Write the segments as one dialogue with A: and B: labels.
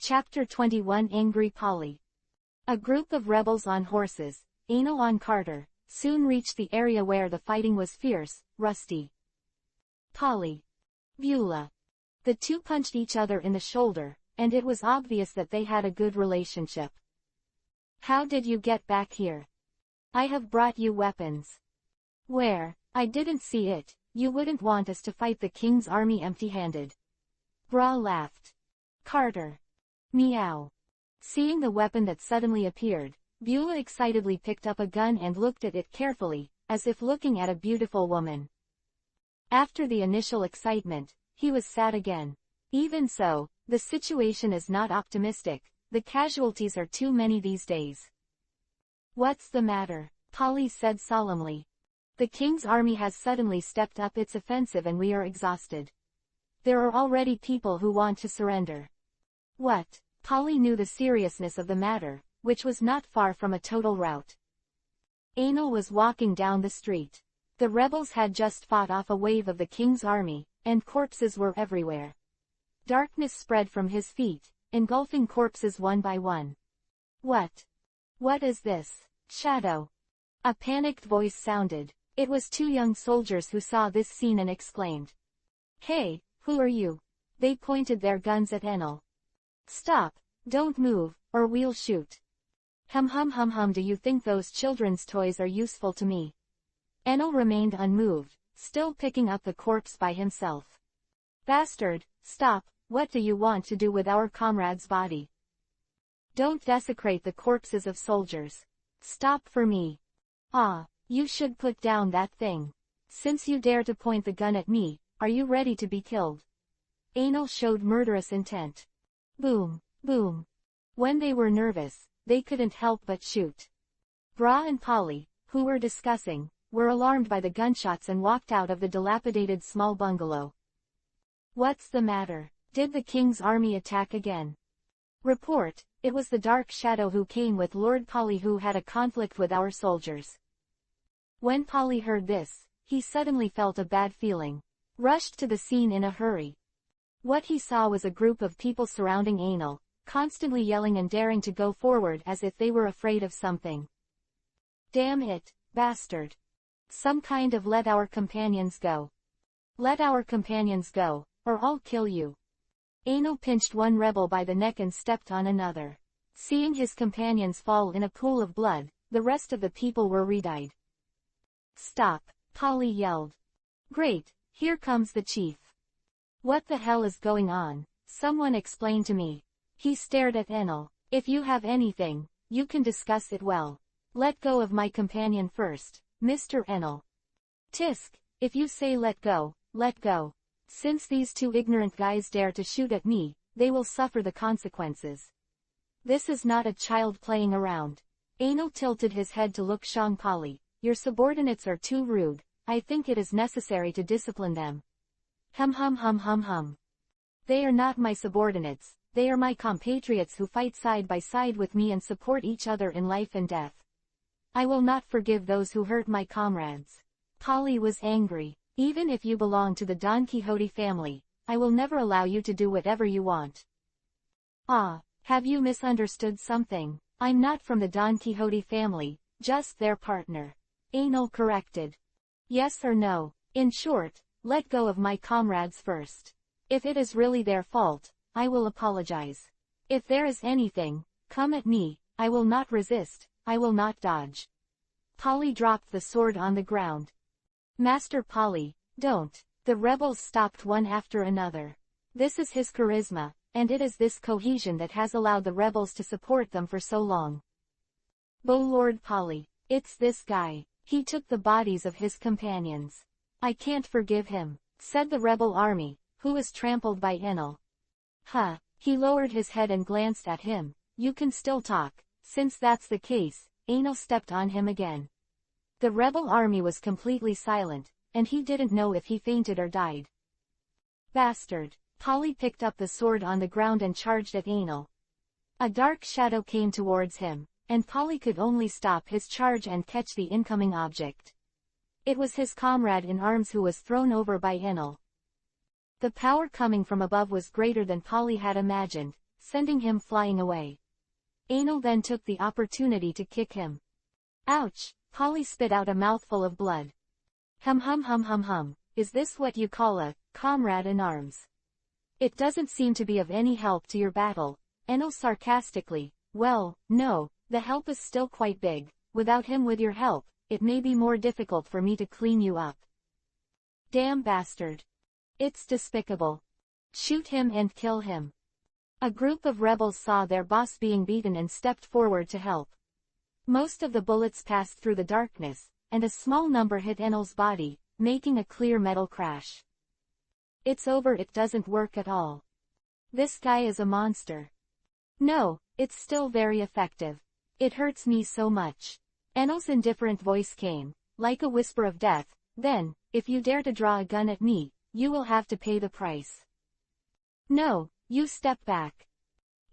A: Chapter 21 Angry Polly. A group of rebels on horses, anal on Carter, soon reached the area where the fighting was fierce. Rusty, Polly, Beulah. The two punched each other in the shoulder, and it was obvious that they had a good relationship. How did you get back here? I have brought you weapons. Where? I didn't see it. You wouldn't want us to fight the king's army empty-handed. Bra laughed. Carter. Meow. Seeing the weapon that suddenly appeared, Beulah excitedly picked up a gun and looked at it carefully, as if looking at a beautiful woman. After the initial excitement, he was sad again. Even so, the situation is not optimistic. The casualties are too many these days. What's the matter? Polly said solemnly. The king's army has suddenly stepped up its offensive and we are exhausted. There are already people who want to surrender. What? Polly knew the seriousness of the matter, which was not far from a total rout. Anal was walking down the street. The rebels had just fought off a wave of the king's army, and corpses were everywhere. Darkness spread from his feet, engulfing corpses one by one. What? What is this? Shadow. A panicked voice sounded. It was two young soldiers who saw this scene and exclaimed. Hey, who are you? They pointed their guns at Enel. Stop, don't move, or we'll shoot. Hum, do you think those children's toys are useful to me? Enel remained unmoved, still picking up the corpse by himself. Bastard, stop, what do you want to do with our comrade's body? Don't desecrate the corpses of soldiers. Stop for me. Ah, you should put down that thing. Since you dare to point the gun at me, are you ready to be killed? Anal showed murderous intent. Boom, boom. When they were nervous, they couldn't help but shoot. Bra and Polly, who were discussing, were alarmed by the gunshots and walked out of the dilapidated small bungalow. What's the matter? Did the king's army attack again? Report, it was the Dark Shadow who came with Lord Polly who had a conflict with our soldiers. When Polly heard this, he suddenly felt a bad feeling. Rushed to the scene in a hurry. What he saw was a group of people surrounding Anal, constantly yelling and daring to go forward as if they were afraid of something. Damn it, bastard. Some kind of let our companions go. Let our companions go, or I'll kill you. Anal pinched one rebel by the neck and stepped on another. Seeing his companions fall in a pool of blood, the rest of the people were red-eyed. Stop, Polly yelled. Great, here comes the chief. What the hell is going on? Someone explain to me. He stared at Enel. If you have anything, you can discuss it well. Let go of my companion first, Mr. Enel. Tisk, if you say let go, let go. Since these two ignorant guys dare to shoot at me, they will suffer the consequences. This is not a child playing around. Anal tilted his head to look Shang Polly. Your subordinates are too rude. I think it is necessary to discipline them. Hum. They are not my subordinates, they are my compatriots who fight side by side with me and support each other in life and death. I will not forgive those who hurt my comrades. Polly was angry. Even if you belong to the Don Quixote family, I will never allow you to do whatever you want. Ah, have you misunderstood something? I'm not from the Don Quixote family, just their partner. Anal corrected. Yes or no? In short, let go of my comrades first. If it is really their fault, I will apologize. If there is anything, come at me, I will not resist, I will not dodge. Polly dropped the sword on the ground. Master Polly, don't. The rebels stopped one after another. This is his charisma, and it is this cohesion that has allowed the rebels to support them for so long. Oh Lord Polly, it's this guy. He took the bodies of his companions. I can't forgive him, said the rebel army, who was trampled by Enel. Huh, he lowered his head and glanced at him. You can still talk. Since that's the case, Enel stepped on him again. The rebel army was completely silent, and he didn't know if he fainted or died. Bastard. Polly picked up the sword on the ground and charged at Enel. A dark shadow came towards him, and Polly could only stop his charge and catch the incoming object. It was his comrade in arms who was thrown over by Enel. The power coming from above was greater than Polly had imagined. sending him flying away. Anal then took the opportunity to kick him. Ouch! Polly spit out a mouthful of blood. Hum. Is this what you call a comrade in arms? It doesn't seem to be of any help to your battle. Anal sarcastically. Well, no, the help is still quite big. Without him with your help, it may be more difficult for me to clean you up. Damn bastard. It's despicable. Shoot him and kill him. A group of rebels saw their boss being beaten and stepped forward to help. Most of the bullets passed through the darkness, and a small number hit Anal's body, making a clear metal crash. It's over. It doesn't work at all. This guy is a monster. No, it's still very effective. It hurts me so much. Anal's indifferent voice came, like a whisper of death. Then, if you dare to draw a gun at me, you will have to pay the price. No, you step back.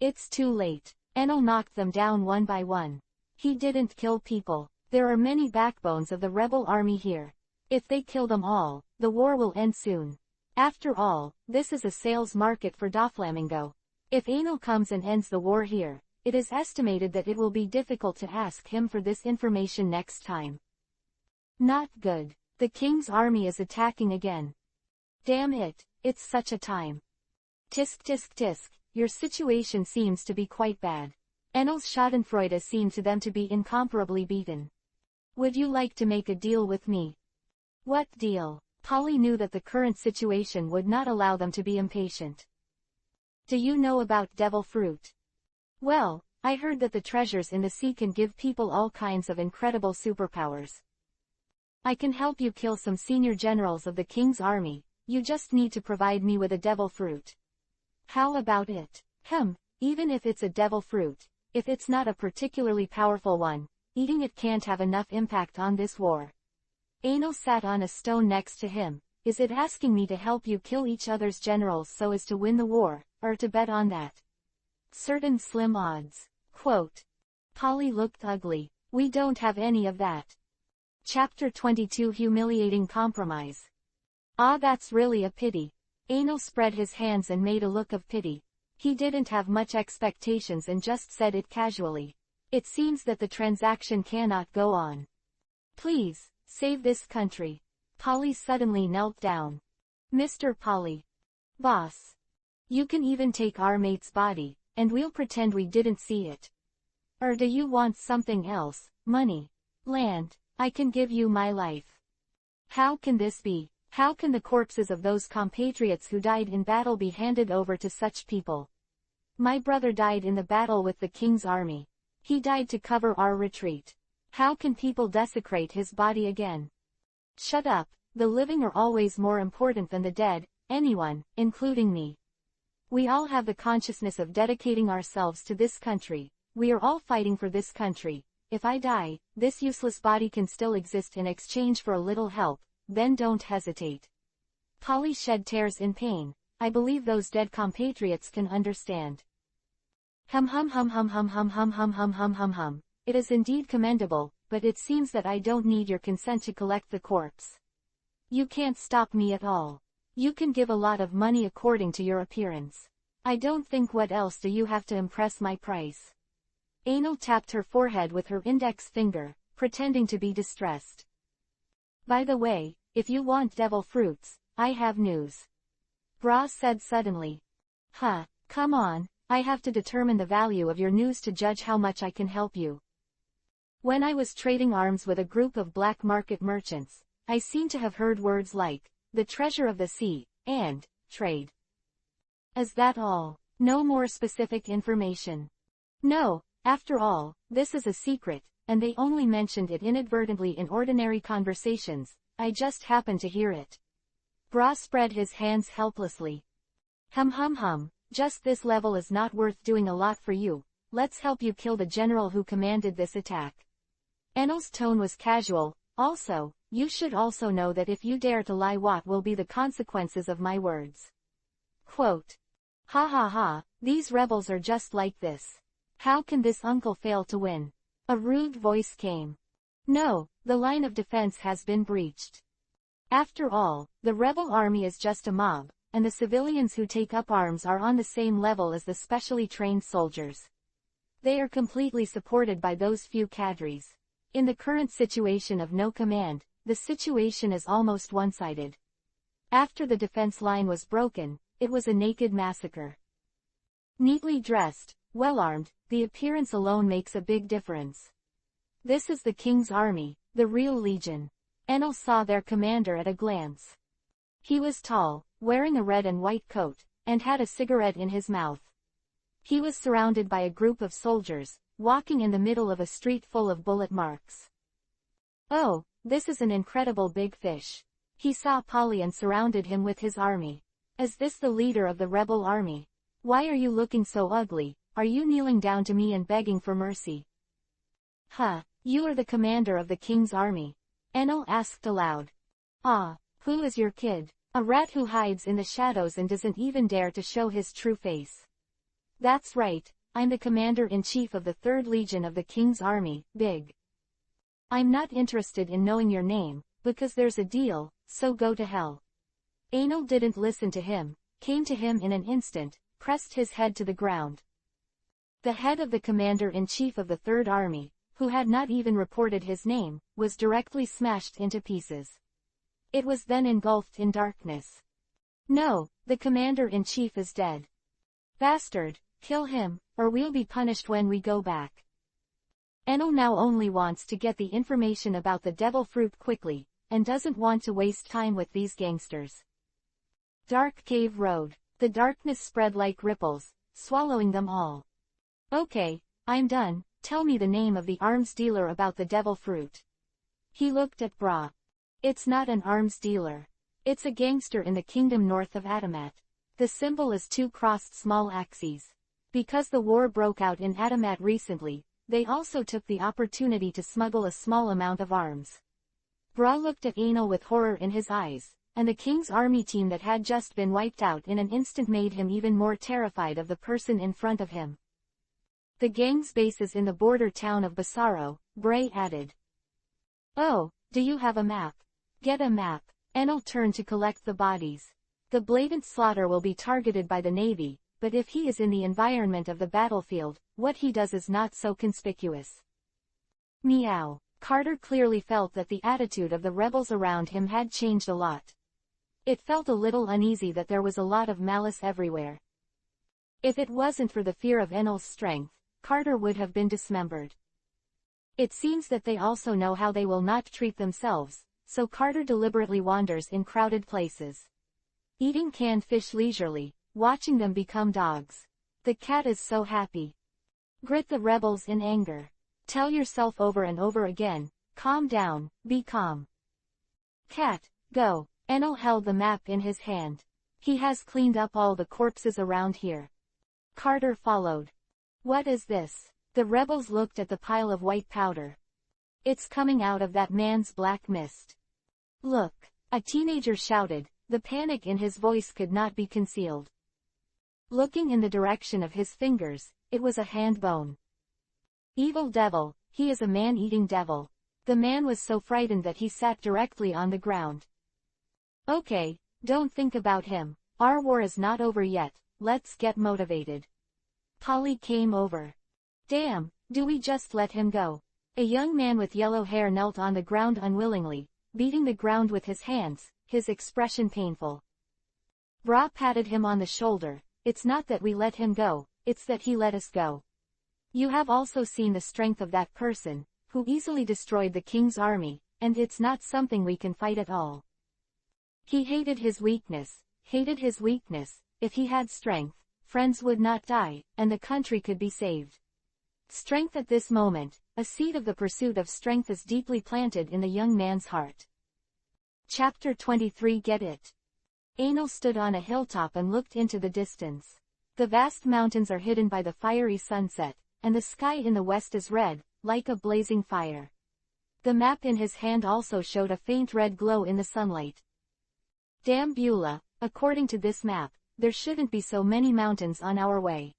A: It's too late. Anal knocked them down one by one. He didn't kill people. There are many backbones of the rebel army here. If they kill them all, the war will end soon. After all, this is a sales market for Doflamingo. If Anal comes and ends the war here, it is estimated that it will be difficult to ask him for this information next time. Not good. The king's army is attacking again. Damn it, it's such a time. Tisk. Your situation seems to be quite bad. Anal's schadenfreude seemed to them to be incomparably beaten. Would you like to make a deal with me? What deal? Polly knew that the current situation would not allow them to be impatient. Do you know about devil fruit? Well, I heard that the treasures in the sea can give people all kinds of incredible superpowers. I can help you kill some senior generals of the king's army. You just need to provide me with a devil fruit. How about it? Even if it's a devil fruit, if it's not a particularly powerful one, eating it can't have enough impact on this war. Anal sat on a stone next to him. Is it asking me to help you kill each other's generals so as to win the war, or to bet on that? Certain slim odds. Quote. Polly looked ugly. We don't have any of that. Chapter 22 Humiliating Compromise. Ah, that's really a pity. Anal spread his hands and made a look of pity. He didn't have much expectations and just said it casually. It seems that the transaction cannot go on. Please, save this country. Polly suddenly knelt down. Mr. Polly. Boss. You can even take our mate's body, and we'll pretend we didn't see it. Or do you want something else? Money? Land? I can give you my life. How can this be? How can the corpses of those compatriots who died in battle be handed over to such people? My brother died in the battle with the king's army. He died to cover our retreat. How can people desecrate his body again? Shut up. The living are always more important than the dead, anyone, including me. We all have the consciousness of dedicating ourselves to this country. We are all fighting for this country. If I die, this useless body can still exist in exchange for a little help. Then don't hesitate. Polly shed tears in pain. I believe those dead compatriots can understand. Hum. It is indeed commendable, but it seems that I don't need your consent to collect the corpse. You can't stop me at all. You can give a lot of money according to your appearance. I don't think what else do you have to impress my price. Anal tapped her forehead with her index finger, pretending to be distressed. By the way, if you want devil fruits, I have news. Bra said suddenly. Come on, I have to determine the value of your news to judge how much I can help you. When I was trading arms with a group of black market merchants, I seem to have heard words like, the treasure of the sea, and, trade. Is that all? No more specific information? No, after all, this is a secret, and they only mentioned it inadvertently in ordinary conversations. I just happened to hear it. Bra spread his hands helplessly. Just this level is not worth doing a lot for you. Let's help you kill the general who commanded this attack. Anal's tone was casual. Also, you should also know that if you dare to lie, what will be the consequences of my words? Quote. These rebels are just like this. How can this uncle fail to win? A rude voice came. No, the line of defense has been breached. After all, the rebel army is just a mob. and the civilians who take up arms are on the same level as the specially trained soldiers. They are completely supported by those few cadres. In the current situation of no command, the situation is almost one-sided. After the defense line was broken, it was a naked massacre. Neatly dressed, well-armed, the appearance alone makes a big difference. This is the king's army, the real legion. Enel saw their commander at a glance. He was tall, wearing a red and white coat, and had a cigarette in his mouth. He was surrounded by a group of soldiers, walking in the middle of a street full of bullet marks. Oh, this is an incredible big fish. He saw Polly and surrounded him with his army. Is this the leader of the rebel army? Why are you looking so ugly? Are you kneeling down to me and begging for mercy? Huh, you are the commander of the king's army? Enel asked aloud. Ah, who is your kid? A rat who hides in the shadows and doesn't even dare to show his true face. That's right, I'm the commander-in-chief of the 3rd Legion of the king's army, Big. I'm not interested in knowing your name, because there's a deal, so go to hell. Enel didn't listen to him, came to him in an instant, pressed his head to the ground. The head of the commander-in-chief of the 3rd Army, who had not even reported his name, was directly smashed into pieces. It was then engulfed in darkness. No, the commander-in-chief is dead. Bastard, kill him, or we'll be punished when we go back. Enel now only wants to get the information about the devil fruit quickly, and doesn't want to waste time with these gangsters. Dark Cave Road. The darkness spread like ripples, swallowing them all. Okay, I'm done, tell me the name of the arms dealer about the devil fruit. He looked at Bra. It's not an arms dealer. It's a gangster in the kingdom north of Adamat. The symbol is 2 crossed small axes. Because the war broke out in Adamat recently, they also took the opportunity to smuggle a small amount of arms. Bra looked at Enel with horror in his eyes, and the king's army team that had just been wiped out in an instant made him even more terrified of the person in front of him. The gang's base is in the border town of Basaro, Bray added. Oh, do you have a map? Get a map. Enel turned to collect the bodies. The blatant slaughter will be targeted by the Navy, but if he is in the environment of the battlefield, what he does is not so conspicuous. Meow. Carter clearly felt that the attitude of the rebels around him had changed a lot. It felt a little uneasy that there was a lot of malice everywhere. If it wasn't for the fear of Enel's strength, Carter would have been dismembered. It seems that they also know how they will not treat themselves, so Carter deliberately wanders in crowded places. Eating canned fish leisurely, watching them become dogs. The cat is so happy. Grit the rebels in anger. Tell yourself over and over again, calm down, be calm. Cat, go. Enel held the map in his hand. He has cleaned up all the corpses around here. Carter followed. What is this? The rebels looked at the pile of white powder. It's coming out of that man's black mist. Look, a teenager shouted, the panic in his voice could not be concealed. Looking in the direction of his fingers, it was a hand bone. Evil devil, he is a man-eating devil. The man was so frightened that he sat directly on the ground. Okay, don't think about him, our war is not over yet, let's get motivated. Polly came over. Damn, do we just let him go? A young man with yellow hair knelt on the ground unwillingly, beating the ground with his hands, his expression painful. Bra patted him on the shoulder. It's not that we let him go, it's that he let us go. You have also seen the strength of that person, who easily destroyed the king's army, and it's not something we can fight at all. He hated his weakness, if he had strength, friends would not die, and the country could be saved. Strength at this moment, a seed of the pursuit of strength is deeply planted in the young man's heart. Chapter 23. Get it? Enel stood on a hilltop and looked into the distance. The vast mountains are hidden by the fiery sunset, and the sky in the west is red, like a blazing fire. The map in his hand also showed a faint red glow in the sunlight. Damn Beulah, according to this map, there shouldn't be so many mountains on our way.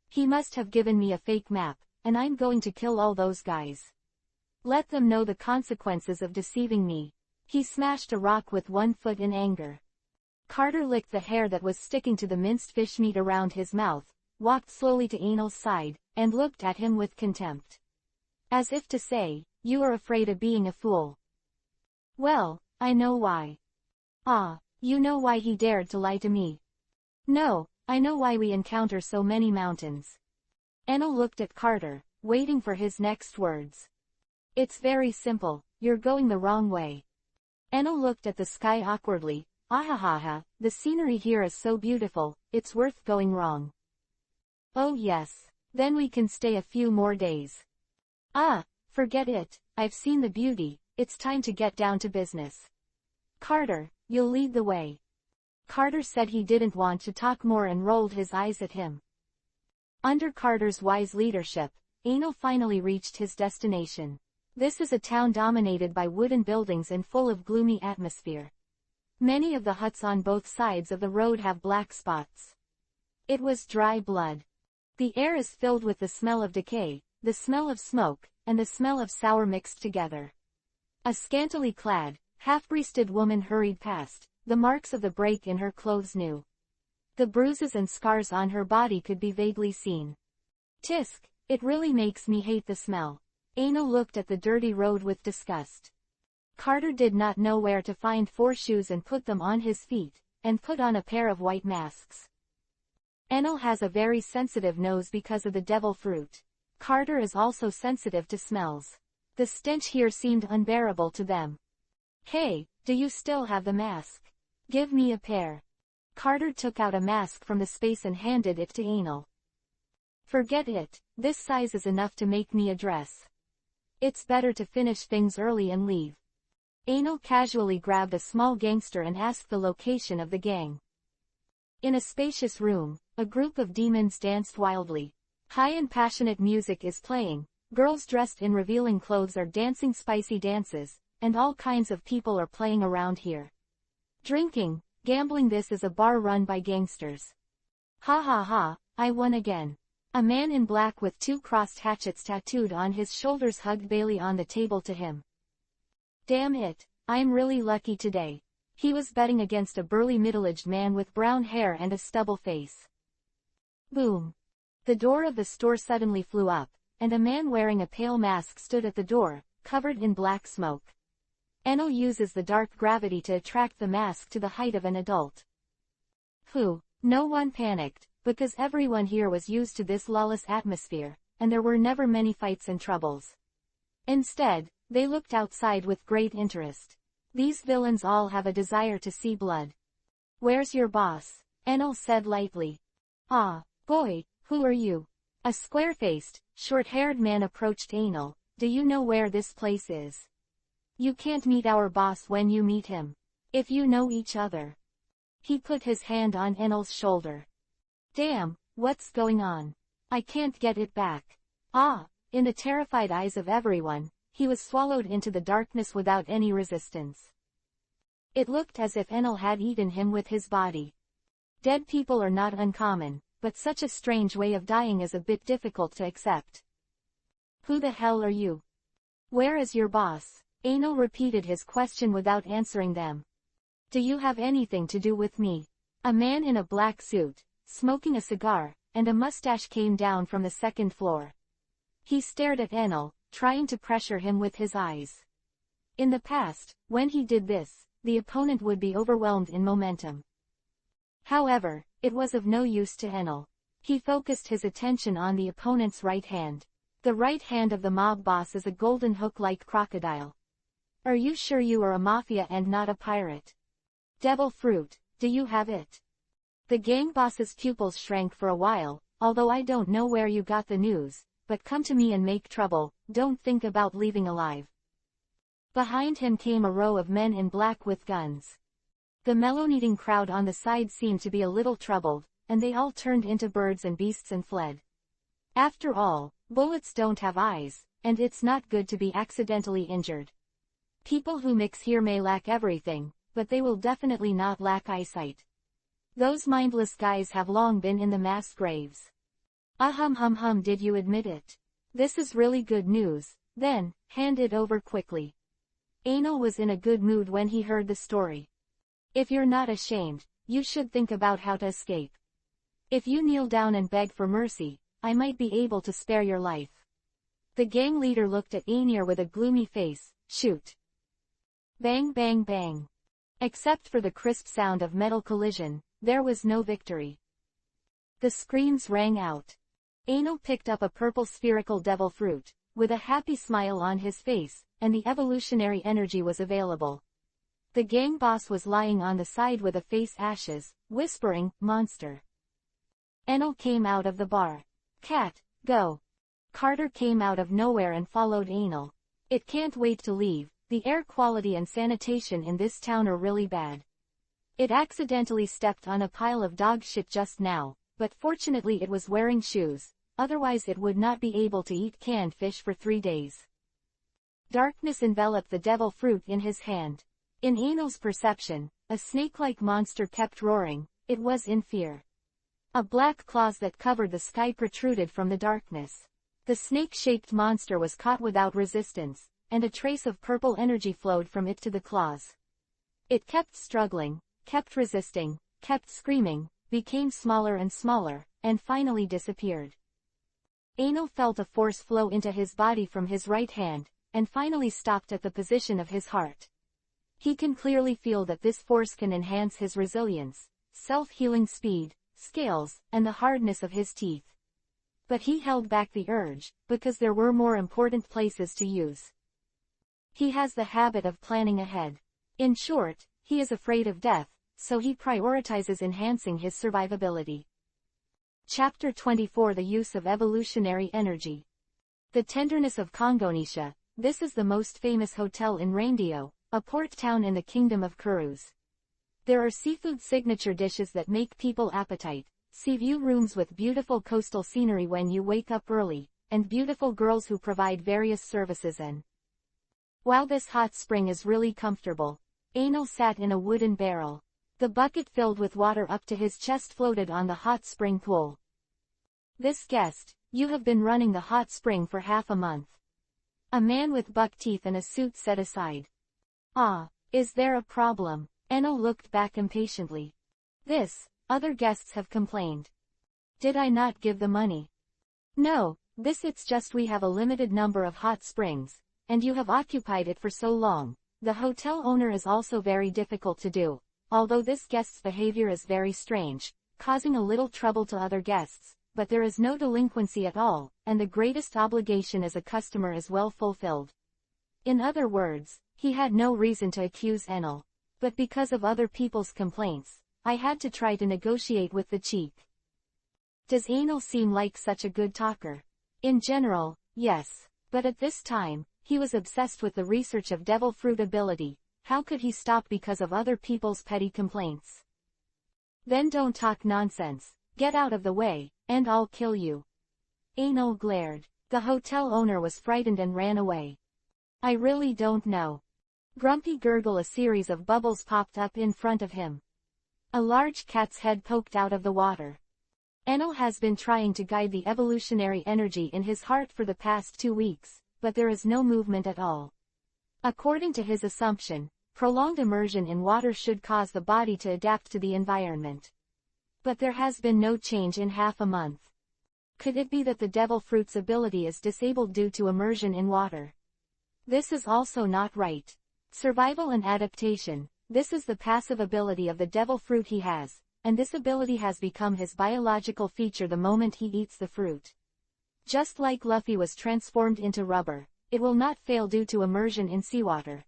A: He must have given me a fake map, and I'm going to kill all those guys. Let them know the consequences of deceiving me. He smashed a rock with one foot in anger. Carter licked the hair that was sticking to the minced fish meat around his mouth, walked slowly to Anil's side, and looked at him with contempt. As if to say, "You are afraid of being a fool." "Well, I know why." "Ah, you know why he dared to lie to me." "No, I know why we encounter so many mountains." Enil looked at Carter, waiting for his next words. "It's very simple, you're going the wrong way." Enil looked at the sky awkwardly. "Ahahaha, the scenery here is so beautiful, it's worth going wrong." "Oh yes, then we can stay a few more days." "Ah, forget it, I've seen the beauty, it's time to get down to business." "Carter, you'll lead the way." Carter said he didn't want to talk more and rolled his eyes at him. Under Carter's wise leadership, Anil finally reached his destination. This is a town dominated by wooden buildings and full of gloomy atmosphere. Many of the huts on both sides of the road have black spots. It was dry blood. The air is filled with the smell of decay, the smell of smoke, and the smell of sour mixed together. A scantily clad, half-breasted woman hurried past, the marks of the break in her clothes new. The bruises and scars on her body could be vaguely seen. "Tisk, it really makes me hate the smell." Anil looked at the dirty road with disgust. Carter did not know where to find 4 shoes and put them on his feet, and put on a pair of white masks. Enil has a very sensitive nose because of the devil fruit. Carter is also sensitive to smells. The stench here seemed unbearable to them. "Hey, do you still have the mask? Give me a pair." Carter took out a mask from the space and handed it to Anil. "Forget it, this size is enough to make me a dress. It's better to finish things early and leave." Anil casually grabbed a small gangster and asked the location of the gang. In a spacious room, a group of demons danced wildly. High and passionate music is playing, girls dressed in revealing clothes are dancing spicy dances, and all kinds of people are playing around here. Drinking, gambling. This is a bar run by gangsters. "Ha ha ha, I won again." A man in black with 2 crossed hatchets tattooed on his shoulders hugged Bailey on the table to him. "Damn it, I'm really lucky today." He was betting against a burly middle-aged man with brown hair and a stubble face. Boom. The door of the store suddenly flew up, and a man wearing a pale mask stood at the door, covered in black smoke. Enil uses the dark gravity to attract the mask to the height of an adult. No one panicked, because everyone here was used to this lawless atmosphere, and there were never many fights and troubles. Instead, they looked outside with great interest. These villains all have a desire to see blood. "Where's your boss?" Enil said lightly. "Ah, boy, who are you?" A square-faced, short-haired man approached Anil. "Do you know where this place is? You can't meet our boss when you meet him. If you know each other." He put his hand on Enil's shoulder. "Damn, what's going on? I can't get it back." "Ah," in the terrified eyes of everyone, he was swallowed into the darkness without any resistance. It looked as if Enil had eaten him with his body. Dead people are not uncommon, but such a strange way of dying is a bit difficult to accept. "Who the hell are you? Where is your boss?" Anil repeated his question without answering them. "Do you have anything to do with me?" A man in a black suit, smoking a cigar, and a mustache came down from the 2nd floor. He stared at Enil, trying to pressure him with his eyes. In the past, when he did this, the opponent would be overwhelmed in momentum. However, it was of no use to Enil. He focused his attention on the opponent's right hand. The right hand of the mob boss is a golden hook-like crocodile. "Are you sure you are a mafia and not a pirate? Devil fruit, do you have it?" The gang boss's pupils shrank for a while. "Although I don't know where you got the news, but come to me and make trouble, don't think about leaving alive." Behind him came a row of men in black with guns. The melon-eating crowd on the side seemed to be a little troubled, and they all turned into birds and beasts and fled. After all, bullets don't have eyes, and it's not good to be accidentally injured. People who mix here may lack everything, but they will definitely not lack eyesight. Those mindless guys have long been in the mass graves. Did you admit it? This is really good news, then, hand it over quickly." Anil was in a good mood when he heard the story. "If you're not ashamed, you should think about how to escape. If you kneel down and beg for mercy, I might be able to spare your life. The gang leader looked at Aenir with a gloomy face. Shoot. Bang bang bang. Except for the crisp sound of metal collision, there was no victory. The screams rang out. Aenir picked up a purple spherical devil fruit, with a happy smile on his face, and the evolutionary energy was available. The gang boss was lying on the side with a face ashes, whispering, "Monster." Enel came out of the bar. "Cat, go." Carter came out of nowhere and followed Enel. "It can't wait to leave. The air quality and sanitation in this town are really bad. It accidentally stepped on a pile of dog shit just now, but fortunately it was wearing shoes, otherwise it would not be able to eat canned fish for 3 days." Darkness enveloped the devil fruit in his hand. In Enel's perception, a snake-like monster kept roaring. It was in fear. A black claws that covered the sky protruded from the darkness. The snake-shaped monster was caught without resistance, and a trace of purple energy flowed from it to the claws. It kept struggling, kept resisting, kept screaming, became smaller and smaller, and finally disappeared. Enel felt a force flow into his body from his right hand, and finally stopped at the position of his heart. He can clearly feel that this force can enhance his resilience, self-healing speed, scales, and the hardness of his teeth. But he held back the urge, because there were more important places to use. He has the habit of planning ahead. In short, he is afraid of death, so he prioritizes enhancing his survivability. Chapter 24: The Use of Evolutionary Energy. The Tenderness of Congonisha. This is the most famous hotel in Reindio, a port town in the Kingdom of Kurus. There are seafood signature dishes that make people appetite, sea view rooms with beautiful coastal scenery when you wake up early, and beautiful girls who provide various services and... Wow, this hot spring is really comfortable. Enel sat in a wooden barrel. The bucket filled with water up to his chest floated on the hot spring pool. "This guest, you have been running the hot spring for half a month." A man with buck teeth and a suit said aside. "Ah, is there a problem?" Enel looked back impatiently. Other guests have complained." "Did I not give the money?" "No, it's just we have a limited number of hot springs, and you have occupied it for so long. The hotel owner is also very difficult to do, although this guest's behavior is very strange, causing a little trouble to other guests, but there is no delinquency at all, and the greatest obligation as a customer is well fulfilled." In other words, he had no reason to accuse Enel. But because of other people's complaints, I had to try to negotiate with the chief. Does Enel seem like such a good talker? In general, yes. But at this time, he was obsessed with the research of devil fruit ability. How could he stop because of other people's petty complaints? "Then don't talk nonsense. Get out of the way, and I'll kill you." Enel glared. The hotel owner was frightened and ran away. "I really don't know." Grumpy gurgle. A series of bubbles popped up in front of him. A large cat's head poked out of the water. Enel has been trying to guide the evolutionary energy in his heart for the past 2 weeks, but there is no movement at all. According to his assumption, prolonged immersion in water should cause the body to adapt to the environment. But there has been no change in half a month. Could it be that the devil fruit's ability is disabled due to immersion in water? This is also not right. Survival and adaptation. This is the passive ability of the devil fruit he has, and this ability has become his biological feature the moment he eats the fruit. Just like Luffy was transformed into rubber, it will not fail due to immersion in seawater.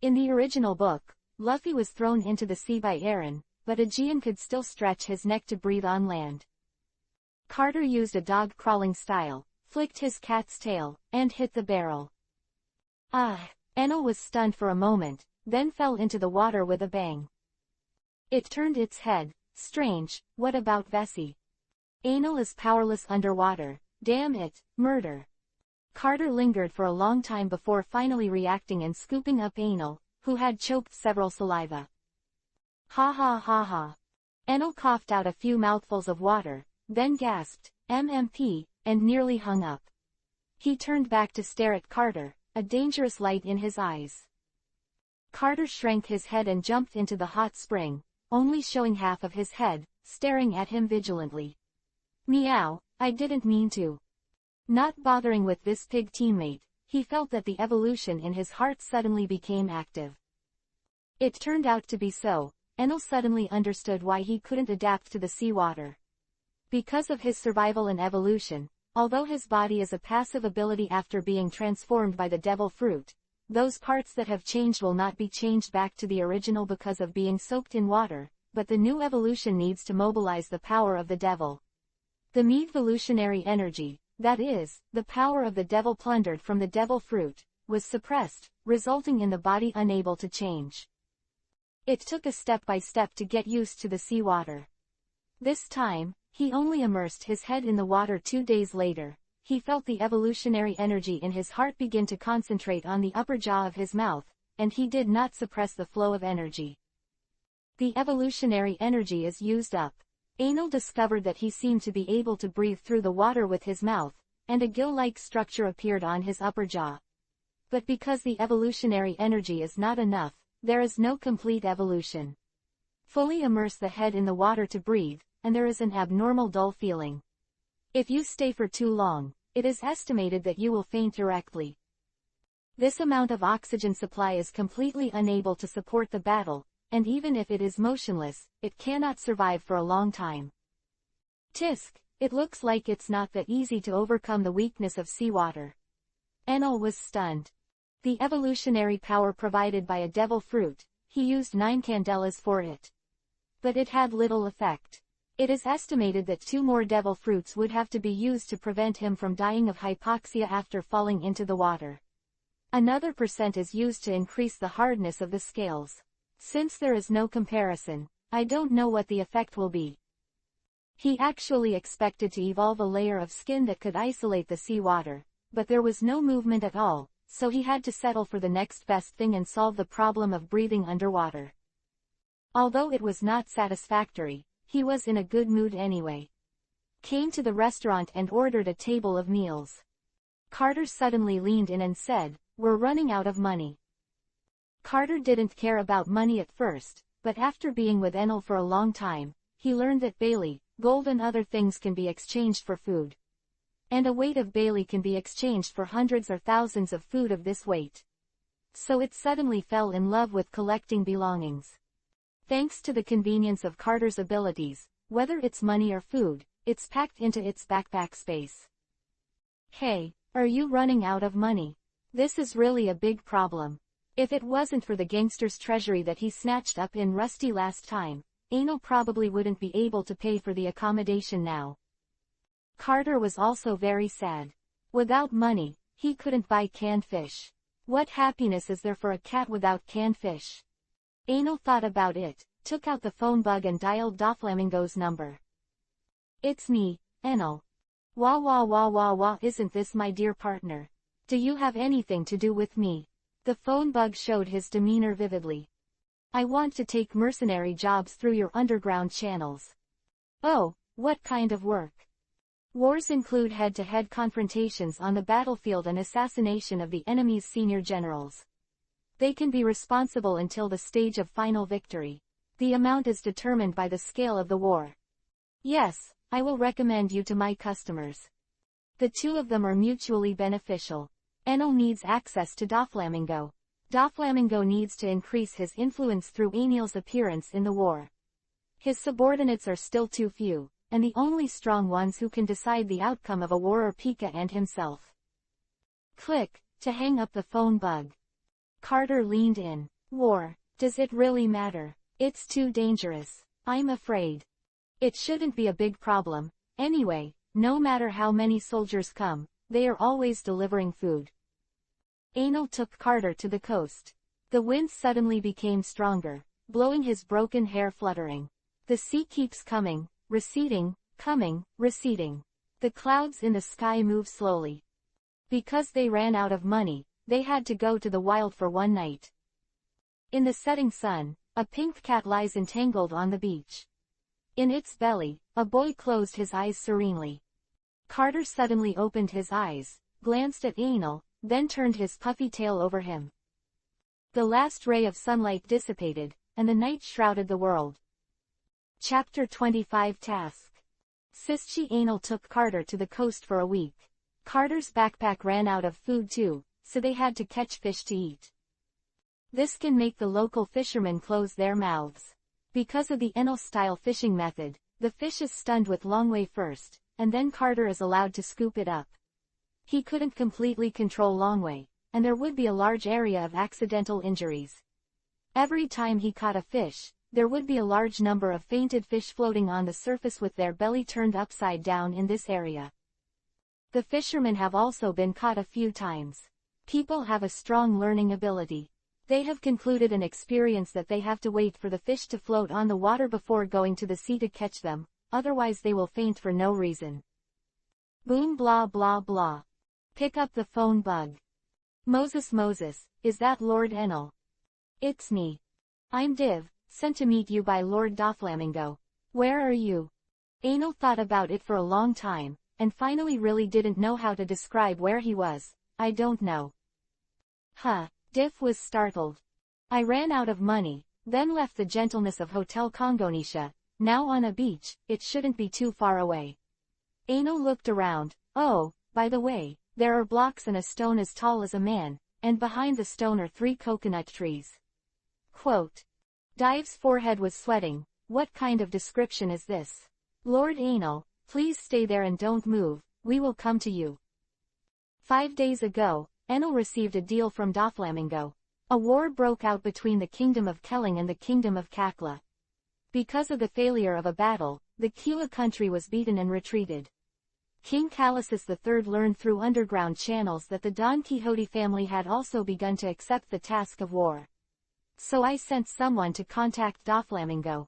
A: In the original book, Luffy was thrown into the sea by Eren, but Aegean could still stretch his neck to breathe on land. Carter used a dog crawling style, flicked his cat's tail, and hit the barrel. Enel was stunned for a moment, then fell into the water with a bang. It turned its head. Strange, what about Vessi? Enel is powerless underwater. Damn it, murder. Carter lingered for a long time before finally reacting and scooping up Enel, who had choked several saliva. Ha ha ha ha. Enel coughed out a few mouthfuls of water, then gasped, MMP, and nearly hung up. He turned back to stare at Carter, a dangerous light in his eyes. Carter shrank his head and jumped into the hot spring, only showing half of his head, staring at him vigilantly. Meow, I didn't mean to. Not bothering with this pig teammate, he felt that the evolution in his heart suddenly became active. It turned out to be so. Enel suddenly understood why he couldn't adapt to the seawater. Because of his survival and evolution, although his body is a passive ability after being transformed by the devil fruit, those parts that have changed will not be changed back to the original because of being soaked in water, but the new evolution needs to mobilize the power of the devil. The evolutionary energy, that is, the power of the devil plundered from the devil fruit, was suppressed, resulting in the body unable to change. It took a step-by-step to get used to the seawater. This time, he only immersed his head in the water 2 days later. He felt the evolutionary energy in his heart begin to concentrate on the upper jaw of his mouth, and he did not suppress the flow of energy. The evolutionary energy is used up. Enel discovered that he seemed to be able to breathe through the water with his mouth, and a gill-like structure appeared on his upper jaw. But because the evolutionary energy is not enough, there is no complete evolution. Fully immerse the head in the water to breathe, and there is an abnormal dull feeling. If you stay for too long, it is estimated that you will faint directly. This amount of oxygen supply is completely unable to support the battle, and even if it is motionless, it cannot survive for a long time. Tisk, it looks like it's not that easy to overcome the weakness of seawater. Enel was stunned. The evolutionary power provided by a devil fruit, he used 9 candelas for it. But it had little effect. It is estimated that 2 more devil fruits would have to be used to prevent him from dying of hypoxia after falling into the water. Another % is used to increase the hardness of the scales. Since there is no comparison, I don't know what the effect will be. He actually expected to evolve a layer of skin that could isolate the seawater, but there was no movement at all, so he had to settle for the next best thing and solve the problem of breathing underwater. Although it was not satisfactory, he was in a good mood anyway. Came to the restaurant and ordered a table of meals. Carter suddenly leaned in and said, "We're running out of money." Carter didn't care about money at first, but after being with Enel for a long time, he learned that Bailey, gold and other things can be exchanged for food. And a weight of Bailey can be exchanged for hundreds or thousands of food of this weight. So it suddenly fell in love with collecting belongings. Thanks to the convenience of Carter's abilities, whether it's money or food, it's packed into its backpack space. Hey, are you running out of money? This is really a big problem. If it wasn't for the gangster's treasury that he snatched up in Rusty last time, Enel probably wouldn't be able to pay for the accommodation now. Carter was also very sad. Without money, he couldn't buy canned fish. What happiness is there for a cat without canned fish? Enel thought about it, took out the phone bug and dialed Doflamingo's number. "It's me, Enel. Wah wah wah wah wah, isn't this my dear partner? Do you have anything to do with me?" The phone bug showed his demeanor vividly. "I want to take mercenary jobs through your underground channels." "Oh, what kind of work?" "Wars include head-to-head confrontations on the battlefield and assassination of the enemy's senior generals. They can be responsible until the stage of final victory. The amount is determined by the scale of the war." "Yes, I will recommend you to my customers. The 2 of them are mutually beneficial. Enel needs access to Doflamingo. Doflamingo needs to increase his influence through Enel's appearance in the war. His subordinates are still too few, and the only strong ones who can decide the outcome of a war are Pika and himself." Click, to hang up the phone bug. Carter leaned in. "War, does it really matter? It's too dangerous. I'm afraid. It shouldn't be a big problem. Anyway, no matter how many soldiers come, they are always delivering food." Enel took Carter to the coast. The wind suddenly became stronger, blowing his broken hair fluttering. The sea keeps coming, receding, coming, receding. The clouds in the sky move slowly. Because they ran out of money, they had to go to the wild for one night. In the setting sun, a pink cat lies entangled on the beach. In its belly, a boy closed his eyes serenely. Carter suddenly opened his eyes, glanced at Enel, then turned his puffy tail over him. The last ray of sunlight dissipated, and the night shrouded the world. Chapter 25 Task. Sischi Anal took Carter to the coast for a week. Carter's backpack ran out of food too, so they had to catch fish to eat. This can make the local fishermen close their mouths. Because of the Anal-style fishing method, the fish is stunned with longway first, and then Carter is allowed to scoop it up. He couldn't completely control longway, and there would be a large area of accidental injuries. Every time he caught a fish, there would be a large number of fainted fish floating on the surface with their belly turned upside down in this area. The fishermen have also been caught a few times. People have a strong learning ability. They have concluded an experience that they have to wait for the fish to float on the water before going to the sea to catch them, otherwise they will faint for no reason. Boom blah blah blah. Pick up the phone bug. Moses, is that Lord Anal? It's me. I'm Div, sent to meet you by Lord Doflamingo. Where are you? Anal thought about it for a long time, and finally really didn't know how to describe where he was. I don't know. Huh. Diff was startled. I ran out of money, then left the gentleness of Hotel Congonisha, now on a beach, it shouldn't be too far away. Anal looked around. Oh, by the way, there are blocks and a stone as tall as a man, and behind the stone are 3 coconut trees. Quote. Div's forehead was sweating. What kind of description is this? Lord Anal, please stay there and don't move, we will come to you. 5 days ago, Anal received a deal from Doflamingo. A war broke out between the Kingdom of Kelling and the Kingdom of Kakla. Because of the failure of a battle, the Kua country was beaten and retreated. King Callisis III learned through underground channels that the Don Quixote family had also begun to accept the task of war. So I sent someone to contact Doflamingo.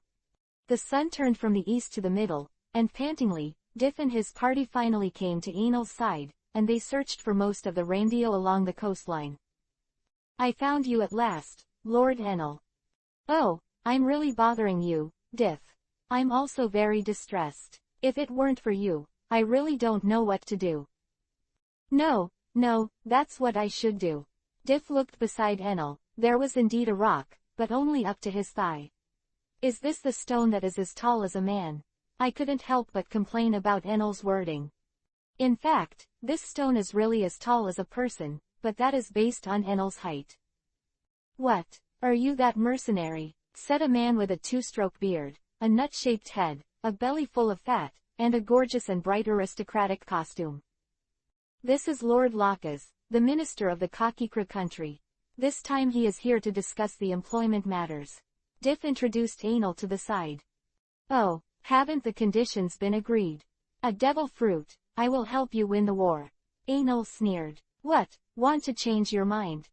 A: The sun turned from the east to the middle, and pantingly, Diff and his party finally came to Anal's side, and they searched for most of the Randio along the coastline. I found you at last, Lord Anal. Oh, I'm really bothering you, Diff. I'm also very distressed. If it weren't for you, I really don't know what to do. No, that's what I should do. Diff looked beside Anal. There was indeed a rock, but only up to his thigh. Is this the stone that is as tall as a man? I couldn't help but complain about Anal's wording. In fact, this stone is really as tall as a person, but that is based on Anal's height. What, are you that mercenary? Said a man with a 2-stroke beard, a nut-shaped head, a belly full of fat, and a gorgeous and bright aristocratic costume. This is Lord Lacas, the minister of the Kakikra country. This time he is here to discuss the employment matters. Diff introduced Anal to the side. Oh, haven't the conditions been agreed? A devil fruit, I will help you win the war. Anal sneered. What, want to change your mind?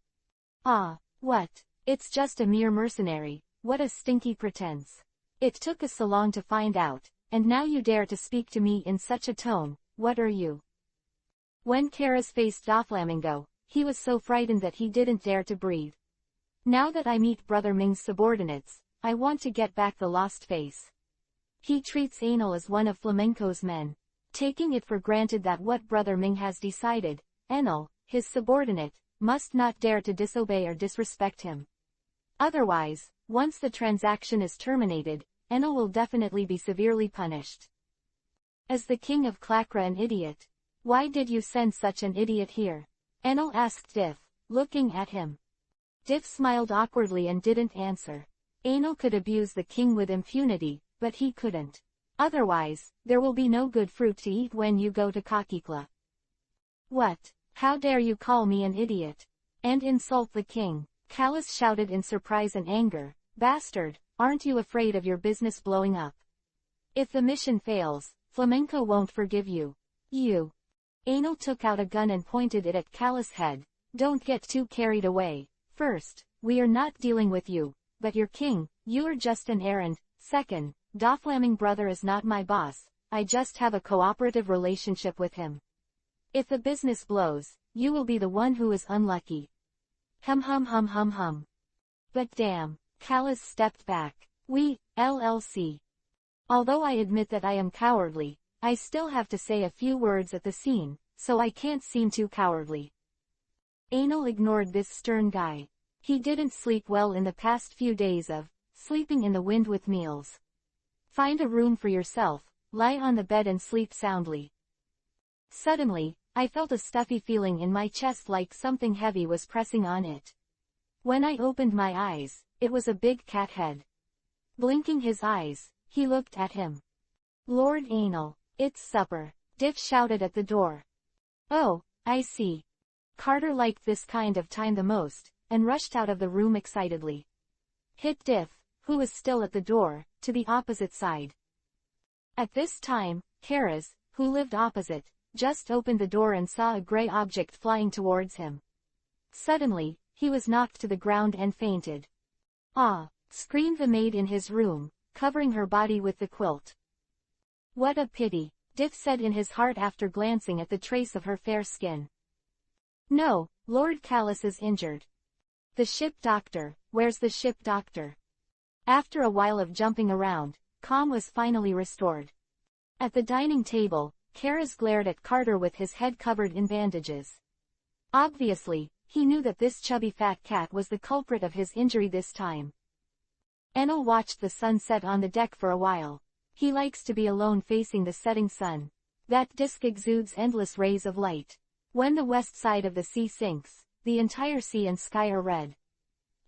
A: Ah, what, it's just a mere mercenary, what a stinky pretense. It took us so long to find out, and now you dare to speak to me in such a tone, what are you? When Karas faced Doflamingo, he was so frightened that he didn't dare to breathe. Now that I meet Brother Ming's subordinates, I want to get back the lost face. He treats Anal as one of Flamenco's men. Taking it for granted that what Brother Ming has decided, Anal, his subordinate, must not dare to disobey or disrespect him. Otherwise, once the transaction is terminated, Anal will definitely be severely punished. As the king of Klakra an idiot? Why did you send such an idiot here? Anal asked Diff, looking at him. Diff smiled awkwardly and didn't answer. Anal could abuse the king with impunity, but he couldn't. Otherwise, there will be no good fruit to eat when you go to Kakikla. What? How dare you call me an idiot? And insult the king? Callis shouted in surprise and anger. Bastard, aren't you afraid of your business blowing up? If the mission fails, Flamenco won't forgive you. You. Anal took out a gun and pointed it at Callis' head. Don't get too carried away. First, we are not dealing with you, but your king, you are just an errand. Second, Doflaming brother is not my boss, I just have a cooperative relationship with him. If the business blows, you will be the one who is unlucky. Hum. But damn, Callis stepped back. We, LLC. Although I admit that I am cowardly, I still have to say a few words at the scene, so I can't seem too cowardly. Anal ignored this stern guy. He didn't sleep well in the past few days of sleeping in the wind with meals. Find a room for yourself, lie on the bed and sleep soundly. Suddenly, I felt a stuffy feeling in my chest like something heavy was pressing on it. When I opened my eyes, it was a big cat head. Blinking his eyes, he looked at him. Lord Anal, it's supper, Diff shouted at the door. Oh, I see. Carter liked this kind of time the most, and rushed out of the room excitedly. Hit Diff, who was still at the door, to the opposite side. At this time, Karaz, who lived opposite, just opened the door and saw a gray object flying towards him. Suddenly, he was knocked to the ground and fainted. Ah! Screamed the maid in his room, covering her body with the quilt. What a pity, Diff said in his heart after glancing at the trace of her fair skin. No, Lord Callus is injured. The ship doctor, where's the ship doctor? After a while of jumping around, calm was finally restored. At the dining table, Karaz glared at Carter with his head covered in bandages. Obviously, he knew that this chubby fat cat was the culprit of his injury this time. Enel watched the sun set on the deck for a while. He likes to be alone facing the setting sun. That disk exudes endless rays of light. When the west side of the sea sinks, the entire sea and sky are red.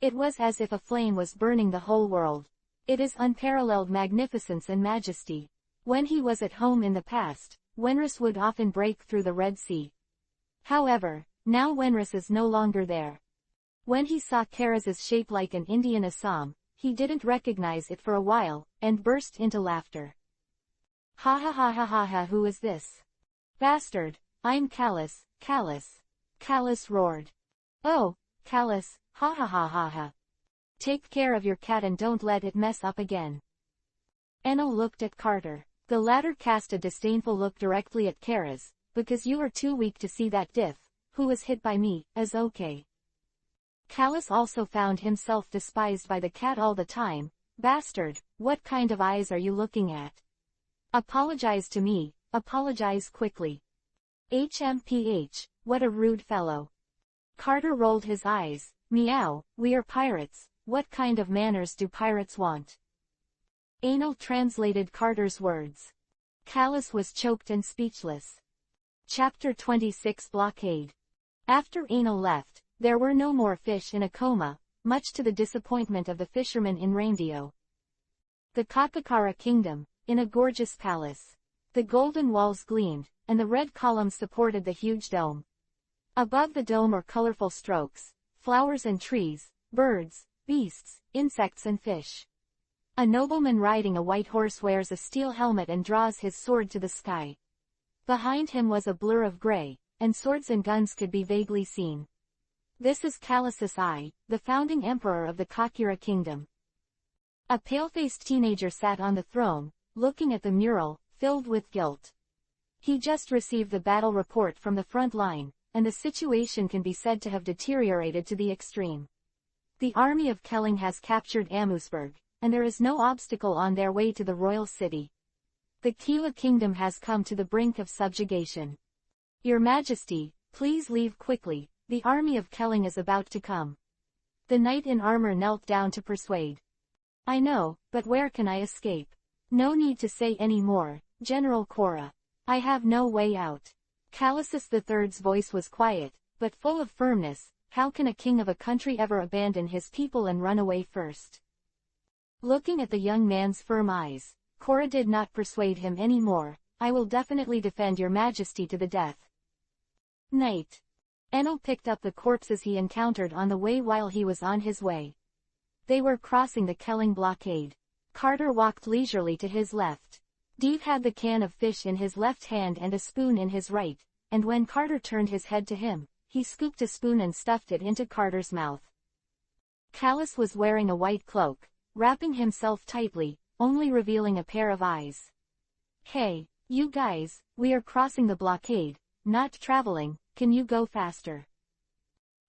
A: It was as if a flame was burning the whole world. It is unparalleled magnificence and majesty. When he was at home in the past, Wenris would often break through the Red Sea. However, now Wenris is no longer there. When he saw Karaz's shape like an Indian Assam, he didn't recognize it for a while, and burst into laughter. Ha ha ha ha ha ha, who is this? Bastard, I'm Callus, Callus. Callus roared. Oh, Callus, ha ha ha ha ha. Take care of your cat and don't let it mess up again. Enel looked at Carter. The latter cast a disdainful look directly at Karaz, because you are too weak to see that Diff, who was hit by me, is okay. Callus also found himself despised by the cat all the time. Bastard, what kind of eyes are you looking at? Apologize to me, apologize quickly. HMPH, what a rude fellow. Carter rolled his eyes. Meow, we are pirates, what kind of manners do pirates want? Anal translated Carter's words. Callus was choked and speechless. Chapter 26 Blockade. After Anal left, there were no more fish in a coma, much to the disappointment of the fishermen in Reindio. The Kakakara kingdom, in a gorgeous palace. The golden walls gleamed, and the red columns supported the huge dome. Above the dome are colorful strokes, flowers and trees, birds, beasts, insects and fish. A nobleman riding a white horse wears a steel helmet and draws his sword to the sky. Behind him was a blur of gray, and swords and guns could be vaguely seen. This is Callus's I, the founding emperor of the Kakira kingdom. A pale-faced teenager sat on the throne, looking at the mural, filled with guilt. He just received the battle report from the front line, and the situation can be said to have deteriorated to the extreme. The army of Kelling has captured Amusburg, and there is no obstacle on their way to the royal city. The Kila kingdom has come to the brink of subjugation. Your Majesty, please leave quickly, the army of Kelling is about to come. The knight in armor knelt down to persuade. I know, but where can I escape? No need to say any more, General Cora. I have no way out. Callusus III's voice was quiet, but full of firmness. How can a king of a country ever abandon his people and run away first? Looking at the young man's firm eyes, Cora did not persuade him any more. I will definitely defend your Majesty to the death. Knight. Enel picked up the corpses he encountered on the way while he was on his way. They were crossing the Kelling blockade. Carter walked leisurely to his left. Deep had the can of fish in his left hand and a spoon in his right, and when Carter turned his head to him, he scooped a spoon and stuffed it into Carter's mouth. Callus was wearing a white cloak, wrapping himself tightly, only revealing a pair of eyes. Hey, you guys, we are crossing the blockade, not traveling, can you go faster?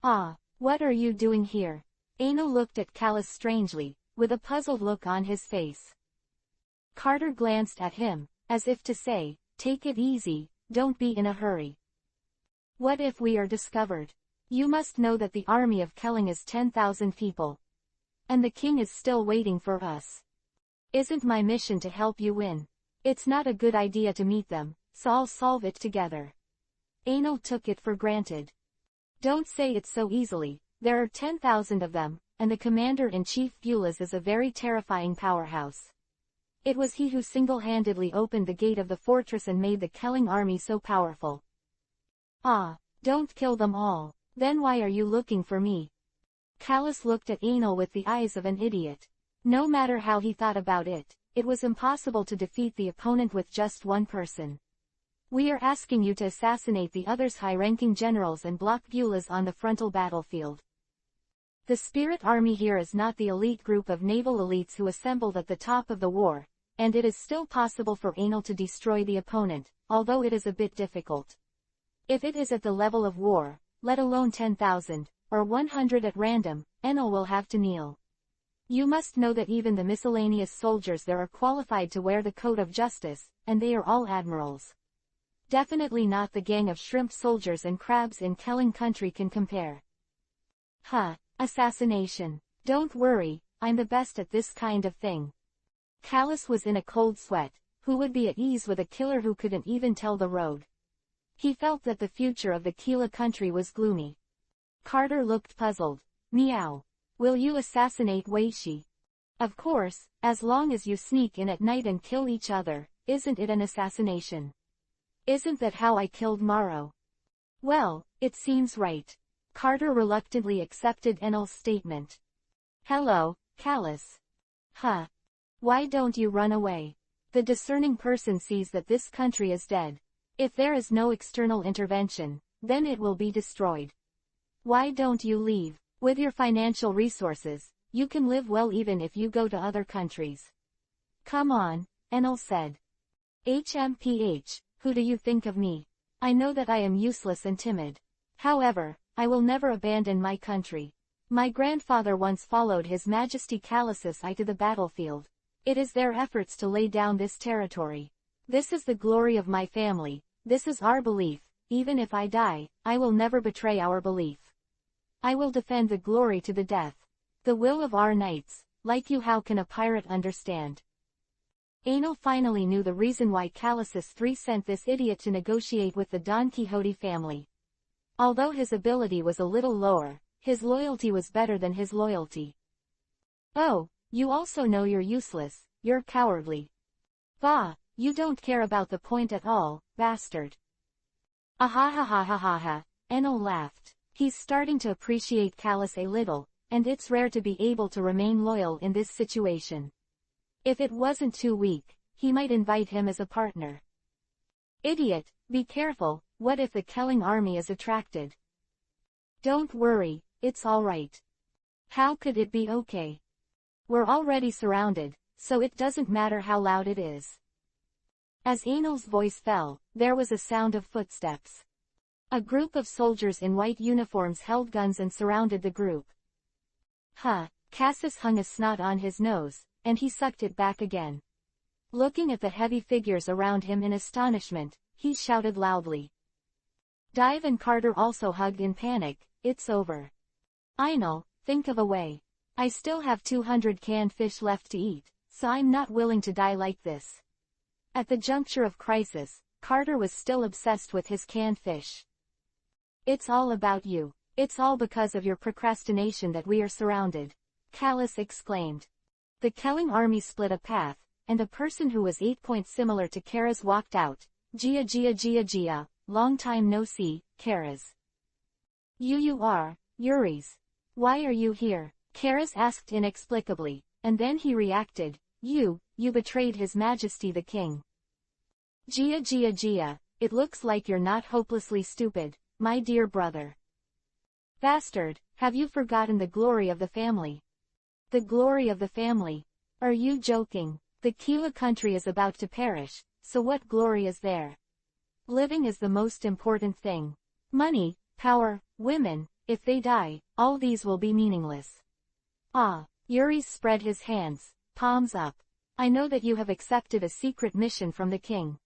A: Ah, what are you doing here? Anal looked at Callus strangely, with a puzzled look on his face. Carter glanced at him, as if to say, take it easy, don't be in a hurry. What if we are discovered? You must know that the army of Kelling is 10,000 people. And the king is still waiting for us. Isn't my mission to help you win? It's not a good idea to meet them, so I'll solve it together. Anal took it for granted. Don't say it so easily, there are 10,000 of them, and the commander-in-chief Bulas is a very terrifying powerhouse. It was he who single-handedly opened the gate of the fortress and made the Kelling army so powerful. Ah, don't kill them all, then why are you looking for me? Callus looked at Anal with the eyes of an idiot. No matter how he thought about it, it was impossible to defeat the opponent with just one person. We are asking you to assassinate the others' high-ranking generals and block Bulas on the frontal battlefield. The Spirit Army here is not the elite group of naval elites who assembled at the top of the war, and it is still possible for Anal to destroy the opponent, although it is a bit difficult. If it is at the level of war, let alone 10,000, or 100 at random, Anal will have to kneel. You must know that even the miscellaneous soldiers there are qualified to wear the coat of justice, and they are all admirals. Definitely not the gang of shrimp soldiers and crabs in Kelling country can compare. Assassination. Don't worry, I'm the best at this kind of thing. Callus was in a cold sweat. Who would be at ease with a killer who couldn't even tell the road? He felt that the future of the Kila country was gloomy. Carter looked puzzled. Meow. Will you assassinate Weishi? Of course, as long as you sneak in at night and kill each other, isn't it an assassination? Isn't that how I killed Morrow? Well, it seems right. Carter reluctantly accepted Anal's statement. Hello, Callus. Why don't you run away? The discerning person sees that this country is dead. If there is no external intervention, then it will be destroyed. Why don't you leave? With your financial resources, you can live well even if you go to other countries. Come on, Anal said. HMPH, who do you think of me? I know that I am useless and timid. However, I will never abandon my country. My grandfather once followed His Majesty Callusus I to the battlefield. It is their efforts to lay down this territory. This is the glory of my family, this is our belief, even if I die, I will never betray our belief. I will defend the glory to the death. The will of our knights, like you how can a pirate understand? Anal finally knew the reason why Callusus III sent this idiot to negotiate with the Don Quixote family. Although his ability was a little lower, his loyalty was better than his loyalty. Oh, you also know you're useless, you're cowardly. Bah, you don't care about the point at all, bastard. Ahahahahaha, Anal laughed. He's starting to appreciate Callus a little, and it's rare to be able to remain loyal in this situation. If it wasn't too weak, he might invite him as a partner. Idiot, be careful, what if the Kelling army is attracted? Don't worry, it's all right. How could it be okay? We're already surrounded, so it doesn't matter how loud it is. As Anal's voice fell, there was a sound of footsteps. A group of soldiers in white uniforms held guns and surrounded the group. Cassus hung a snot on his nose, and he sucked it back again. Looking at the heavy figures around him in astonishment, he shouted loudly. Dive and Carter also hugged in panic, it's over. Einal, think of a way. I still have 200 canned fish left to eat, so I'm not willing to die like this. At the juncture of crisis, Carter was still obsessed with his canned fish. It's all about you. It's all because of your procrastination that we are surrounded, Callus exclaimed. The Kelling army split a path, and a person who was 8 points similar to Kara's walked out. Gia, long time no see, Kara's. You are, Yuri's. Why are you here? Kara's asked inexplicably, and then he reacted, you betrayed His Majesty the King. Gia, it looks like you're not hopelessly stupid, my dear brother. Bastard, have you forgotten the glory of the family? The glory of the family? Are you joking? The Kila country is about to perish, so what glory is there? Living is the most important thing. Money, power, women, if they die, all these will be meaningless. Yuri spread his hands, palms up. I know that you have accepted a secret mission from the king.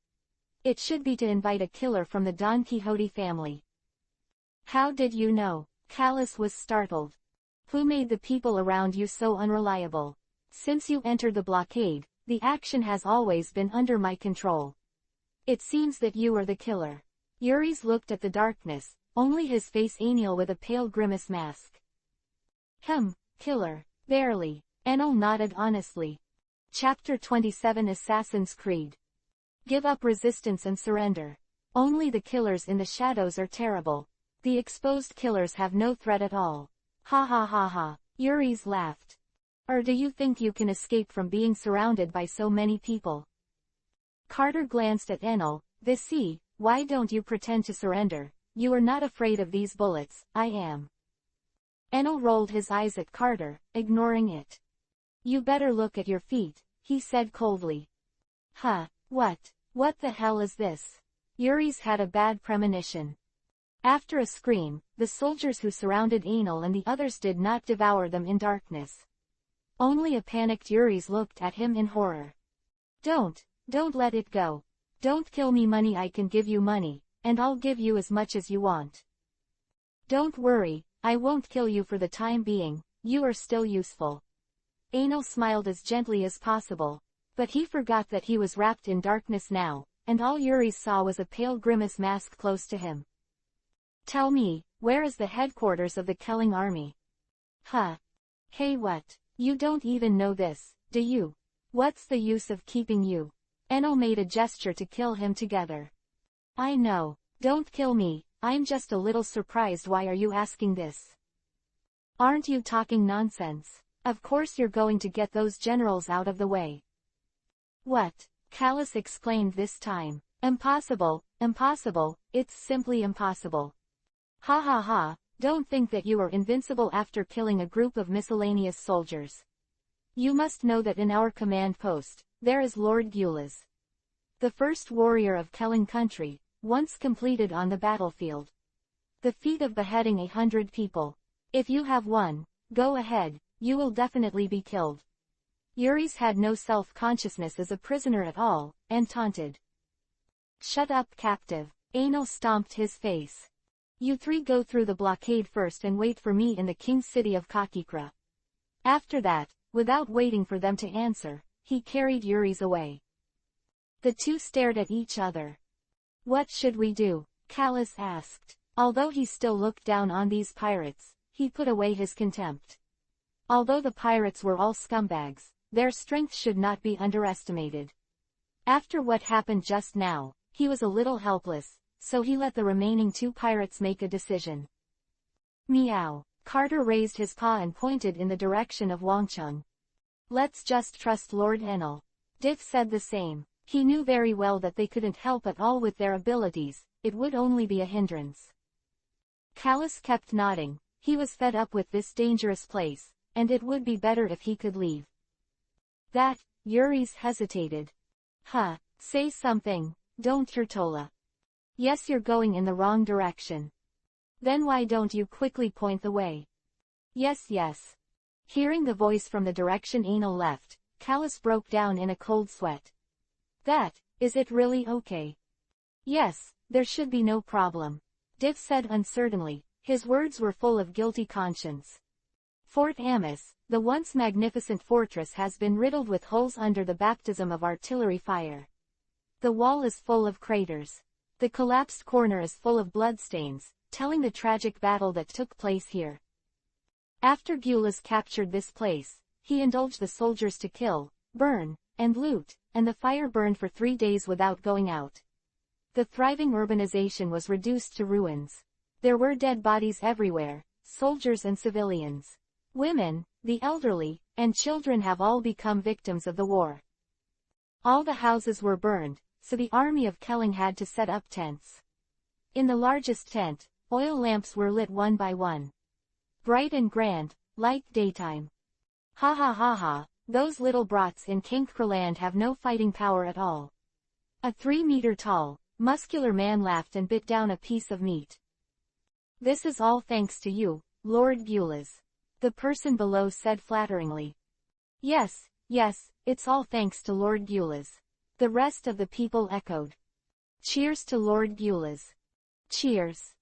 A: It should be to invite a killer from the Don Quixote family. How did you know? Callus was startled. Who made the people around you so unreliable? Since you entered the blockade, the action has always been under my control. It seems that you are the killer. Yuri's looked at the darkness, only his face anal with a pale grimace mask. Killer. Barely. Enel nodded honestly. Chapter 27 Assassin's Creed. Give up resistance and surrender. Only the killers in the shadows are terrible. The exposed killers have no threat at all. Ha ha ha ha. Yuri's laughed. Or do you think you can escape from being surrounded by so many people? Carter glanced at Enel. See, why don't you pretend to surrender? You are not afraid of these bullets. I am. Enel rolled his eyes at Carter, ignoring it. You better look at your feet, he said coldly. Huh, what the hell is this? Yuri's had a bad premonition. After a scream, the soldiers who surrounded Enel and the others did not devour them in darkness. Only a panicked Yuri's looked at him in horror. Don't let it go. Don't kill me. Money, I can give you money, and I'll give you as much as you want. Don't worry, I won't kill you for the time being, you are still useful. Enel smiled as gently as possible, but he forgot that he was wrapped in darkness now, and all Yuri saw was a pale grimace mask close to him. Tell me, where is the headquarters of the killing army? Huh? Hey, what? You don't even know this, do you? What's the use of keeping you? Enel made a gesture to kill him together. I know, don't kill me, I'm just a little surprised. Why are you asking this? Aren't you talking nonsense? Of course you're going to get those generals out of the way. What? Callus exclaimed this time. Impossible, it's simply impossible. Ha ha ha, don't think that you are invincible after killing a group of miscellaneous soldiers. You must know that in our command post, there is Lord Gulas, the first warrior of Kelling country, once completed on the battlefield. The feat of beheading 100 people. If you have won, go ahead, you will definitely be killed. Yuri's had no self-consciousness as a prisoner at all, and taunted. Shut up, captive. Enel stomped his face. You three go through the blockade first and wait for me in the king's city of Kakikra. After that, without waiting for them to answer, he carried Yuri's away. The two stared at each other. What should we do? Callus asked. Although he still looked down on these pirates, he put away his contempt. Although the pirates were all scumbags, their strength should not be underestimated. After what happened just now, he was a little helpless, so he let the remaining two pirates make a decision. Meow. Carter raised his paw and pointed in the direction of Wangcheng. Let's just trust Lord Enel. Diff said the same. He knew very well that they couldn't help at all with their abilities, it would only be a hindrance. Callus kept nodding. He was fed up with this dangerous place, and it would be better if he could leave. That, Yuri's hesitated. Huh, say something, don't Turtola. Yes, you're going in the wrong direction. Then why don't you quickly point the way? Yes. Hearing the voice from the direction Enel left, Callus broke down in a cold sweat. Is it really okay? Yes, there should be no problem. Div said uncertainly, his words were full of guilty conscience. Fort Amos, the once magnificent fortress, has been riddled with holes under the baptism of artillery fire. The wall is full of craters. The collapsed corner is full of bloodstains, telling the tragic battle that took place here. After Gulas captured this place, he indulged the soldiers to kill, burn, and loot, and the fire burned for 3 days without going out. The thriving urbanization was reduced to ruins. There were dead bodies everywhere, soldiers and civilians. Women, the elderly, and children have all become victims of the war. All the houses were burned, so the army of Kelling had to set up tents. In the largest tent, oil lamps were lit one by one. Bright and grand, like daytime. Ha ha ha ha, those little brats in Kinkkerland have no fighting power at all. A 3-meter-tall, muscular man laughed and bit down a piece of meat. This is all thanks to you, Lord Gulas. The person below said flatteringly. Yes, it's all thanks to Lord Gulas. The rest of the people echoed. Cheers to Lord Gulas. Cheers.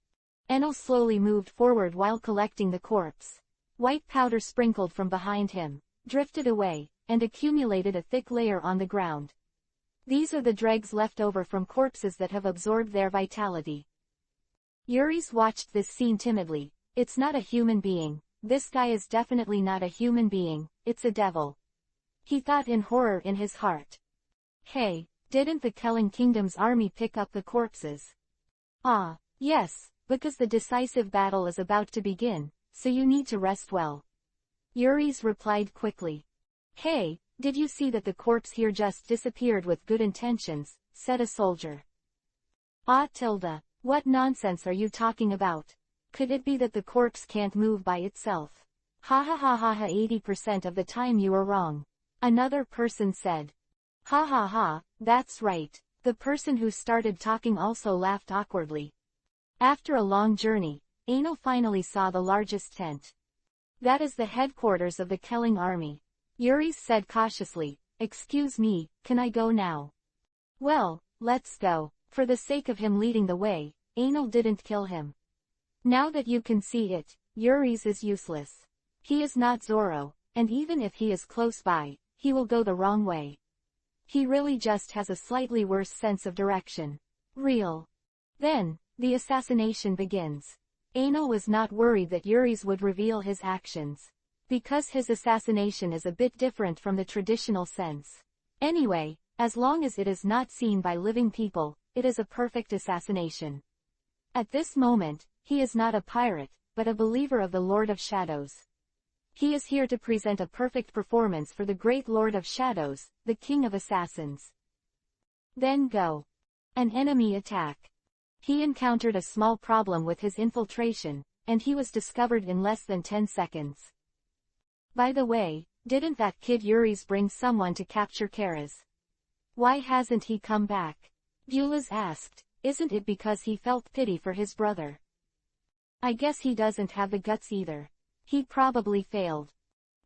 A: Enel slowly moved forward while collecting the corpse. White powder sprinkled from behind him, drifted away, and accumulated a thick layer on the ground. These are the dregs left over from corpses that have absorbed their vitality. Yuri's watched this scene timidly. It's not a human being. This guy is definitely not a human being, it's a devil. He thought in horror in his heart. Hey, didn't the Kelling Kingdom's army pick up the corpses? Ah, yes, because the decisive battle is about to begin, so you need to rest well. Yuri's replied quickly. Hey, did you see that the corpse here just disappeared with good intentions, said a soldier. Ah tilde, what nonsense are you talking about? Could it be that the corpse can't move by itself? Ha ha ha ha ha 80% of the time you are wrong. Another person said. Ha ha ha, that's right. The person who started talking also laughed awkwardly. After a long journey, Ano finally saw the largest tent. That is the headquarters of the Kelling army. Yuri said cautiously, excuse me, can I go now? Well, let's go. For the sake of him leading the way, Ano didn't kill him. Now that you can see it, Yuri's is useless. He is not Zoro, and even if he is close by, he will go the wrong way. He really just has a slightly worse sense of direction. Real. Then, the assassination begins. Ano was not worried that Yuri's would reveal his actions. Because his assassination is a bit different from the traditional sense. Anyway, as long as it is not seen by living people, it is a perfect assassination. At this moment, he is not a pirate, but a believer of the Lord of Shadows. He is here to present a perfect performance for the great Lord of Shadows, the King of Assassins. Then go. An enemy attack. He encountered a small problem with his infiltration, and he was discovered in less than 10 seconds. By the way, didn't that kid Yuri's bring someone to capture Kara's? Why hasn't he come back? Bulas asked, isn't it because he felt pity for his brother? I guess he doesn't have the guts either. He probably failed.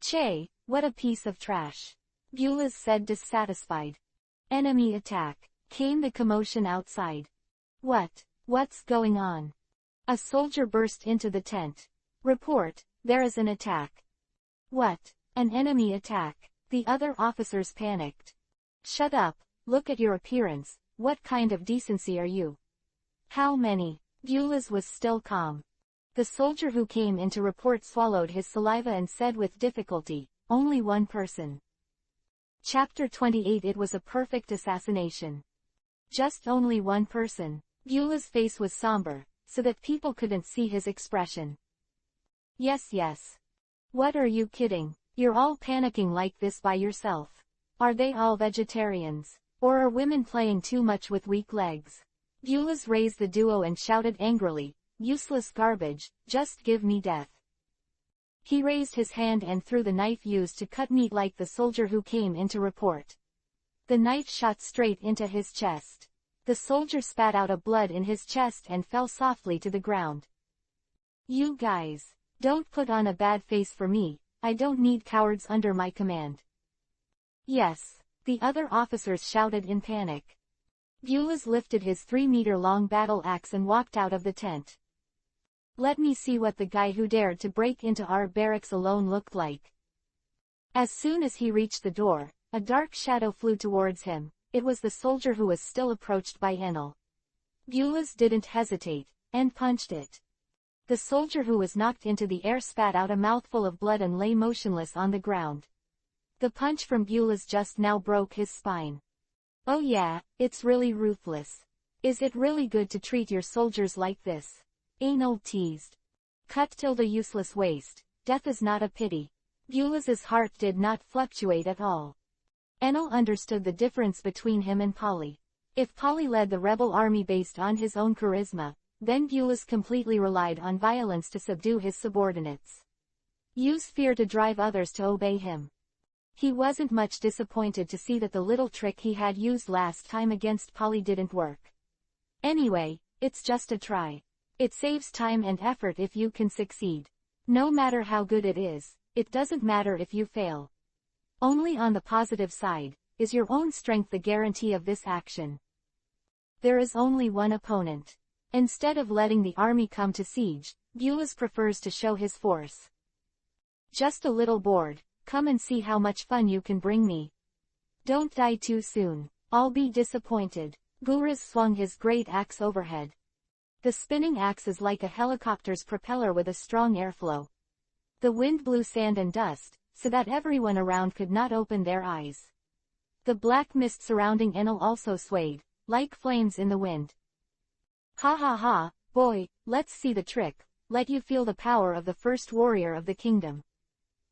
A: Che, what a piece of trash. Bulas said dissatisfied. Enemy attack. Came the commotion outside. What's going on? A soldier burst into the tent. Report, there is an attack. What? An enemy attack. The other officers panicked. Shut up, look at your appearance, what kind of decency are you? How many? Bulas was still calm. The soldier who came in to report swallowed his saliva and said with difficulty, only one person. Chapter 28 It was a perfect assassination. Just only one person. Bulas' face was somber, so that people couldn't see his expression. Yes. What are you kidding? You're all panicking like this by yourself. Are they all vegetarians? Or are women playing too much with weak legs? Bulas raised the duo and shouted angrily, useless garbage, just give me death. He raised his hand and threw the knife used to cut meat like the soldier who came in to report. The knife shot straight into his chest. The soldier spat out a blood in his chest and fell softly to the ground. You guys, don't put on a bad face for me, I don't need cowards under my command. Yes, the other officers shouted in panic. Bulas lifted his 3-meter-long battle axe and walked out of the tent. Let me see what the guy who dared to break into our barracks alone looked like. As soon as he reached the door, a dark shadow flew towards him. It was the soldier who was still approached by Enel. Bulas didn't hesitate, and punched it. The soldier who was knocked into the air spat out a mouthful of blood and lay motionless on the ground. The punch from Bulas just now broke his spine. Oh yeah, it's really ruthless. Is it really good to treat your soldiers like this? Enel teased. Cut tilde useless waste, death is not a pity. Bulas's heart did not fluctuate at all. Enel understood the difference between him and Polly. If Polly led the rebel army based on his own charisma, then Bulas completely relied on violence to subdue his subordinates. Use fear to drive others to obey him. He wasn't much disappointed to see that the little trick he had used last time against Polly didn't work. Anyway, it's just a try. It saves time and effort if you can succeed. No matter how good it is, it doesn't matter if you fail. Only on the positive side, is your own strength the guarantee of this action. There is only one opponent. Instead of letting the army come to siege, Bulas prefers to show his force. Just a little bored, Come and see how much fun you can bring me. Don't die too soon. I'll be disappointed. Buraz swung his great axe overhead. The spinning axe is like a helicopter's propeller with a strong airflow. The wind blew sand and dust, so that everyone around could not open their eyes. The black mist surrounding Enel also swayed, like flames in the wind. Ha ha ha, boy, let's see the trick, let you feel the power of the first warrior of the kingdom.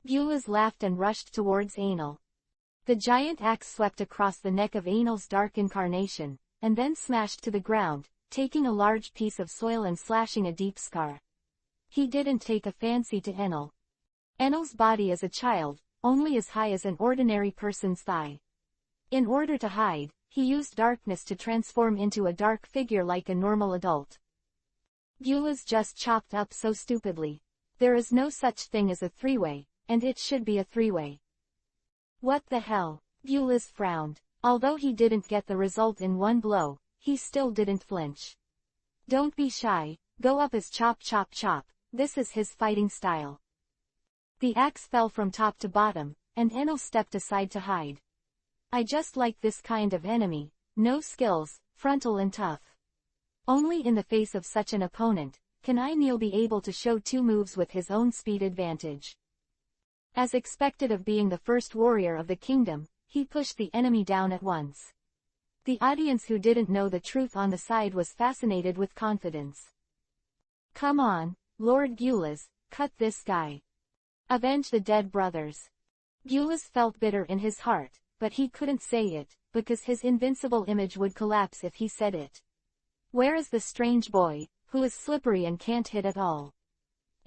A: Buraz laughed and rushed towards Enel. The giant axe swept across the neck of Enel's dark incarnation, and then smashed to the ground, taking a large piece of soil and slashing a deep scar. He didn't take a fancy to Enel. Enel's body is a child, only as high as an ordinary person's thigh. In order to hide, he used darkness to transform into a dark figure like a normal adult. Buraz just chopped up so stupidly. There is no such thing as a three-way, and it should be a three-way. What the hell? Buraz frowned. Although he didn't get the result in one blow, he still didn't flinch. Don't be shy, go up as chop chop chop, this is his fighting style. The axe fell from top to bottom, and Enel stepped aside to hide. I just like this kind of enemy, no skills, frontal and tough. Only in the face of such an opponent, can Enel be able to show two moves with his own speed advantage. As expected of being the first warrior of the kingdom, he pushed the enemy down at once. The audience who didn't know the truth on the side was fascinated with confidence. Come on, Lord Buraz, cut this guy. Avenge the dead brothers. Buraz felt bitter in his heart, but he couldn't say it, because his invincible image would collapse if he said it. Where is the strange boy, who is slippery and can't hit at all?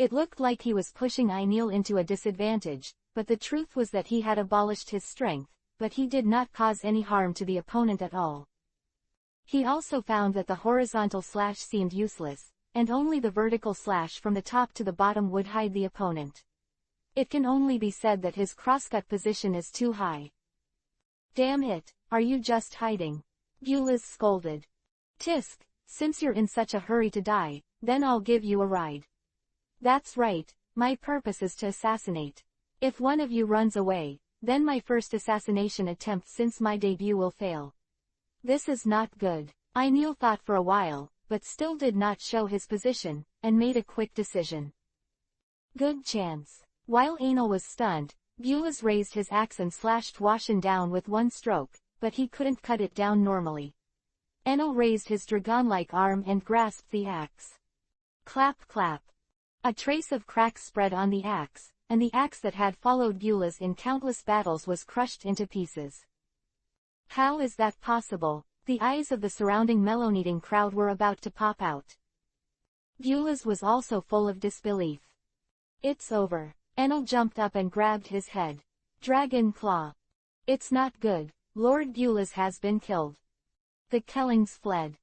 A: It looked like he was pushing Enel into a disadvantage, but the truth was that he had abolished his strength, but he did not cause any harm to the opponent at all. He also found that the horizontal slash seemed useless, and only the vertical slash from the top to the bottom would hide the opponent. It can only be said that his crosscut position is too high. Damn it, are you just hiding? Buraz scolded. Tisk, since you're in such a hurry to die, then I'll give you a ride. That's right, my purpose is to assassinate. If one of you runs away, then my first assassination attempt since my debut will fail. This is not good. Enel thought for a while, but still did not show his position, and made a quick decision. Good chance. While Enel was stunned, Buraz raised his axe and slashed Washin down with one stroke, but he couldn't cut it down normally. Enel raised his dragon-like arm and grasped the axe. Clap clap. A trace of cracks spread on the axe, and the axe that had followed Buraz in countless battles was crushed into pieces. How is that possible? The eyes of the surrounding melon-eating crowd were about to pop out. Buraz was also full of disbelief. It's over. Enel jumped up and grabbed his head. Dragon Claw. It's not good, Lord Buraz has been killed. The Kellings fled.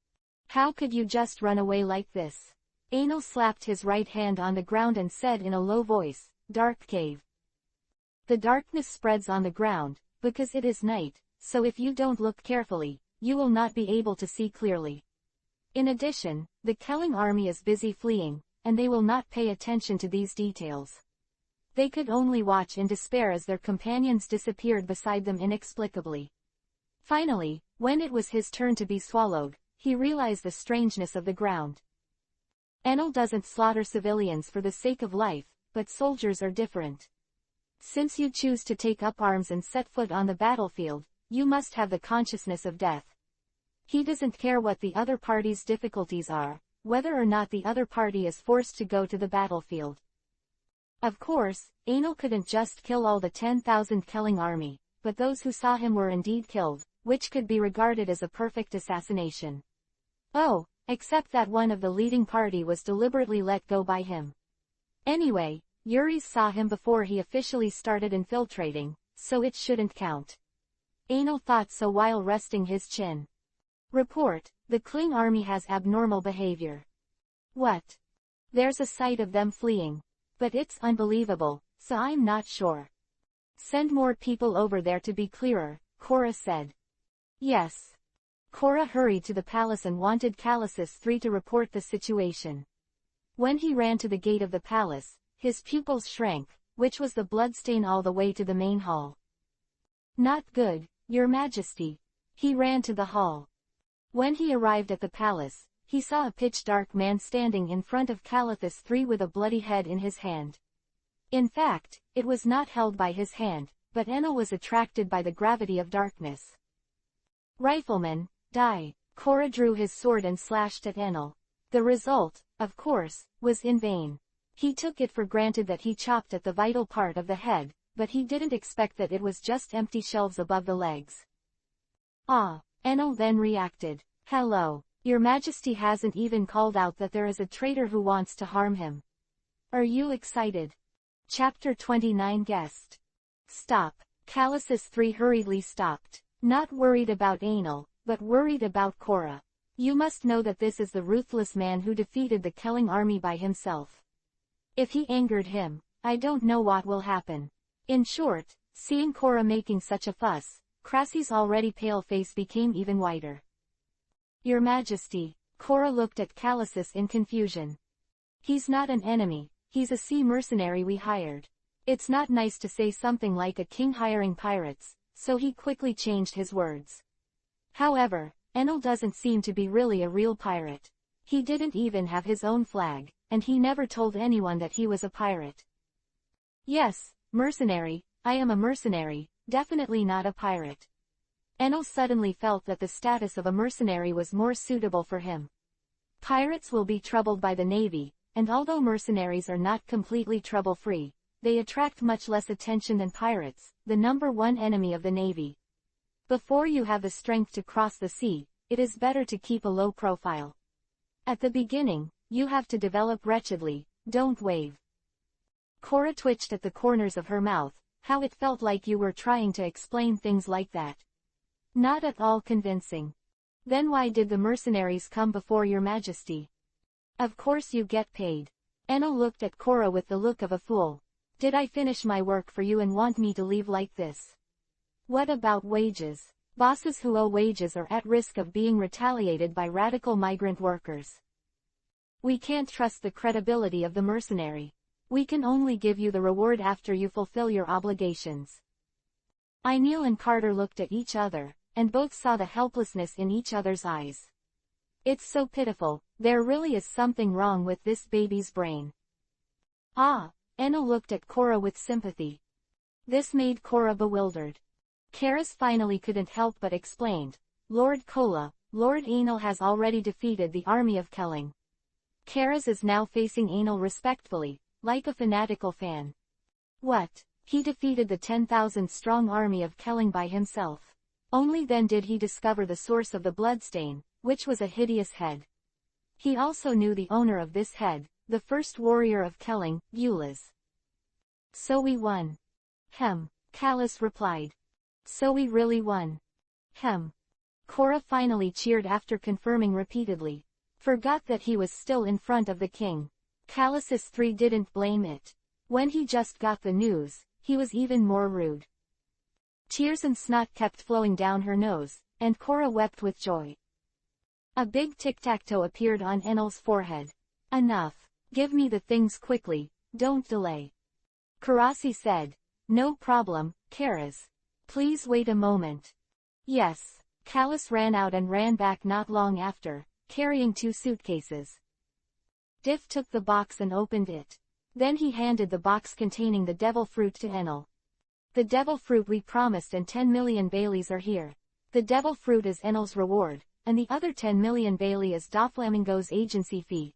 A: How could you just run away like this? Enel slapped his right hand on the ground and said in a low voice, Dark Cave. The darkness spreads on the ground, because it is night, so if you don't look carefully, you will not be able to see clearly. In addition, the Kelling army is busy fleeing, and they will not pay attention to these details. They could only watch in despair as their companions disappeared beside them inexplicably. Finally, when it was his turn to be swallowed, he realized the strangeness of the ground. Enel doesn't slaughter civilians for the sake of life, but soldiers are different. Since you choose to take up arms and set foot on the battlefield, you must have the consciousness of death. He doesn't care what the other party's difficulties are, whether or not the other party is forced to go to the battlefield. Of course, Enel couldn't just kill all the 10,000 Kelling army, but those who saw him were indeed killed, which could be regarded as a perfect assassination. Oh, except that one of the leading party was deliberately let go by him. Anyway, Yuri's saw him before he officially started infiltrating, so it shouldn't count. Enel thought so while resting his chin. Report, the Kling army has abnormal behavior. What? There's a sight of them fleeing. But it's unbelievable, so I'm not sure. Send more people over there to be clearer, Cora said. Yes. Cora hurried to the palace and wanted Callisis III to report the situation. When he ran to the gate of the palace, his pupils shrank, which was the bloodstain all the way to the main hall. Not good, Your Majesty. He ran to the hall. When he arrived at the palace, he saw a pitch-dark man standing in front of Calathus III with a bloody head in his hand. In fact, it was not held by his hand, but Enel was attracted by the gravity of darkness. Rifleman, die! Cora drew his sword and slashed at Enel. The result, of course, was in vain. He took it for granted that he chopped at the vital part of the head, but he didn't expect that it was just empty shelves above the legs. Ah! Enel then reacted. Hello! Your Majesty hasn't even called out that there is a traitor who wants to harm him. Are you excited? Chapter 29 Guest. Stop. Calathus III hurriedly stopped. Not worried about Enel, but worried about Cora. You must know that this is the ruthless man who defeated the Kelling army by himself. If he angered him, I don't know what will happen. In short, seeing Cora making such a fuss, Crassie's already pale face became even whiter. Your Majesty, Cora looked at Calathus in confusion. He's not an enemy, he's a sea mercenary we hired. It's not nice to say something like a king hiring pirates, so he quickly changed his words. However, Enel doesn't seem to be really a real pirate. He didn't even have his own flag, and he never told anyone that he was a pirate. Yes, mercenary, I am a mercenary, definitely not a pirate. Enel suddenly felt that the status of a mercenary was more suitable for him. Pirates will be troubled by the navy, and although mercenaries are not completely trouble-free, they attract much less attention than pirates, the #1 enemy of the navy. Before you have the strength to cross the sea, it is better to keep a low profile. At the beginning, you have to develop wretchedly, don't wave. Cora twitched at the corners of her mouth. How it felt like you were trying to explain things like that. Not at all convincing. Then why did the mercenaries come before Your Majesty? Of course you get paid. Enel looked at Cora with the look of a fool. Did I finish my work for you and want me to leave like this? What about wages? Bosses who owe wages are at risk of being retaliated by radical migrant workers. We can't trust the credibility of the mercenary. We can only give you the reward after you fulfill your obligations. Neil and Carter looked at each other, and both saw the helplessness in each other's eyes. It's so pitiful, there really is something wrong with this baby's brain. Ah, Enel looked at Cora with sympathy. This made Cora bewildered. Karis finally couldn't help but explained. Lord Kola, Lord Enel has already defeated the army of Kelling. Karis is now facing Enel respectfully, like a fanatical fan. What? He defeated the 10,000-strong army of Kelling by himself. Only then did he discover the source of the bloodstain, which was a hideous head. He also knew the owner of this head, the first warrior of Kelling, Eulaz. So we won. Callus replied. So we really won. Cora finally cheered after confirming repeatedly. Forgot that he was still in front of the king. Calathus III didn't blame it. When he just got the news, he was even more rude. Tears and snot kept flowing down her nose, and Cora wept with joy. A big tic-tac-toe appeared on Enel's forehead. Enough. Give me the things quickly, don't delay. Karasi said. No problem, Karis. Please wait a moment. Yes. Callus ran out and ran back not long after, carrying 2 suitcases. Diff took the box and opened it. Then he handed the box containing the devil fruit to Enel. The devil fruit we promised and 10 million Baileys are here. The devil fruit is Enel's reward, and the other 10 million Bailey is Doflamingo's agency fee.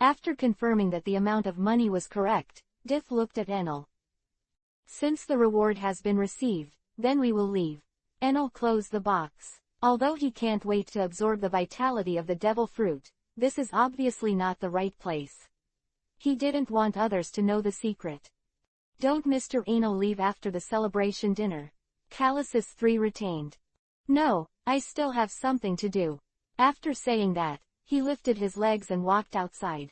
A: After confirming that the amount of money was correct, Diff looked at Enel. Since the reward has been received, then we will leave. Enel closed the box. Although he can't wait to absorb the vitality of the devil fruit, this is obviously not the right place. He didn't want others to know the secret. Don't Mr. Enel leave after the celebration dinner. Calathus III retained. No, I still have something to do. After saying that, he lifted his legs and walked outside.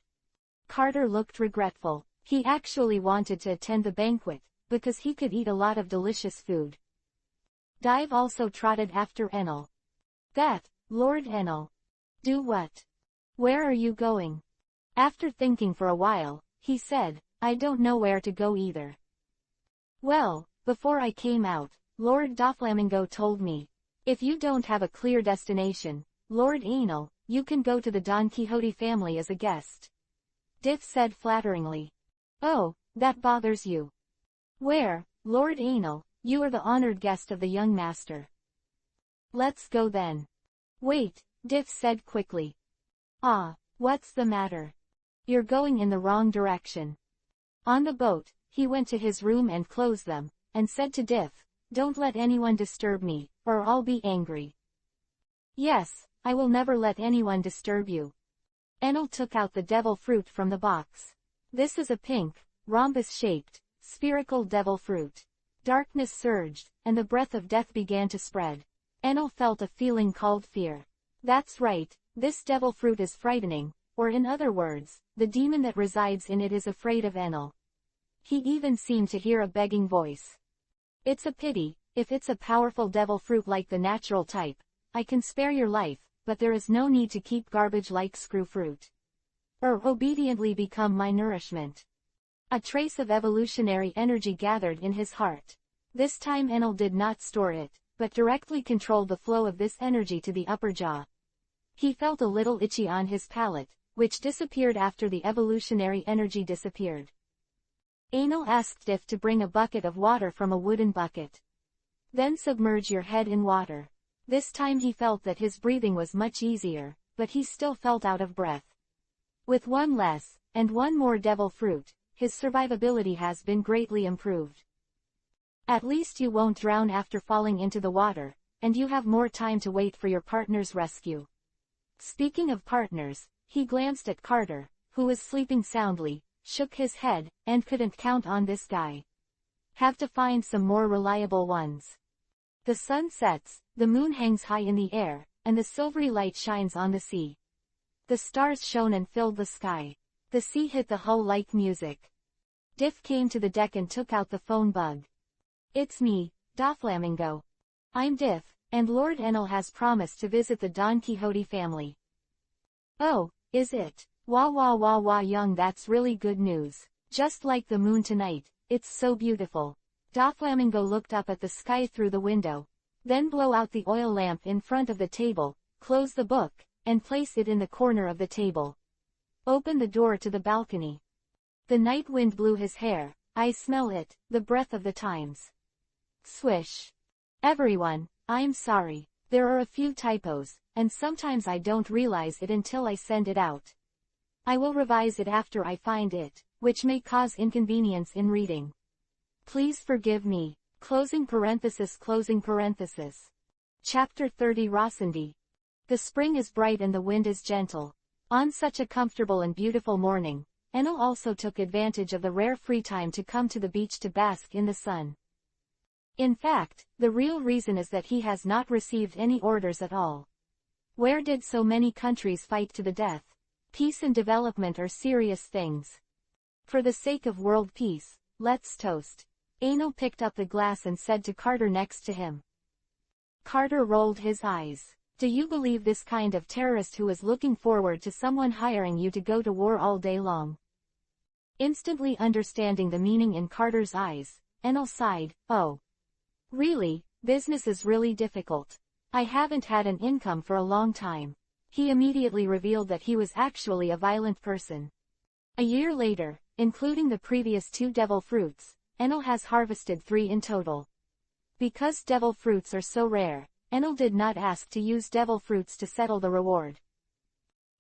A: Carter looked regretful. He actually wanted to attend the banquet, because he could eat a lot of delicious food. Dive also trotted after Enel. That, Lord Enel. Do what? Where are you going? After thinking for a while, he said, I don't know where to go either. Well, before I came out, Lord Doflamingo told me, if you don't have a clear destination, Lord Anal, you can go to the Don Quixote family as a guest. Diff said flatteringly. Oh, that bothers you. Where, Lord Anal, you are the honored guest of the young master. Let's go then. Wait, Diff said quickly. Ah, what's the matter? You're going in the wrong direction. On the boat, he went to his room and closed them, and said to Diff, don't let anyone disturb me, or I'll be angry. Yes, I will never let anyone disturb you. Enel took out the devil fruit from the box. This is a pink, rhombus-shaped, spherical devil fruit. Darkness surged, and the breath of death began to spread. Enel felt a feeling called fear. That's right, this devil fruit is frightening, or in other words, the demon that resides in it is afraid of Enel. He even seemed to hear a begging voice. It's a pity, if it's a powerful devil fruit like the natural type, I can spare your life, but there is no need to keep garbage like screw fruit. Or obediently become my nourishment. A trace of evolutionary energy gathered in his heart. This time Enel did not store it, but directly controlled the flow of this energy to the upper jaw. He felt a little itchy on his palate, which disappeared after the evolutionary energy disappeared. Anal asked Diff to bring a bucket of water from a wooden bucket. Then submerge your head in water. This time he felt that his breathing was much easier, but he still felt out of breath. With one less, and one more devil fruit, his survivability has been greatly improved. At least you won't drown after falling into the water, and you have more time to wait for your partner's rescue. Speaking of partners, he glanced at Carter, who was sleeping soundly, shook his head, and couldn't count on this guy. Have to find some more reliable ones. The sun sets, the moon hangs high in the air, and the silvery light shines on the sea. The stars shone and filled the sky. The sea hit the hull like music. Diff came to the deck and took out the phone bug. It's me, Doflamingo. I'm Diff, and Lord Enel has promised to visit the Don Quixote family. Oh, is it? Wah wah wah wah young, that's really good news. Just like the moon tonight, it's so beautiful. Doflamingo looked up at the sky through the window. Then blow out the oil lamp in front of the table, close the book, and place it in the corner of the table. Open the door to the balcony. The night wind blew his hair. I smell it, the breath of the times. Swish. Everyone, I'm sorry. There are a few typos, and sometimes I don't realize it until I send it out. I will revise it after I find it, which may cause inconvenience in reading. Please forgive me. Closing parenthesis closing parenthesis. Chapter 30 Rossindi. The spring is bright and the wind is gentle. On such a comfortable and beautiful morning, Enel also took advantage of the rare free time to come to the beach to bask in the sun. In fact, the real reason is that he has not received any orders at all. Where did so many countries fight to the death? Peace and development are serious things. For the sake of world peace, let's toast. Anal picked up the glass and said to Carter next to him. Carter rolled his eyes. Do you believe this kind of terrorist who is looking forward to someone hiring you to go to war all day long? Instantly understanding the meaning in Carter's eyes, Enel sighed. Oh. Really, business is really difficult. I haven't had an income for a long time. He immediately revealed that he was actually a violent person. A year later, including the previous 2 devil fruits, Enel has harvested 3 in total. Because devil fruits are so rare, Enel did not ask to use devil fruits to settle the reward.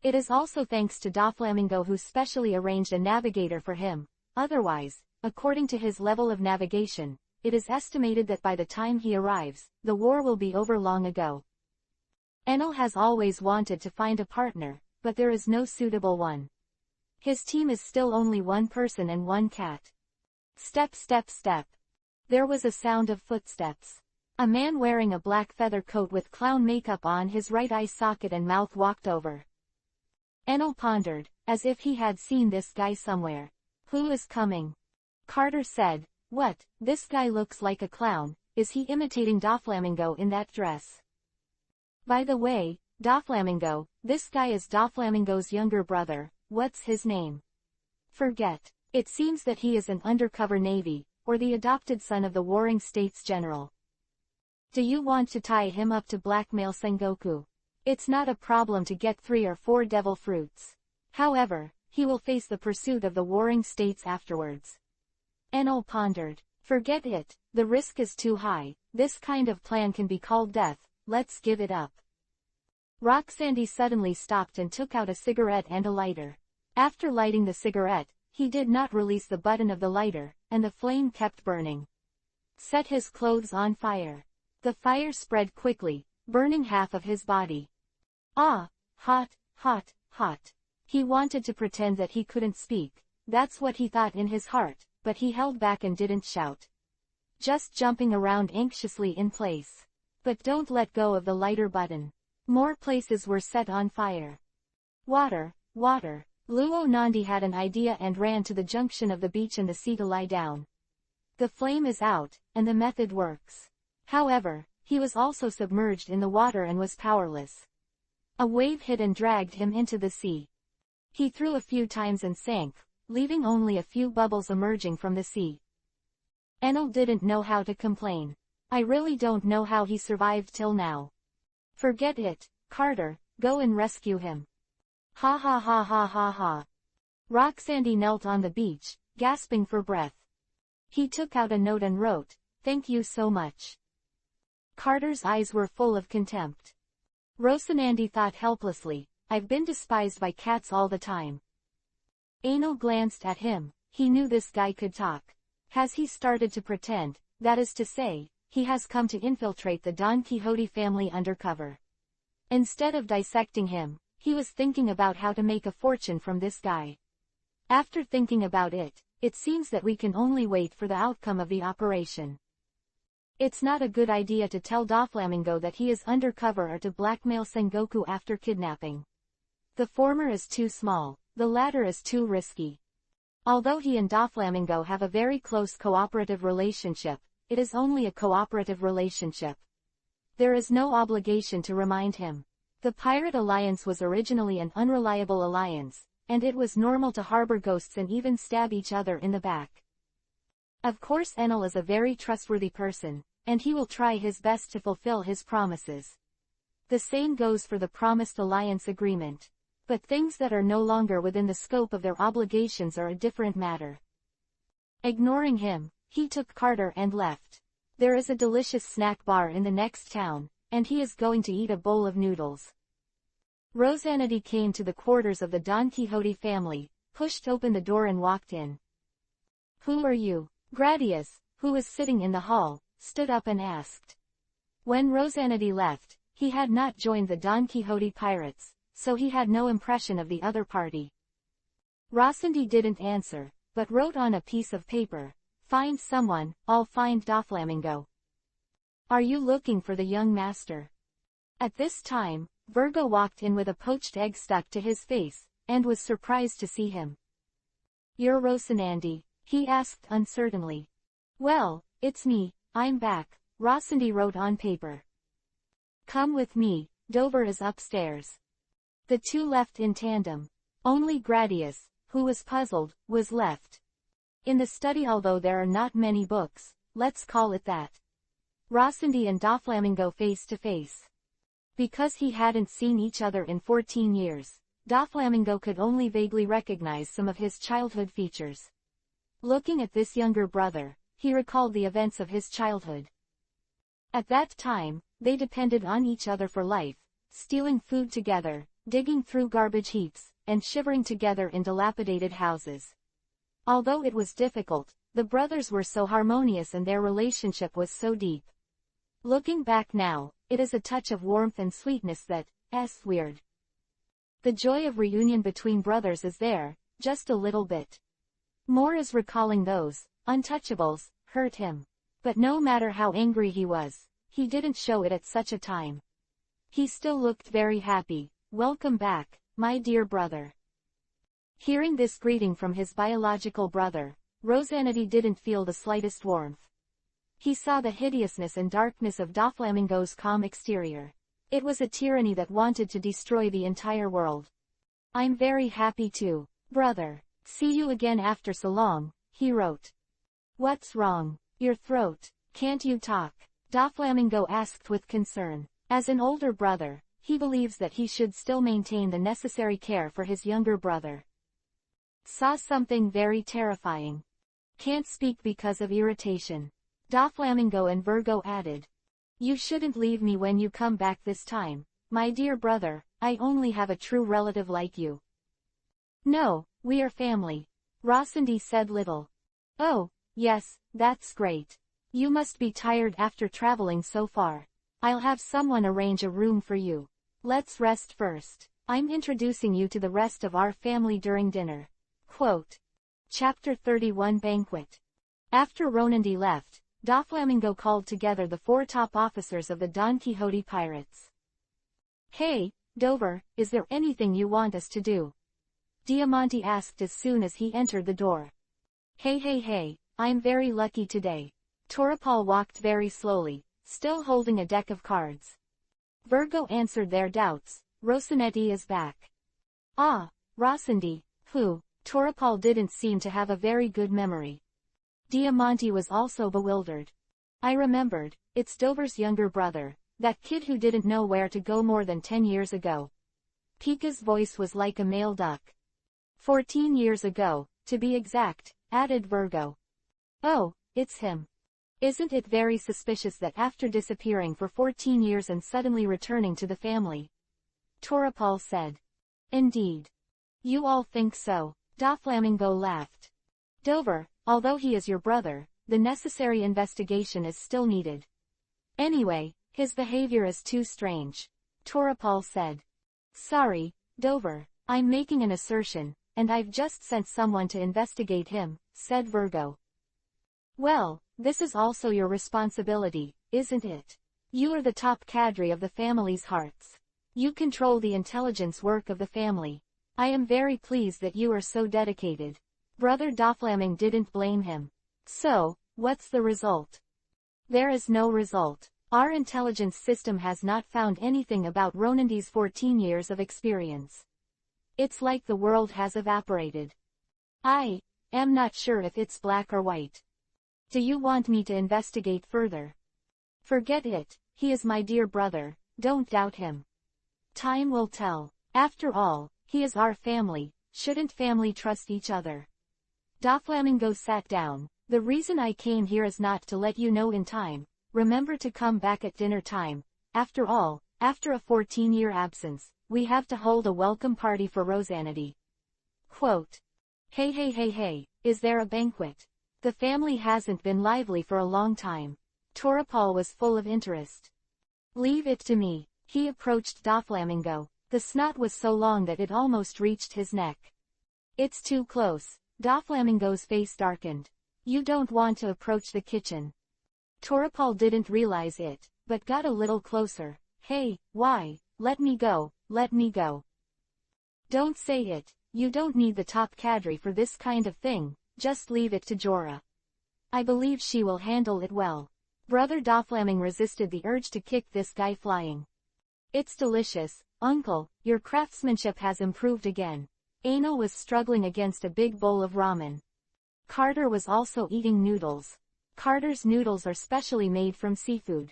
A: It is also thanks to Doflamingo who specially arranged a navigator for him. Otherwise, according to his level of navigation, it is estimated that by the time he arrives, the war will be over long ago. Enel has always wanted to find a partner, but there is no suitable one. His team is still only 1 person and 1 cat. Step step step. There was a sound of footsteps. A man wearing a black feather coat with clown makeup on his right eye socket and mouth walked over. Enel pondered, as if he had seen this guy somewhere. Who is coming? Carter said, what, this guy looks like a clown, is he imitating Doflamingo in that dress? By the way, Doflamingo, this guy is Doflamingo's younger brother, what's his name? Forget. It seems that he is an undercover navy, or the adopted son of the warring states general. Do you want to tie him up to blackmail Sengoku? It's not a problem to get 3 or 4 devil fruits. However, he will face the pursuit of the warring states afterwards. Enel pondered. Forget it, the risk is too high, this kind of plan can be called death, let's give it up. Roxandy suddenly stopped and took out a cigarette and a lighter. After lighting the cigarette, he did not release the button of the lighter, and the flame kept burning. Set his clothes on fire. The fire spread quickly, burning half of his body. Ah, hot, hot, hot. He wanted to pretend that he couldn't speak, that's what he thought in his heart, but he held back and didn't shout. Just jumping around anxiously in place. But don't let go of the lighter button. More places were set on fire. Water, water. Luo Nandi had an idea and ran to the junction of the beach and the sea to lie down. The flame is out, and the method works. However, he was also submerged in the water and was powerless. A wave hit and dragged him into the sea. He threw a few times and sank, leaving only a few bubbles emerging from the sea. Enel didn't know how to complain. I really don't know how he survived till now. Forget it, Carter, go and rescue him. Ha ha ha ha ha ha. Roxandy knelt on the beach, gasping for breath. He took out a note and wrote, "Thank you so much." Carter's eyes were full of contempt. Rosanandi thought helplessly, I've been despised by cats all the time. Enel glanced at him, he knew this guy could talk. Has he started to pretend, that is to say, he has come to infiltrate the Don Quixote family undercover. Instead of dissecting him, he was thinking about how to make a fortune from this guy. After thinking about it, it seems that we can only wait for the outcome of the operation. It's not a good idea to tell Doflamingo that he is undercover or to blackmail Sengoku after kidnapping. The former is too small, the latter is too risky. Although he and Doflamingo have a very close cooperative relationship, it is only a cooperative relationship. There is no obligation to remind him. The pirate alliance was originally an unreliable alliance, and it was normal to harbor ghosts and even stab each other in the back. Of course Enel is a very trustworthy person, and he will try his best to fulfill his promises. The same goes for the promised alliance agreement. But things that are no longer within the scope of their obligations are a different matter. Ignoring him, he took Carter and left. There is a delicious snack bar in the next town, and he is going to eat a bowl of noodles. Rosanity came to the quarters of the Don Quixote family, pushed open the door and walked in. Who are you? Gradius, who was sitting in the hall, stood up and asked. When Rosanity left, he had not joined the Don Quixote pirates, so he had no impression of the other party. Rosandy didn't answer, but wrote on a piece of paper, "Find someone, I'll find Doflamingo." Are you looking for the young master? At this time, Virgo walked in with a poached egg stuck to his face, and was surprised to see him. You're Rosanandi, he asked uncertainly. Well, it's me, I'm back, Rosandy wrote on paper. Come with me, Dover is upstairs. The two left in tandem. Only Gradius, who was puzzled, was left. In the study, although there are not many books, let's call it that. Rosandy and Doflamingo face to face. Because he hadn't seen each other in 14 years, Doflamingo could only vaguely recognize some of his childhood features. Looking at this younger brother, he recalled the events of his childhood. At that time, they depended on each other for life, stealing food together, digging through garbage heaps, and shivering together in dilapidated houses. Although it was difficult, the brothers were so harmonious and their relationship was so deep. Looking back now, it is a touch of warmth and sweetness that's weird. The joy of reunion between brothers is there, just a little bit. More is recalling those untouchables hurt him. But no matter how angry he was, he didn't show it at such a time. He still looked very happy. Welcome back, my dear brother. Hearing this greeting from his biological brother, Rosanity didn't feel the slightest warmth. He saw the hideousness and darkness of Doflamingo's calm exterior. It was a tyranny that wanted to destroy the entire world. I'm very happy too, brother. See you again after so long, he wrote. What's wrong? Your throat. Can't you talk? Doflamingo asked with concern. As an older brother, he believes that he should still maintain the necessary care for his younger brother. Saw something very terrifying. Can't speak because of irritation. Doflamingo and Virgo added. You shouldn't leave me when you come back this time, my dear brother, I only have a true relative like you. No, we are family. Rosandi said little. Oh, yes, that's great. You must be tired after traveling so far. I'll have someone arrange a room for you. Let's rest first. I'm introducing you to the rest of our family during dinner. Quote. Chapter 31 Banquet. After Ronandi left, Doflamingo called together the 4 top officers of the Don Quixote pirates. Hey, Dover, is there anything you want us to do? Diamante asked as soon as he entered the door. Hey, I'm very lucky today. Torapal walked very slowly, still holding a deck of cards. Virgo answered their doubts. Rosanetti is back. Ah, Rosandi, who? Torapal didn't seem to have a very good memory. Diamante was also bewildered. I remembered, it's Dover's younger brother, that kid who didn't know where to go more than 10 years ago. Pika's voice was like a male duck. 14 years ago, to be exact, added Virgo. Oh, it's him. Isn't it very suspicious that after disappearing for 14 years and suddenly returning to the family? Torapal said. Indeed. You all think so. Doflamingo laughed. Dover, although he is your brother, the necessary investigation is still needed. Anyway, his behavior is too strange. Torapal said. Sorry, Dover, I'm making an assertion, and I've just sent someone to investigate him, said Virgo. Well, this is also your responsibility, isn't it? You are the top cadre of the family's hearts. You control the intelligence work of the family. I am very pleased that you are so dedicated. Brother Doflamingo didn't blame him. So, what's the result? There is no result. Our intelligence system has not found anything about Ronandi's 14 years of experience. It's like the world has evaporated. I am not sure if it's black or white. Do you want me to investigate further? Forget it, he is my dear brother, don't doubt him. Time will tell. After all, he is our family, shouldn't family trust each other? Doflamingo sat down. The reason I came here is not to let you know in time. Remember to come back at dinner time. After all, after a 14-year absence, we have to hold a welcome party for Rosanity. Quote. Hey, is there a banquet? The family hasn't been lively for a long time. Torapal was full of interest. Leave it to me. He approached Doflamingo. The snot was so long that it almost reached his neck. It's too close. Doflamingo's face darkened. You don't want to approach the kitchen. Torapal didn't realize it, but got a little closer. Hey, why? Let me go, let me go. Don't say it. You don't need the top cadre for this kind of thing. Just leave it to Jorah. I believe she will handle it well. Brother Doflamingo resisted the urge to kick this guy flying. It's delicious, uncle, your craftsmanship has improved again. Anal was struggling against a big bowl of ramen. Carter was also eating noodles. Carter's noodles are specially made from seafood.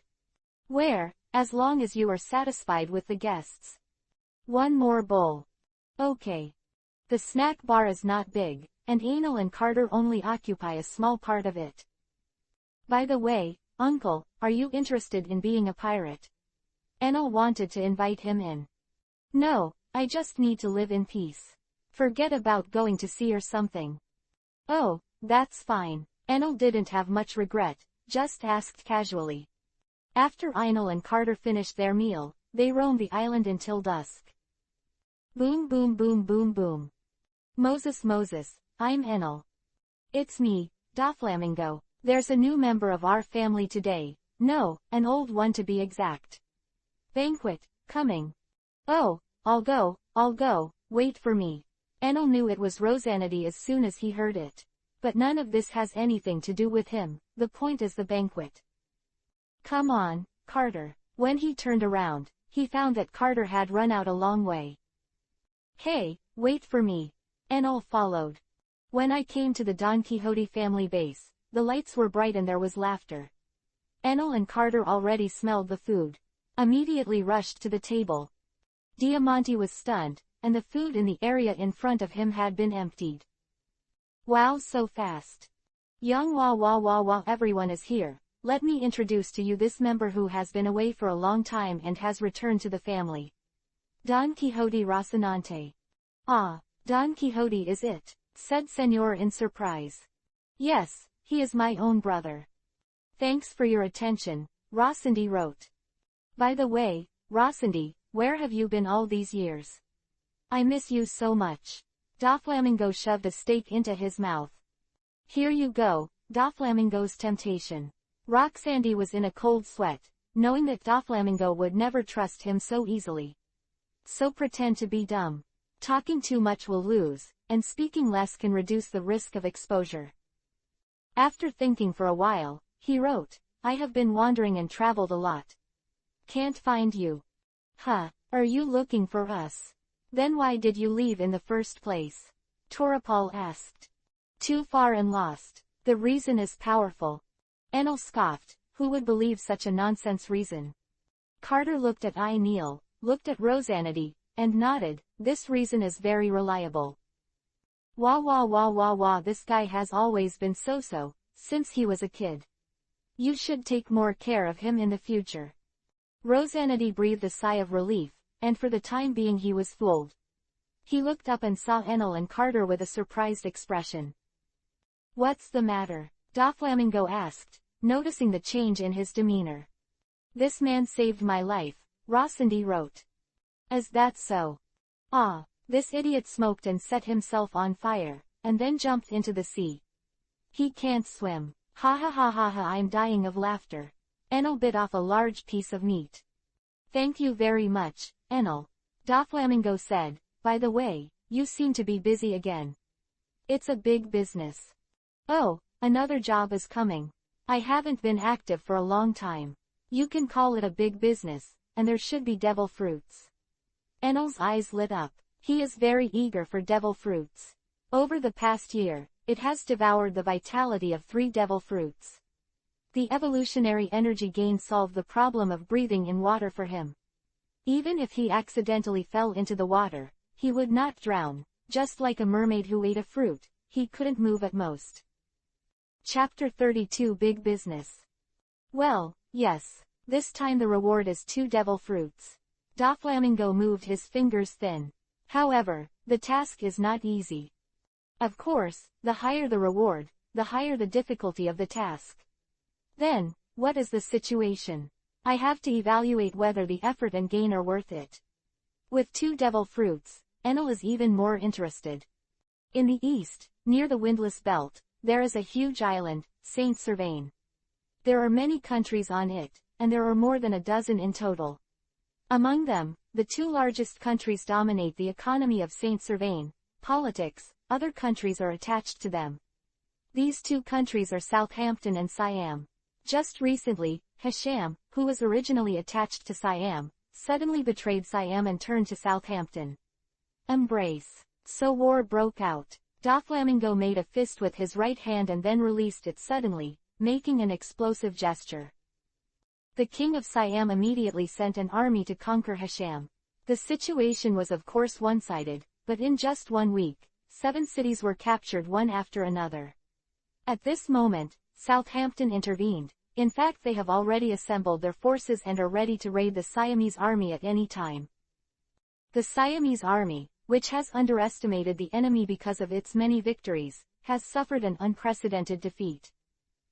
A: Where, as long as you are satisfied with the guests. One more bowl. Okay. The snack bar is not big, and Anal and Carter only occupy a small part of it. By the way, uncle, are you interested in being a pirate? Anal wanted to invite him in. No, I just need to live in peace. Forget about going to sea or something. Oh, that's fine. Anal didn't have much regret, just asked casually. After Anal and Carter finished their meal, they roamed the island until dusk. Boom boom boom boom boom. Moses, I'm Anal. It's me, Doflamingo. There's a new member of our family today. No, an old one to be exact. Banquet, coming. Oh, I'll go, wait for me. Anal knew it was Rosanity as soon as he heard it. But none of this has anything to do with him, the point is the banquet. Come on, Carter. When he turned around, he found that Carter had run out a long way. Hey, wait for me. Anal followed. When I came to the Don Quixote family base, the lights were bright and there was laughter. Enel and Carter already smelled the food. Immediately rushed to the table. Diamante was stunned, and the food in the area in front of him had been emptied. Wow, so fast. Young wah wah wah wah, everyone is here. Let me introduce to you this member who has been away for a long time and has returned to the family. Don Quixote Rocinante. Ah, Don Quixote is it, said Senor in surprise. Yes, he is my own brother. Thanks for your attention, Rocinante wrote. By the way, Rocinante, where have you been all these years? I miss you so much. Doflamingo shoved a steak into his mouth. Here you go, Doflamingo's temptation. Roxanne was in a cold sweat, knowing that Doflamingo would never trust him so easily. So pretend to be dumb. Talking too much will lose, and speaking less can reduce the risk of exposure. After thinking for a while, he wrote, I have been wandering and traveled a lot. Can't find you. Huh, are you looking for us? Then why did you leave in the first place? Torapal asked. Too far and lost. The reason is powerful. Enel scoffed, who would believe such a nonsense reason? Carter looked at Neil, looked at Rosanity, and nodded, this reason is very reliable. Wah wah wah wah wah, this guy has always been so-so, since he was a kid. You should take more care of him in the future. Rosanity breathed a sigh of relief, and for the time being he was fooled. He looked up and saw Enel and Carter with a surprised expression. What's the matter? Doflamingo asked, noticing the change in his demeanor. This man saved my life, Rocinante wrote. Is that so? Ah, this idiot smoked and set himself on fire, and then jumped into the sea. He can't swim. Ha ha ha ha ha, I'm dying of laughter. Enel bit off a large piece of meat. Thank you very much, Enel. Doflamingo said, by the way, you seem to be busy again. It's a big business. Oh, another job is coming. I haven't been active for a long time. You can call it a big business, and there should be devil fruits. Enel's eyes lit up. He is very eager for devil fruits. Over the past year, it has devoured the vitality of 3 devil fruits. The evolutionary energy gain solved the problem of breathing in water for him. Even if he accidentally fell into the water, he would not drown, just like a mermaid who ate a fruit, he couldn't move at most. Chapter 32, Big Business. Well, yes, this time the reward is 2 devil fruits. Doflamingo moved his fingers thin. However, the task is not easy. Of course, the higher the reward, the higher the difficulty of the task. Then, what is the situation? I have to evaluate whether the effort and gain are worth it. With 2 devil fruits, Enel is even more interested. In the east, near the Windless Belt, there is a huge island, Saint Servain. There are many countries on it, and there are more than a dozen in total. Among them, the 2 largest countries dominate the economy of Saint Servain. Politics, other countries are attached to them. These 2 countries are Southampton and Siam. Just recently, Hisham, who was originally attached to Siam, suddenly betrayed Siam and turned to Southampton. Embrace. So war broke out. Doflamingo made a fist with his right hand and then released it suddenly, making an explosive gesture. The king of Siam immediately sent an army to conquer Hisham. The situation was of course one-sided, but in just 1 week, 7 cities were captured one after another. At this moment, Southampton intervened. In fact, they have already assembled their forces and are ready to raid the Siamese army at any time. The Siamese army, which has underestimated the enemy because of its many victories, has suffered an unprecedented defeat.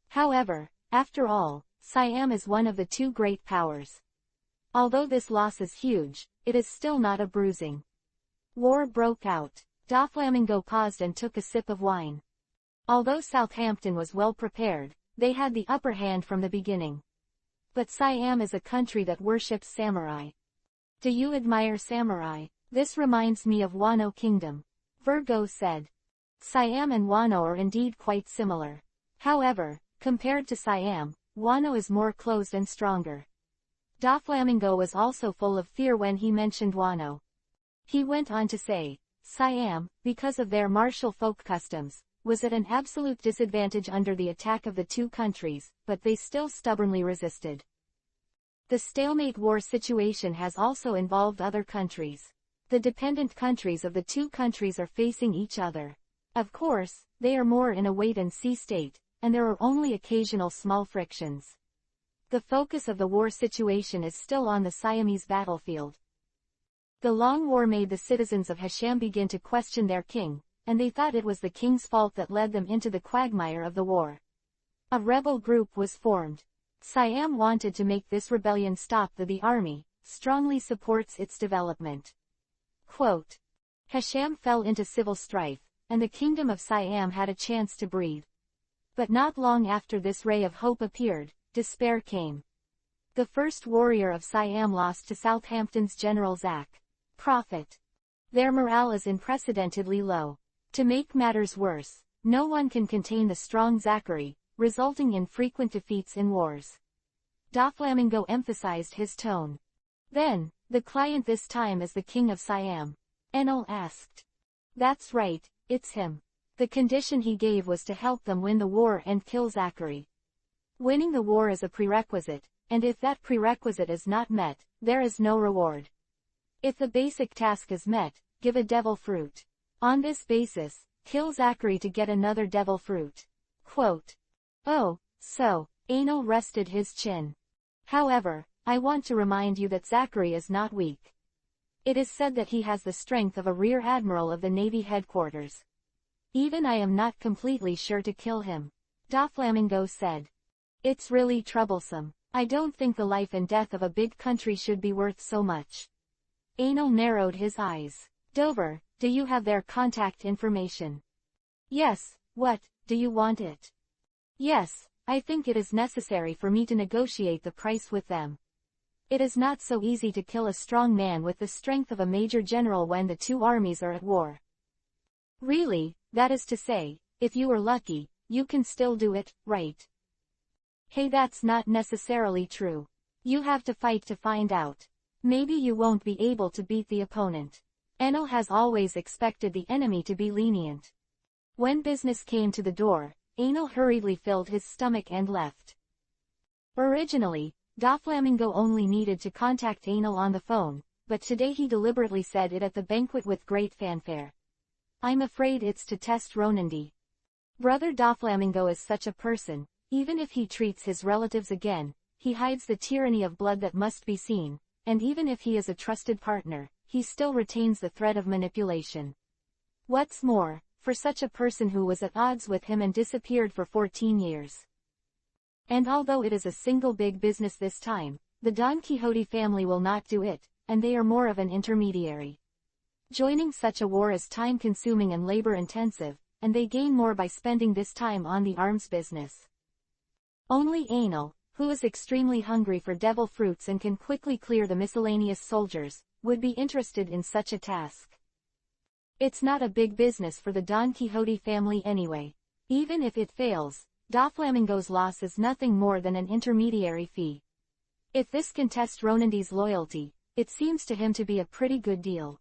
A: However, after all, Siam is one of the 2 great powers. Although this loss is huge, it is still not a bruising. War broke out. Doflamingo paused and took a sip of wine. Although Southampton was well prepared, they had the upper hand from the beginning. But Siam is a country that worships samurai. Do you admire samurai? This reminds me of Wano Kingdom. Virgo said. Siam and Wano are indeed quite similar. However, compared to Siam, Wano is more closed and stronger. Doflamingo was also full of fear when he mentioned Wano. He went on to say, Siam, because of their martial folk customs, was at an absolute disadvantage under the attack of the two countries, but they still stubbornly resisted. The stalemate war situation has also involved other countries. The dependent countries of the two countries are facing each other. Of course, they are more in a wait-and-see state, and there are only occasional small frictions. The focus of the war situation is still on the Siamese battlefield. The long war made the citizens of Hesham begin to question their king, and they thought it was the king's fault that led them into the quagmire of the war. A rebel group was formed. Siam wanted to make this rebellion stop. The army strongly supports its development. Quote, Hesham fell into civil strife, and the kingdom of Siam had a chance to breathe. But not long after this ray of hope appeared, despair came. The first warrior of Siam lost to Southampton's General Zach. Prophet. Their morale is unprecedentedly low. To make matters worse, no one can contain the strong Zachary, resulting in frequent defeats in wars. Doflamingo emphasized his tone. Then, the client this time is the king of Siam. Enel asked. That's right, it's him. The condition he gave was to help them win the war and kill Zachary. Winning the war is a prerequisite, and if that prerequisite is not met, there is no reward. If the basic task is met, give a devil fruit. On this basis, kill Zachary to get another devil fruit. Quote. Oh, so, Enel rested his chin. However, I want to remind you that Zachary is not weak. It is said that he has the strength of a rear admiral of the Navy headquarters. Even I am not completely sure to kill him. Doflamingo said. It's really troublesome. I don't think the life and death of a big country should be worth so much. Enel narrowed his eyes. Dover, do you have their contact information? Yes, what, do you want it? Yes, I think it is necessary for me to negotiate the price with them. It is not so easy to kill a strong man with the strength of a major general when the two armies are at war. Really, that is to say, if you are lucky, you can still do it, right? Hey, that's not necessarily true. You have to fight to find out. Maybe you won't be able to beat the opponent. Enel has always expected the enemy to be lenient. When business came to the door, Enel hurriedly filled his stomach and left. Originally, Doflamingo only needed to contact Enel on the phone, but today he deliberately said it at the banquet with great fanfare. I'm afraid it's to test Ronandi. Brother Doflamingo is such a person, even if he treats his relatives again, he hides the tyranny of blood that must be seen, and even if he is a trusted partner, he still retains the threat of manipulation. What's more, for such a person who was at odds with him and disappeared for 14 years. And although it is a single big business this time, the Don Quixote family will not do it, and they are more of an intermediary. Joining such a war is time-consuming and labor-intensive, and they gain more by spending this time on the arms business. Only Enel, who is extremely hungry for devil fruits and can quickly clear the miscellaneous soldiers, would be interested in such a task. It's not a big business for the Don Quixote family anyway. Even if it fails, Doflamingo's loss is nothing more than an intermediary fee. If this can test Ronandi's loyalty, it seems to him to be a pretty good deal.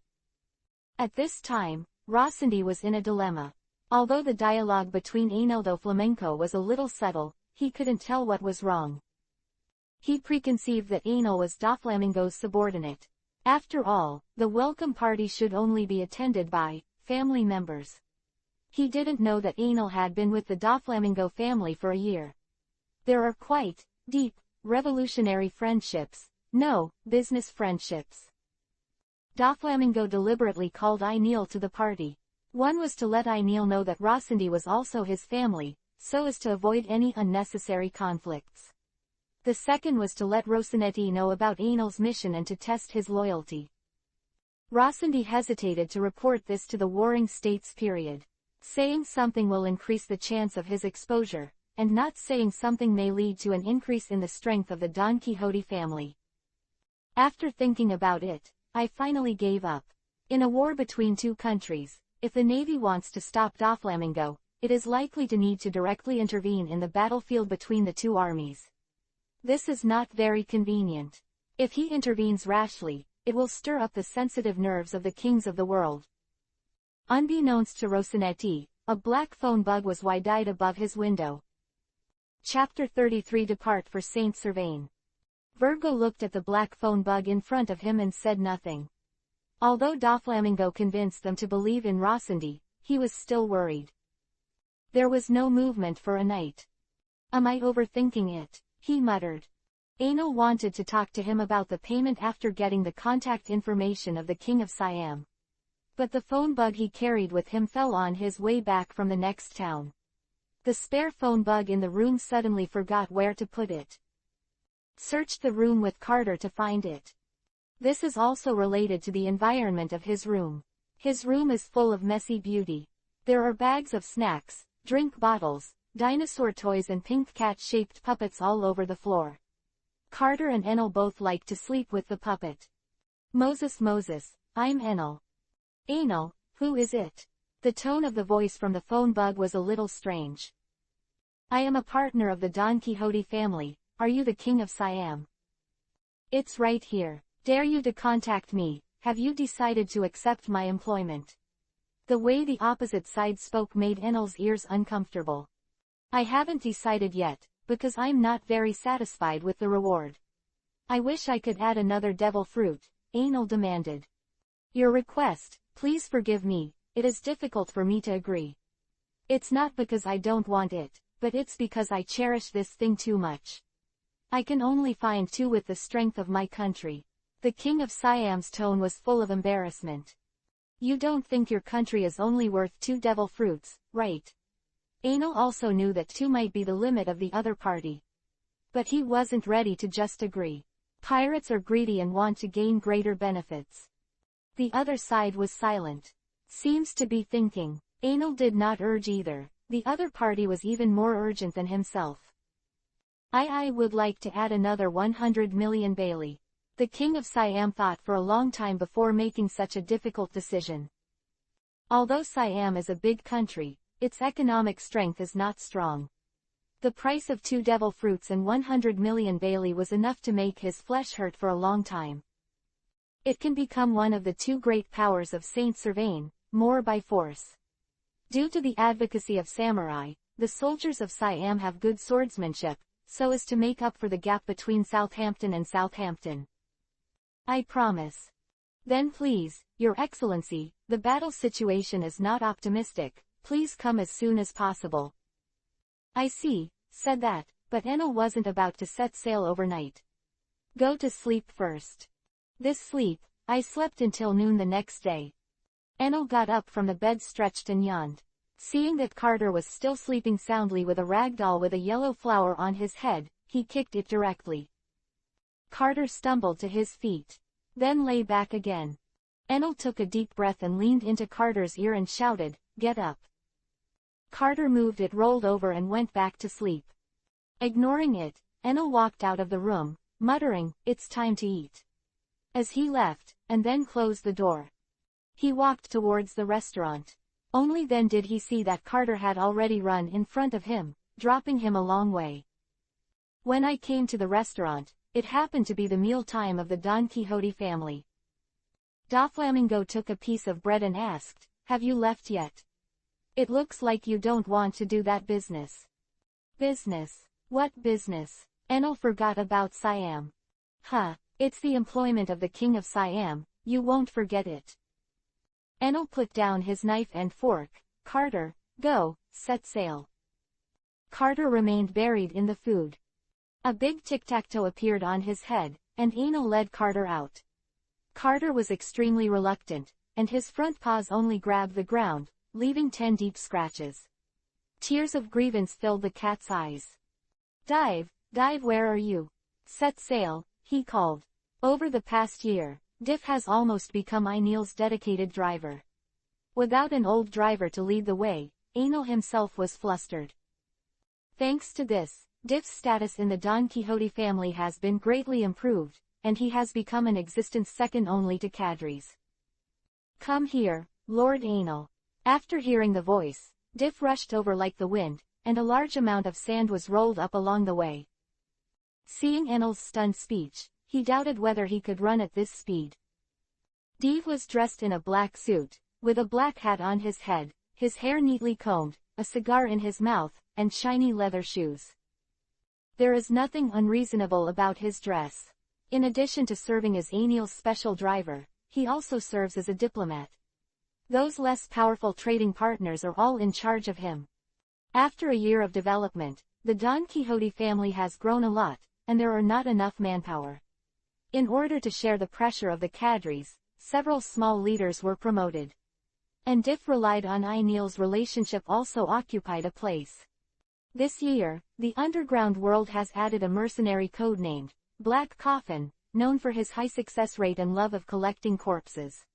A: At this time, Rossandi was in a dilemma. Although the dialogue between Enel Doflamingo was a little subtle, he couldn't tell what was wrong. He preconceived that Enel was Doflamingo's subordinate. After all, the welcome party should only be attended by family members. He didn't know that Enel had been with the Doflamingo family for a year. There are quite deep, revolutionary friendships, no, business friendships. Doflamingo deliberately called Enel to the party. One was to let Enel know that Rossandi was also his family, so as to avoid any unnecessary conflicts. The second was to let Rosanetti know about Enel's mission and to test his loyalty. Rossandi hesitated to report this to the warring states. Saying something will increase the chance of his exposure, and not saying something may lead to an increase in the strength of the Don Quixote family. After thinking about it, I finally gave up. In a war between two countries, if the Navy wants to stop Doflamingo, it is likely to need to directly intervene in the battlefield between the two armies. This is not very convenient. If he intervenes rashly, it will stir up the sensitive nerves of the kings of the world. Unbeknownst to Rosanetti, A black phone bug was wide-eyed above his window. Chapter 33 Depart for Saint Servain. Virgo looked at the black phone bug in front of him and said nothing. Although Doflamingo convinced them to believe in Rossandi, he was still worried. There was no movement for a night. Am I overthinking it? He muttered. Anil wanted to talk to him about the payment after getting the contact information of the King of Siam. But the phone bug he carried with him fell on his way back from the next town. The spare phone bug in the room suddenly forgot where to put it. Searched the room with Carter to find it. This is also related to the environment of his room. His room is full of messy beauty. There are bags of snacks, drink bottles, dinosaur toys and pink cat-shaped puppets all over the floor. Carter and Enel both like to sleep with the puppet. Moses, I'm Enel. Enel, who is it? The tone of the voice from the phone bug was a little strange. I am a partner of the Don Quixote family. Are you the King of Siam? It's right here. Dare you to contact me? Have you decided to accept my employment? The way the opposite side spoke made Enel's ears uncomfortable. I haven't decided yet, because I'm not very satisfied with the reward. I wish I could add another devil fruit, Enel demanded. Your request, please forgive me, it is difficult for me to agree. It's not because I don't want it, but it's because I cherish this thing too much. I can only find two with the strength of my country. The King of Siam's tone was full of embarrassment. You don't think your country is only worth 2 devil fruits, right? Enel also knew that 2 might be the limit of the other party. But he wasn't ready to just agree. Pirates are greedy and want to gain greater benefits. The other side was silent. Seems to be thinking. Enel did not urge either. The other party was even more urgent than himself. I would like to add another 100 million Bailey. The King of Siam thought for a long time before making such a difficult decision. Although Siam is a big country, its economic strength is not strong. The price of 2 devil fruits and 100 million Bailey was enough to make his flesh hurt for a long time. It can become one of the 2 great powers of Saint Servain, more by force. Due to the advocacy of samurai, the soldiers of Siam have good swordsmanship, so as to make up for the gap between Southampton and Southampton. I promise. Then please, Your Excellency, the battle situation is not optimistic, please come as soon as possible. I see, said that, but Enel wasn't about to set sail overnight. Go to sleep first. This sleep, I slept until noon the next day. Enel got up from the bed, stretched and yawned. Seeing that Carter was still sleeping soundly with a rag doll with a yellow flower on his head, he kicked it directly. Carter stumbled to his feet. Then lay back again. Enel took a deep breath and leaned into Carter's ear and shouted, "Get up." Carter moved it, rolled over and went back to sleep. Ignoring it, Enel walked out of the room, muttering, "It's time to eat." As he left, and then closed the door. He walked towards the restaurant. Only then did he see that Carter had already run in front of him, dropping him a long way. When I came to the restaurant, it happened to be the meal time of the Don Quixote family. Doflamingo took a piece of bread and asked, "Have you left yet? It looks like you don't want to do that business." Business? What business? Enel forgot about Siam. It's the employment of the King of Siam, you won't forget it. Enel put down his knife and fork. Carter, go, set sail. Carter remained buried in the food. A big tic-tac-toe appeared on his head, and Enel led Carter out. Carter was extremely reluctant, and his front paws only grabbed the ground, leaving 10 deep scratches. Tears of grievance filled the cat's eyes. Dive, where are you? Set sail, he called. Over the past year, Diff has almost become Enel's dedicated driver. Without an old driver to lead the way, Enel himself was flustered. Thanks to this, Diff's status in the Don Quixote family has been greatly improved, and he has become an existence second only to Kadri's. Come here, Lord Enel. After hearing the voice, Diff rushed over like the wind, and a large amount of sand was rolled up along the way. Seeing Enel's stunned speech, he doubted whether he could run at this speed. Div was dressed in a black suit, with a black hat on his head, his hair neatly combed, a cigar in his mouth, and shiny leather shoes. There is nothing unreasonable about his dress. In addition to serving as Anil's special driver, he also serves as a diplomat. Those less powerful trading partners are all in charge of him. After a year of development, the Don Quixote family has grown a lot, and there are not enough manpower. In order to share the pressure of the cadres, several small leaders were promoted. And Diff relied on Anil's relationship also occupied a place. This year, the underground world has added a mercenary code named Black Coffin, known for his high success rate and love of collecting corpses.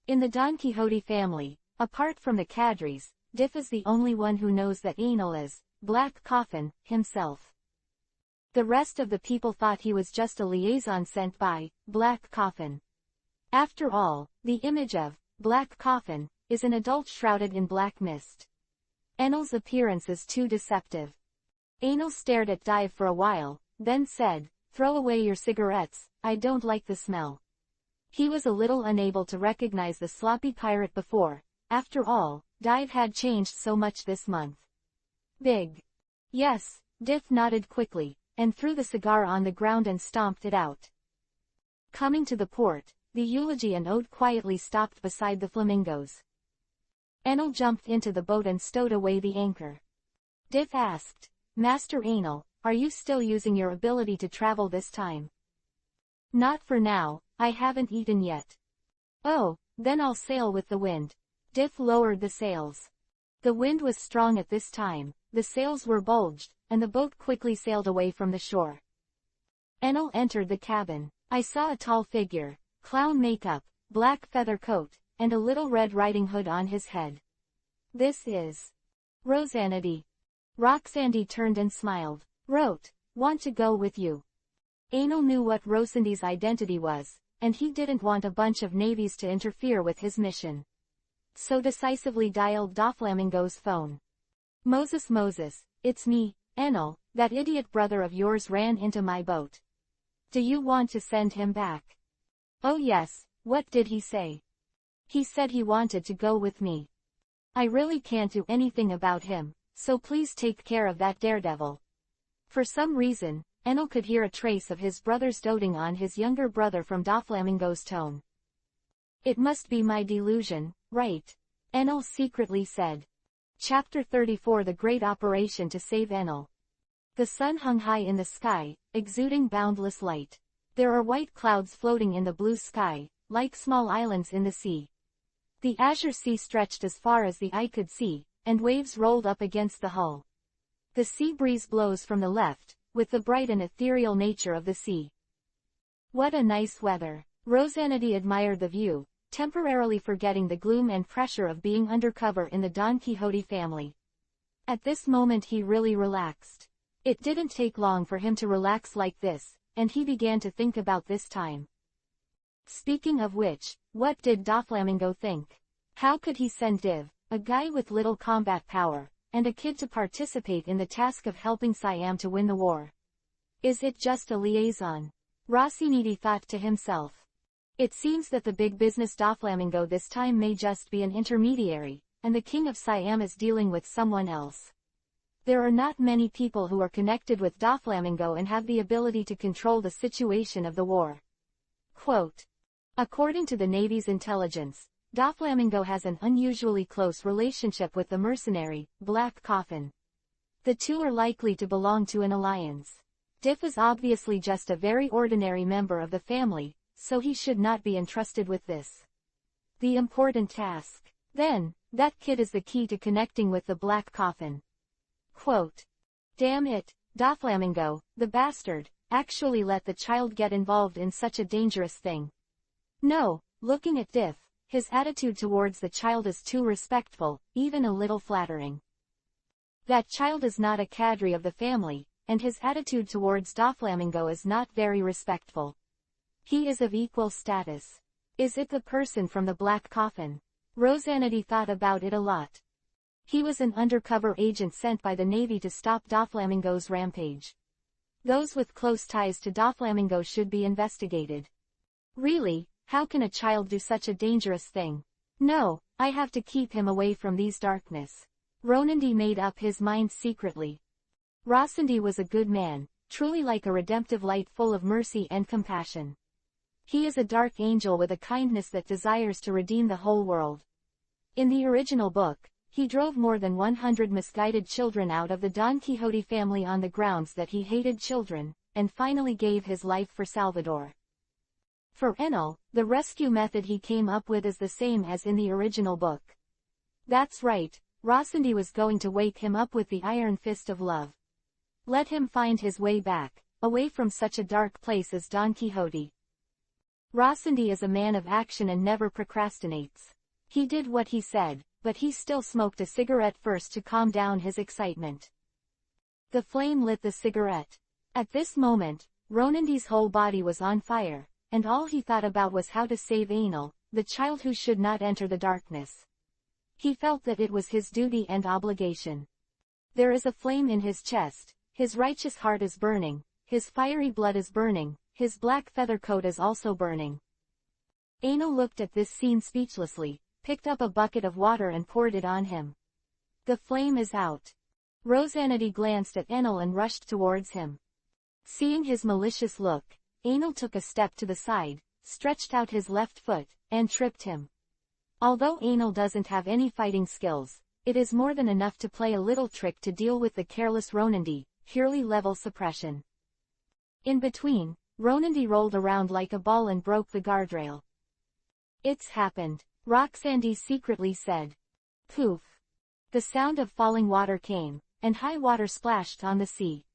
A: In the Don Quixote family, apart from the cadres, Diff is the only one who knows that Anil is Black Coffin himself. The rest of the people thought he was just a liaison sent by Black Coffin. After all, the image of Black Coffin is an adult shrouded in black mist. Anil's appearance is too deceptive. Anil stared at Dive for a while, then said, "Throw away your cigarettes, I don't like the smell." He was a little unable to recognize the sloppy pirate before. After all, Dive had changed so much this month. Big. Yes, Diff nodded quickly, and threw the cigar on the ground and stomped it out. Coming to the port, the eulogy and ode quietly stopped beside the flamingos. Anil jumped into the boat and stowed away the anchor. Diff asked, "Master Anil, are you still using your ability to travel this time?" "Not for now, I haven't eaten yet." "Oh, then I'll sail with the wind." Diff lowered the sails. The wind was strong at this time, the sails were bulged, and the boat quickly sailed away from the shore. Anil entered the cabin. "I saw a tall figure, clown makeup, black feather coat, and a little red riding hood on his head. This is Rosanity." Roxandy turned and smiled. "Wrote, want to go with you." Anil knew what Rosandy's identity was, and he didn't want a bunch of navies to interfere with his mission. So decisively dialed Doflamingo's phone. Moses, it's me, Anil, that idiot brother of yours ran into my boat. Do you want to send him back?" "Oh yes, what did he say?" "He said he wanted to go with me. I really can't do anything about him, so please take care of that daredevil." For some reason, Anil could hear a trace of his brother's doting on his younger brother from Doflamingo's tone. "It must be my delusion, right?" Anil secretly said. Chapter 34 The Great Operation to Save Anil. The sun hung high in the sky, exuding boundless light. There are white clouds floating in the blue sky, like small islands in the sea. The azure sea stretched as far as the eye could see, and waves rolled up against the hull. The sea breeze blows from the left, with the bright and ethereal nature of the sea. "What a nice weather." Rosanity admired the view, temporarily forgetting the gloom and pressure of being undercover in the Don Quixote family. At this moment he really relaxed. It didn't take long for him to relax like this, and he began to think about this time. Speaking of which, what did Doflamingo think? How could he send Div, a guy with little combat power, and a kid to participate in the task of helping Siam to win the war? Is it just a liaison? Rosiniti thought to himself. It seems that the big business Doflamingo this time may just be an intermediary, and the king of Siam is dealing with someone else. There are not many people who are connected with Doflamingo and have the ability to control the situation of the war. Quote. According to the Navy's intelligence, Doflamingo has an unusually close relationship with the mercenary, Black Coffin. The two are likely to belong to an alliance. Diff is obviously just a very ordinary member of the family, so he should not be entrusted with this. The important task. Then, that kid is the key to connecting with the Black Coffin. Quote. Damn it, Doflamingo, the bastard, actually let the child get involved in such a dangerous thing. No, looking at Diff, his attitude towards the child is too respectful, even a little flattering. That child is not a cadre of the family, and his attitude towards Doflamingo is not very respectful. He is of equal status. Is it the person from the Black Coffin? Rosanity thought about it a lot. He was an undercover agent sent by the Navy to stop Doflamingo's rampage. Those with close ties to Doflamingo should be investigated. Really, how can a child do such a dangerous thing? No, I have to keep him away from these darkness. Ronandy made up his mind secretly. Rossandi was a good man, truly like a redemptive light full of mercy and compassion. He is a dark angel with a kindness that desires to redeem the whole world. In the original book, he drove more than 100 misguided children out of the Don Quixote family on the grounds that he hated children, and finally gave his life for Salvador. For Enel, the rescue method he came up with is the same as in the original book. That's right, Rossandi was going to wake him up with the iron fist of love. Let him find his way back, away from such a dark place as Don Quixote. Rossandi is a man of action and never procrastinates. He did what he said, but he still smoked a cigarette first to calm down his excitement. The flame lit the cigarette. At this moment, Ronandy's whole body was on fire, and all he thought about was how to save Enel, the child who should not enter the darkness. He felt that it was his duty and obligation. There is a flame in his chest, his righteous heart is burning, his fiery blood is burning, his black feather coat is also burning. Enel looked at this scene speechlessly, picked up a bucket of water and poured it on him. The flame is out. Rosanity glanced at Enel and rushed towards him. Seeing his malicious look, Enel took a step to the side, stretched out his left foot, and tripped him. Although Enel doesn't have any fighting skills, it is more than enough to play a little trick to deal with the careless Ronandy, purely level suppression. In between, Ronandy rolled around like a ball and broke the guardrail. It's happened, Roxandy secretly said. Poof! The sound of falling water came, and high water splashed on the sea.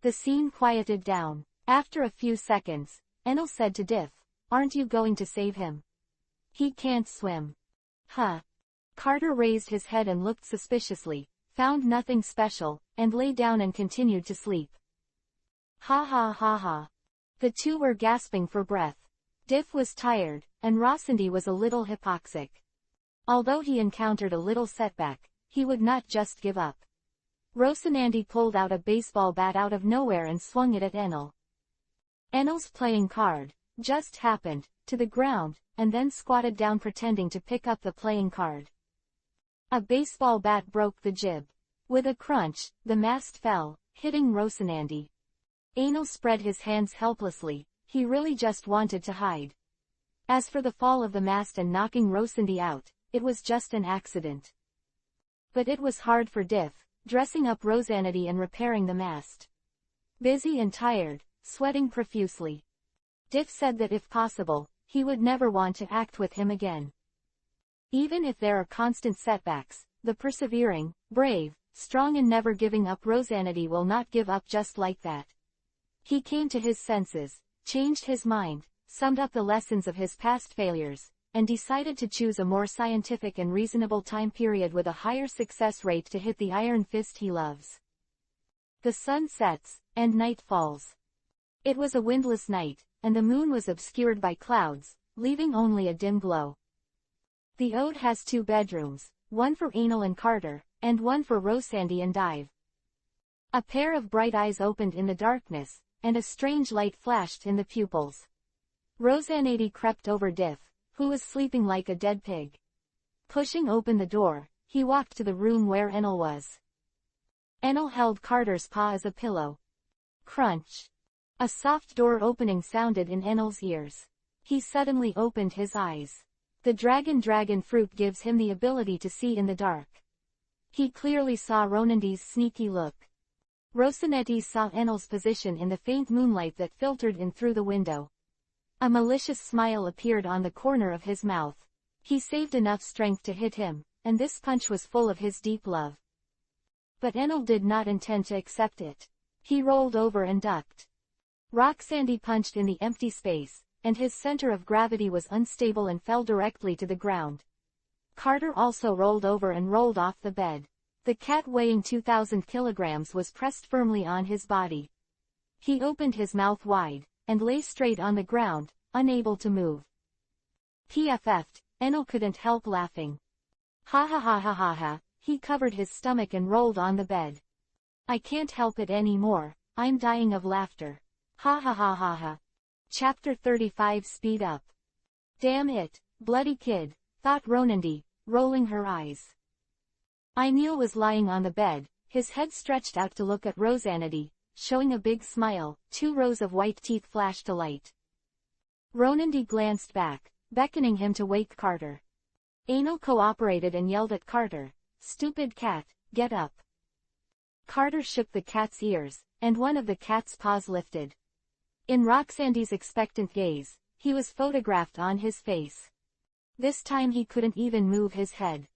A: The scene quieted down. After a few seconds, Enel said to Diff, "Aren't you going to save him? He can't swim." Huh. Carter raised his head and looked suspiciously, found nothing special, and lay down and continued to sleep. Ha ha ha ha. The two were gasping for breath. Diff was tired, and Rossandi was a little hypoxic. Although he encountered a little setback, he would not just give up. Rosanandi pulled out a baseball bat out of nowhere and swung it at Enel. Enel's playing card just happened to the ground, and then squatted down pretending to pick up the playing card. A baseball bat broke the jib. With a crunch, the mast fell, hitting Rosanandi. Enel spread his hands helplessly, he really just wanted to hide. As for the fall of the mast and knocking Rosanandi out, it was just an accident. But it was hard for Diff, dressing up Rosanity and repairing the mast. Busy and tired, sweating profusely. Diff said that if possible, he would never want to act with him again. Even if there are constant setbacks, the persevering, brave, strong and never giving up Rosanity will not give up just like that. He came to his senses, changed his mind, summed up the lessons of his past failures, and decided to choose a more scientific and reasonable time period with a higher success rate to hit the iron fist he loves. The sun sets, and night falls. It was a windless night, and the moon was obscured by clouds, leaving only a dim glow. The ode has 2 bedrooms, one for Enel and Carter, and one for Rosandy and Dive. A pair of bright eyes opened in the darkness, and a strange light flashed in the pupils. Rosanady crept over Diff, who was sleeping like a dead pig. Pushing open the door, he walked to the room where Enel was. Enel held Carter's paw as a pillow. Crunch! A soft door opening sounded in Enel's ears. He suddenly opened his eyes. The dragon fruit gives him the ability to see in the dark. He clearly saw Ronandy's sneaky look. Rosanetti saw Enel's position in the faint moonlight that filtered in through the window. A malicious smile appeared on the corner of his mouth. He saved enough strength to hit him, and this punch was full of his deep love. But Enel did not intend to accept it. He rolled over and ducked. Roxandy punched in the empty space, and his center of gravity was unstable and fell directly to the ground. Carter also rolled over and rolled off the bed. The cat weighing 2,000 kilograms was pressed firmly on his body. He opened his mouth wide, and lay straight on the ground, unable to move. PFF'd, Enel couldn't help laughing. Ha ha ha ha ha ha, he covered his stomach and rolled on the bed. I can't help it anymore, I'm dying of laughter. Ha ha ha ha ha. Chapter 35 Speed Up. Damn it, bloody kid, thought Ronandi, rolling her eyes. Aenil was lying on the bed, his head stretched out to look at Rosanity, showing a big smile. 2 rows of white teeth flashed a light. Ronandi glanced back, beckoning him to wake Carter. Aenil cooperated and yelled at Carter, "Stupid cat, get up." Carter shook the cat's ears, and one of the cat's paws lifted. In Roxandy's expectant gaze, he was photographed on his face. This time he couldn't even move his head.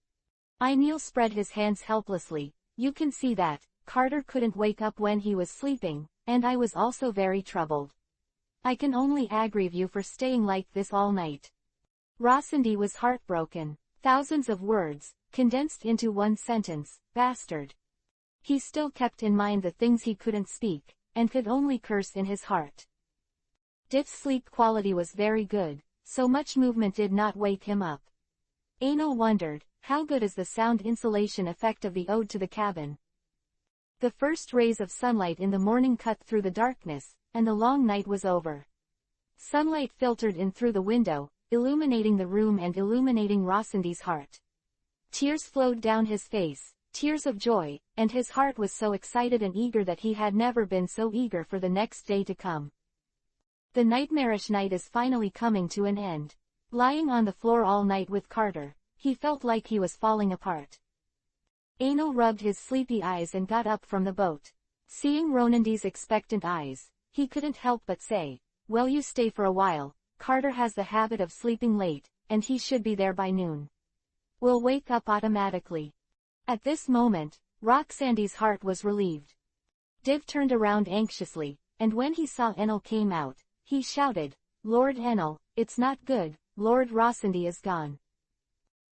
A: Aenil spread his hands helplessly. "You can see that, Carter couldn't wake up when he was sleeping, and I was also very troubled. I can only aggrieve you for staying like this all night." Rosandy was heartbroken. Thousands of words, condensed into one sentence, "bastard." He still kept in mind the things he couldn't speak, and could only curse in his heart. Diff's sleep quality was very good, so much movement did not wake him up. Aenil wondered, how good is the sound insulation effect of the ode to the cabin? The first rays of sunlight in the morning cut through the darkness, and the long night was over. Sunlight filtered in through the window, illuminating the room and illuminating Rosandy's heart. Tears flowed down his face, tears of joy, and his heart was so excited and eager that he had never been so eager for the next day to come. The nightmarish night is finally coming to an end. Lying on the floor all night with Carter, he felt like he was falling apart. Aenil rubbed his sleepy eyes and got up from the boat. Seeing Ronandi's expectant eyes, he couldn't help but say, "Well, you stay for a while. Carter has the habit of sleeping late, and he should be there by noon. We'll wake up automatically." At this moment, Roxandy's heart was relieved. Div turned around anxiously, and when he saw Enel came out, he shouted, "Lord Enel, it's not good, Lord Rosandy is gone."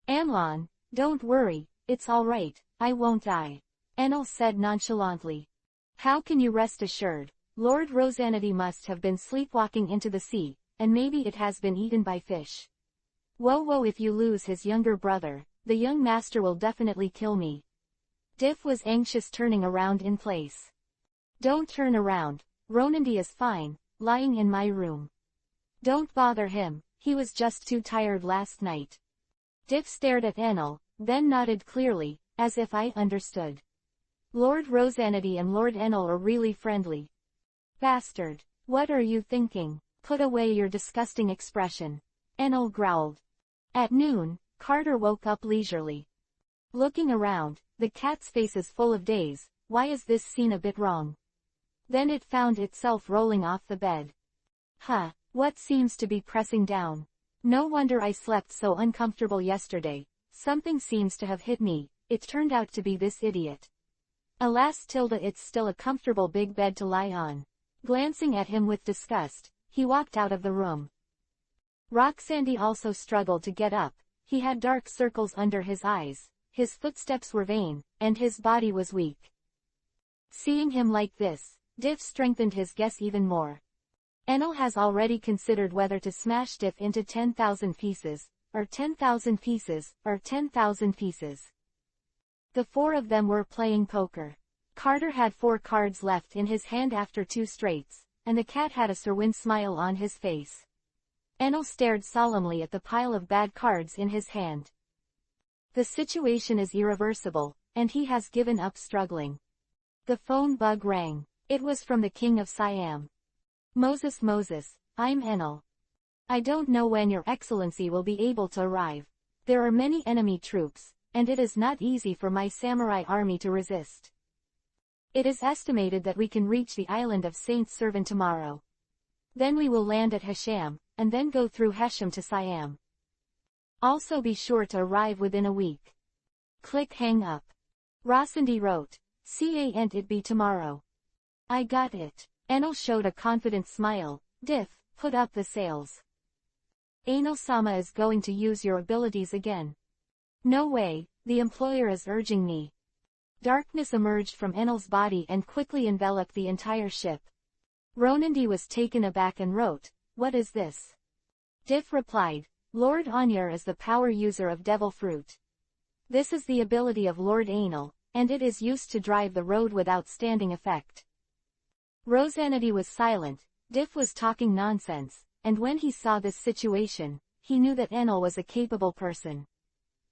A: "Anlon, don't worry, it's all right, I won't die," Enel said nonchalantly. "How can you rest assured? Lord Rosanity must have been sleepwalking into the sea, and maybe it has been eaten by fish. Woe if you lose his younger brother, the young master will definitely kill me." Div was anxious, turning around in place. "Don't turn around, Ronandi is fine, lying in my room. Don't bother him, he was just too tired last night." Div stared at Enel, then nodded clearly, as if I understood. "Lord Rosanity and Lord Enel are really friendly." "Bastard, what are you thinking? Put away your disgusting expression," Enel growled. At noon, Carter woke up leisurely. Looking around, the cat's face is full of days. Why is this scene a bit wrong? Then it found itself rolling off the bed. What seems to be pressing down? No wonder I slept so uncomfortable yesterday. Something seems to have hit me. It turned out to be this idiot. Alas Tilda, it's still a comfortable big bed to lie on. Glancing at him with disgust, he walked out of the room. Roxandy also struggled to get up. He had dark circles under his eyes, his footsteps were vain, and his body was weak. Seeing him like this, Div strengthened his guess even more. Enel has already considered whether to smash Div into 10,000 pieces, or 10,000 pieces, or 10,000 pieces. The 4 of them were playing poker. Carter had 4 cards left in his hand after 2 straights, and the cat had a serwin smile on his face. Enel stared solemnly at the pile of bad cards in his hand. The situation is irreversible, and he has given up struggling. The phone bug rang. It was from the King of Siam. Moses, I'm Enel. I don't know when your excellency will be able to arrive. There are many enemy troops, and it is not easy for my samurai army to resist. It is estimated that we can reach the island of Saint Servan tomorrow. Then we will land at Hesham, and then go through Hesham to Siam. Also be sure to arrive within a week. Click hang up. Rosandy wrote, "Can't it be tomorrow?" I got it. Enel showed a confident smile. Div, put up the sails. Enel-sama is going to use your abilities again. No way, the employer is urging me. Darkness emerged from Enel's body and quickly enveloped the entire ship. Ronandi was taken aback and wrote, "What is this?" Div replied, "Lord Onyar is the power user of Devil Fruit. This is the ability of Lord Enel, and it is used to drive the road without standing effect." Rosanity was silent. Div was talking nonsense, and when he saw this situation, he knew that Enel was a capable person.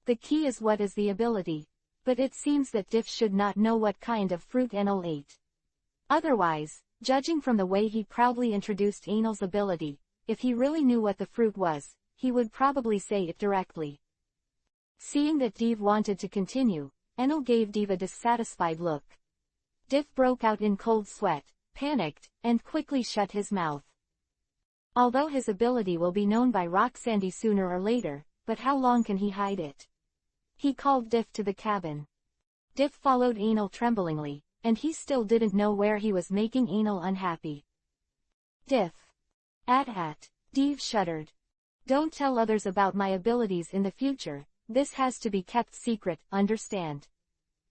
A: The key is what is the ability. But it seems that Diff should not know what kind of fruit Enel ate. Otherwise, judging from the way he proudly introduced Enel's ability, if he really knew what the fruit was, he would probably say it directly. Seeing that Div wanted to continue, Enel gave Div a dissatisfied look. Diff broke out in cold sweat, panicked, and quickly shut his mouth. Although his ability will be known by Roxandy sooner or later, but how long can he hide it? He called Diff to the cabin. Diff followed Enel tremblingly, and he still didn't know where he was making Enel unhappy. Diff. Div shuddered. Don't tell others about my abilities in the future, this has to be kept secret, understand?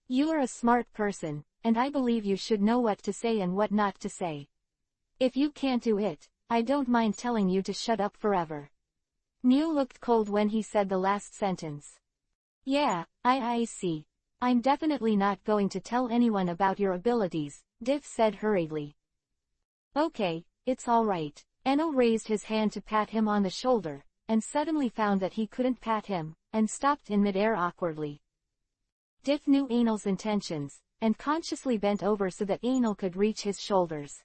A: You are a smart person, and I believe you should know what to say and what not to say. If you can't do it, I don't mind telling you to shut up forever. Neil looked cold when he said the last sentence. Yeah, I see. I'm definitely not going to tell anyone about your abilities, Diff said hurriedly. Okay, it's all right. Enel raised his hand to pat him on the shoulder, and suddenly found that he couldn't pat him, and stopped in midair awkwardly. Diff knew Enel's intentions, and consciously bent over so that Enel could reach his shoulders.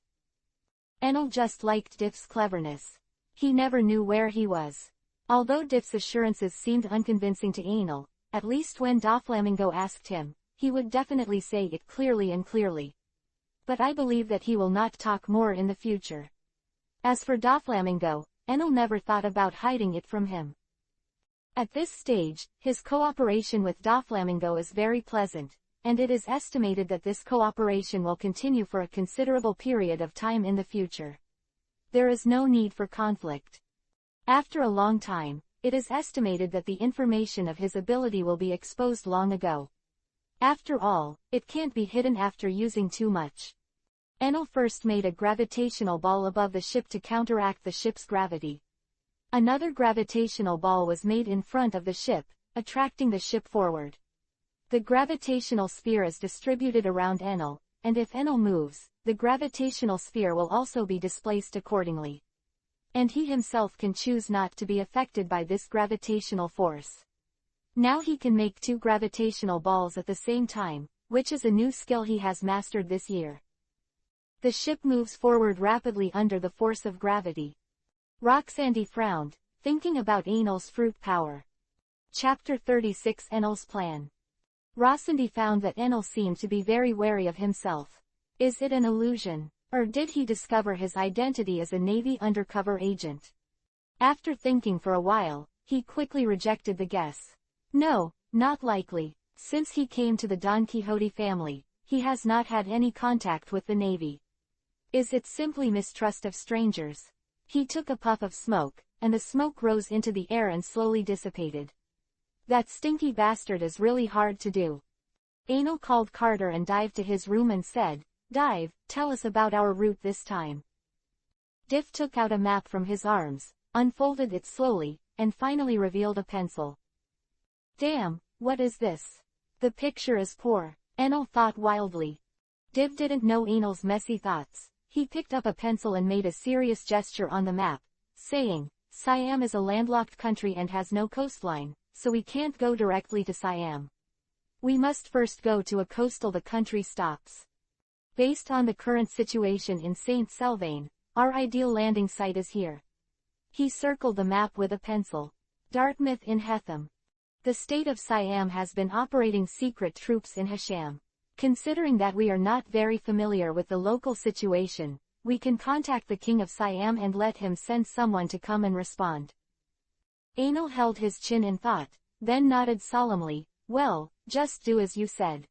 A: Enel just liked Diff's cleverness. He never knew where he was. Although Diff's assurances seemed unconvincing to Enel, at least when Doflamingo asked him, he would definitely say it clearly and clearly. But I believe that he will not talk more in the future. As for Doflamingo, Enel never thought about hiding it from him. At this stage, his cooperation with Doflamingo is very pleasant, and it is estimated that this cooperation will continue for a considerable period of time in the future. There is no need for conflict. After a long time, it is estimated that the information of his ability will be exposed long ago. After all, it can't be hidden after using too much. Enel first made a gravitational ball above the ship to counteract the ship's gravity. Another gravitational ball was made in front of the ship, attracting the ship forward. The gravitational sphere is distributed around Enel, and if Enel moves, the gravitational sphere will also be displaced accordingly. And he himself can choose not to be affected by this gravitational force. Now he can make two gravitational balls at the same time, which is a new skill he has mastered this year. The ship moves forward rapidly under the force of gravity. Roxandy frowned, thinking about Enel's fruit power. Chapter 36 Enel's Plan. Roxandy found that Enel seemed to be very wary of himself. Is it an illusion, or did he discover his identity as a Navy undercover agent? After thinking for a while, he quickly rejected the guess. No, not likely. Since he came to the Don Quixote family, he has not had any contact with the Navy. Is it simply mistrust of strangers? He took a puff of smoke, and the smoke rose into the air and slowly dissipated. That stinky bastard is really hard to do. Enel called Carter and dived to his room and said, Dive, tell us about our route this time. Diff took out a map from his arms, unfolded it slowly, and finally revealed a pencil. Damn, what is this? The picture is poor, Enel thought wildly. Div didn't know Enel's messy thoughts. He picked up a pencil and made a serious gesture on the map, saying, Siam is a landlocked country and has no coastline, so we can't go directly to Siam. We must first go to a coastal the country stops. Based on the current situation in St. Sylvain, our ideal landing site is here. He circled the map with a pencil. Dartmouth in Hetham. The state of Siam has been operating secret troops in Hasham. Considering that we are not very familiar with the local situation, we can contact the king of Siam and let him send someone to come and respond. Enel held his chin in thought, then nodded solemnly, well, just do as you said.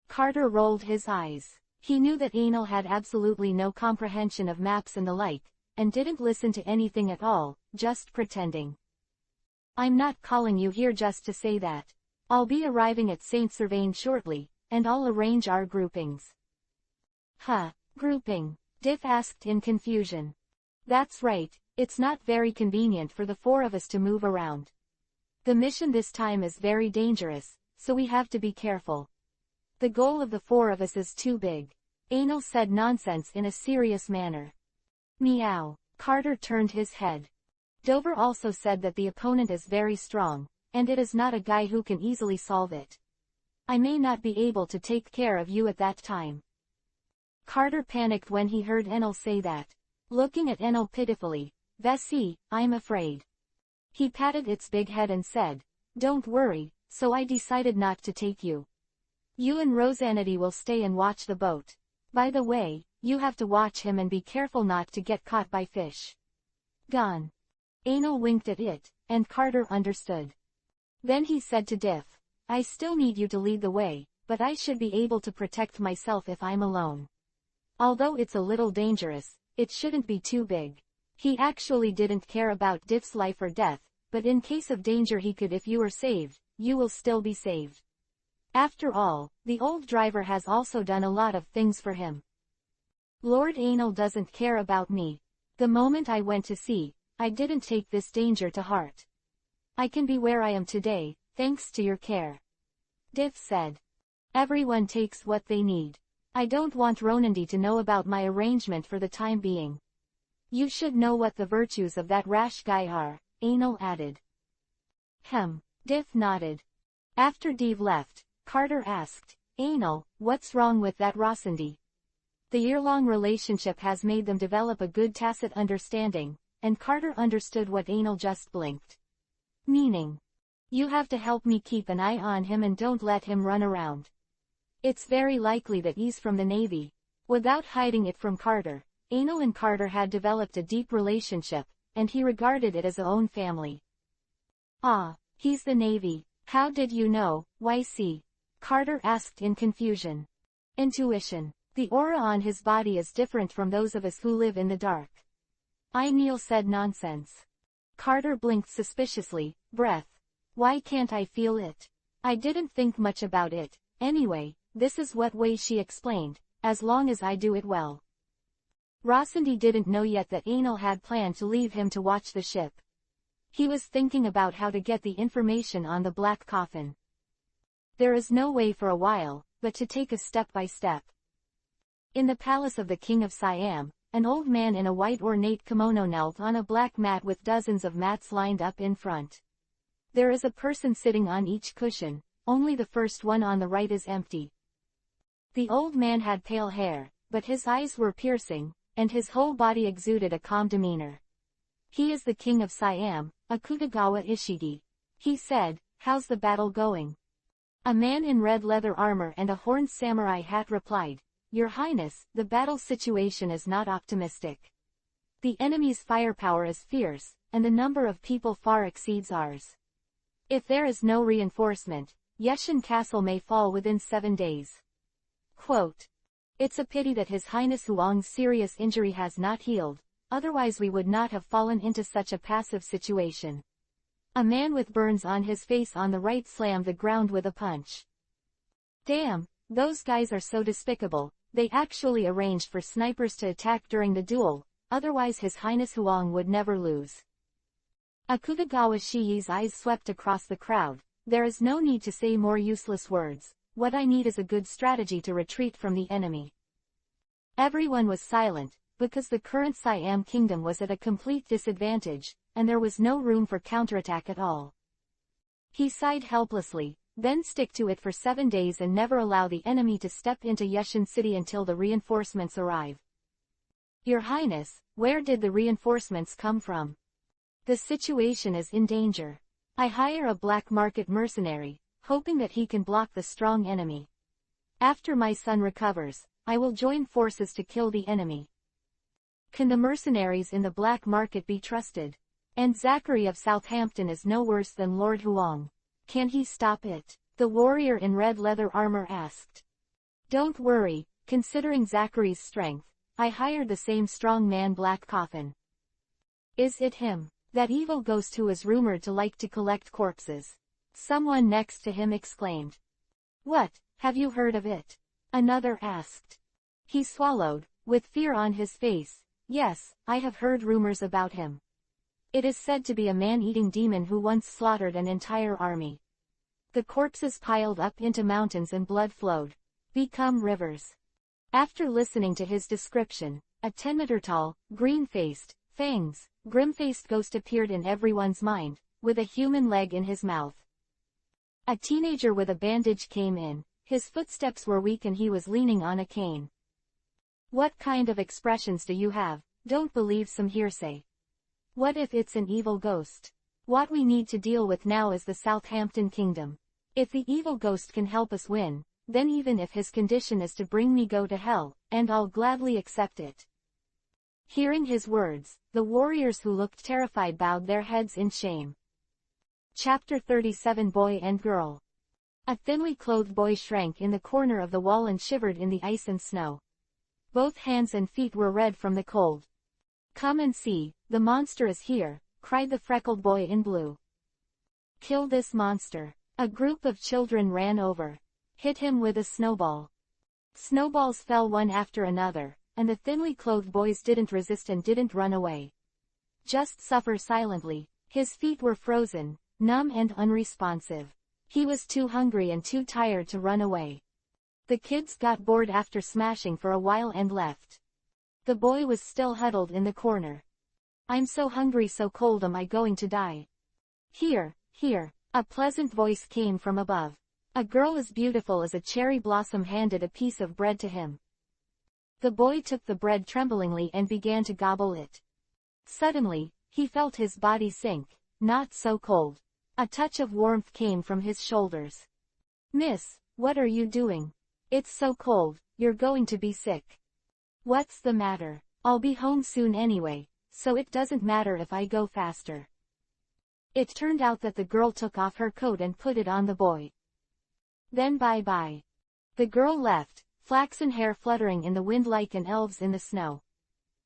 A: Carter rolled his eyes. He knew that Enel had absolutely no comprehension of maps and the like, and didn't listen to anything at all, just pretending. I'm not calling you here just to say that. I'll be arriving at St. Servain shortly, and I'll arrange our groupings. Huh, grouping? Diff asked in confusion. That's right, it's not very convenient for the four of us to move around. The mission this time is very dangerous, so we have to be careful. The goal of the four of us is too big. Enel said nonsense in a serious manner. Meow. Carter turned his head. Dover also said that the opponent is very strong, and it is not a guy who can easily solve it. I may not be able to take care of you at that time. Carter panicked when he heard Enel say that. Looking at Enel pitifully, Vesey, I'm afraid. He patted its big head and said, don't worry, so I decided not to take you. You and Rosanity will stay and watch the boat. By the way, you have to watch him and be careful not to get caught by fish. Gone. Enel winked at it, and Carter understood. Then he said to Diff, I still need you to lead the way, but I should be able to protect myself if I'm alone. Although it's a little dangerous, it shouldn't be too big. He actually didn't care about Diff's life or death, but in case of danger he could. If you are saved, you will still be saved. After all, the old driver has also done a lot of things for him. Lord Enel doesn't care about me. The moment I went to sea, I didn't take this danger to heart. I can be where I am today, thanks to your care. Diff said. Everyone takes what they need. I don't want Ronandy to know about my arrangement for the time being. You should know what the virtues of that rash guy are, Enel added. Diff nodded. After Dave left, Carter asked, Enel, what's wrong with that Rosandy? The year-long relationship has made them develop a good tacit understanding, and Carter understood what Enel just blinked. Meaning, you have to help me keep an eye on him and don't let him run around. It's very likely that he's from the Navy. Without hiding it from Carter, Enel and Carter had developed a deep relationship, and he regarded it as a own family. Ah, he's the Navy. How did you know, YC? Carter asked in confusion. Intuition. The aura on his body is different from those of us who live in the dark. Neil said nonsense. Carter blinked suspiciously. Breath. Why can't I feel it? I didn't think much about it. Anyway, this is what way she explained, as long as I do it well. Rosandy didn't know yet that Enel had planned to leave him to watch the ship. He was thinking about how to get the information on the black coffin. There is no way for a while, but to take a step by step. In the palace of the King of Siam, an old man in a white ornate kimono knelt on a black mat with dozens of mats lined up in front. There is a person sitting on each cushion, only the first one on the right is empty. The old man had pale hair, but his eyes were piercing, and his whole body exuded a calm demeanor. He is the King of Siam, Akutagawa Ishigi. He said, how's the battle going? A man in red leather armor and a horned samurai hat replied, Your Highness, the battle situation is not optimistic. The enemy's firepower is fierce, and the number of people far exceeds ours. If there is no reinforcement, Yeshan Castle may fall within 7 days. Quote. It's a pity that His Highness Huang's serious injury has not healed, otherwise we would not have fallen into such a passive situation. A man with burns on his face on the right slammed the ground with a punch. Damn, those guys are so despicable, they actually arranged for snipers to attack during the duel, otherwise His Highness Huang would never lose. Akutagawa Shiyi's eyes swept across the crowd. There is no need to say more useless words. What I need is a good strategy to retreat from the enemy. Everyone was silent, because the current Siam kingdom was at a complete disadvantage, and there was no room for counterattack at all. He sighed helplessly, then stick to it for 7 days and never allow the enemy to step into Yeshan City until the reinforcements arrive. Your Highness, where did the reinforcements come from? The situation is in danger. I hire a black market mercenary, hoping that he can block the strong enemy. After my son recovers, I will join forces to kill the enemy. Can the mercenaries in the black market be trusted? And Zachary of Southampton is no worse than Lord Huang. Can he stop it? The warrior in red leather armor asked. Don't worry, considering Zachary's strength, I hired the same strong man Black Coffin. Is it him? That evil ghost who is rumored to like to collect corpses. Someone next to him exclaimed. What, have you heard of it? Another asked. He swallowed, with fear on his face. Yes, I have heard rumors about him. It is said to be a man-eating demon who once slaughtered an entire army. The corpses piled up into mountains and blood flowed. Become rivers. After listening to his description, a 10-meter tall, green-faced, fangs, Grim-faced ghost appeared in everyone's mind, with a human leg in his mouth. A teenager with a bandage came in, his footsteps were weak and he was leaning on a cane. What kind of expressions do you have? Don't believe some hearsay. What if it's an evil ghost? What we need to deal with now is the Southampton Kingdom. If the evil ghost can help us win, then even if his condition is to bring me go to hell, and I'll gladly accept it. Hearing his words, the warriors who looked terrified bowed their heads in shame. Chapter 37 Boy and Girl. A thinly clothed boy shrank in the corner of the wall and shivered in the ice and snow. Both hands and feet were red from the cold. Come and see, the monster is here, cried the freckled boy in blue. Kill this monster. A group of children ran over. Hit him with a snowball. Snowballs fell one after another, and the thinly clothed boys didn't resist and didn't run away. Just suffer silently. His feet were frozen, numb and unresponsive. He was too hungry and too tired to run away. The kids got bored after smashing for a while and left. The boy was still huddled in the corner. I'm so hungry, so cold, am I going to die? Here, here. A pleasant voice came from above. A girl as beautiful as a cherry blossom handed a piece of bread to him. The boy took the bread tremblingly and began to gobble it. Suddenly, he felt his body sink, not so cold. A touch of warmth came from his shoulders. Miss, what are you doing? It's so cold, you're going to be sick. What's the matter? I'll be home soon anyway, so it doesn't matter if I go faster. It turned out that the girl took off her coat and put it on the boy. Then bye-bye. The girl left, flaxen hair fluttering in the wind like an elf's in the snow.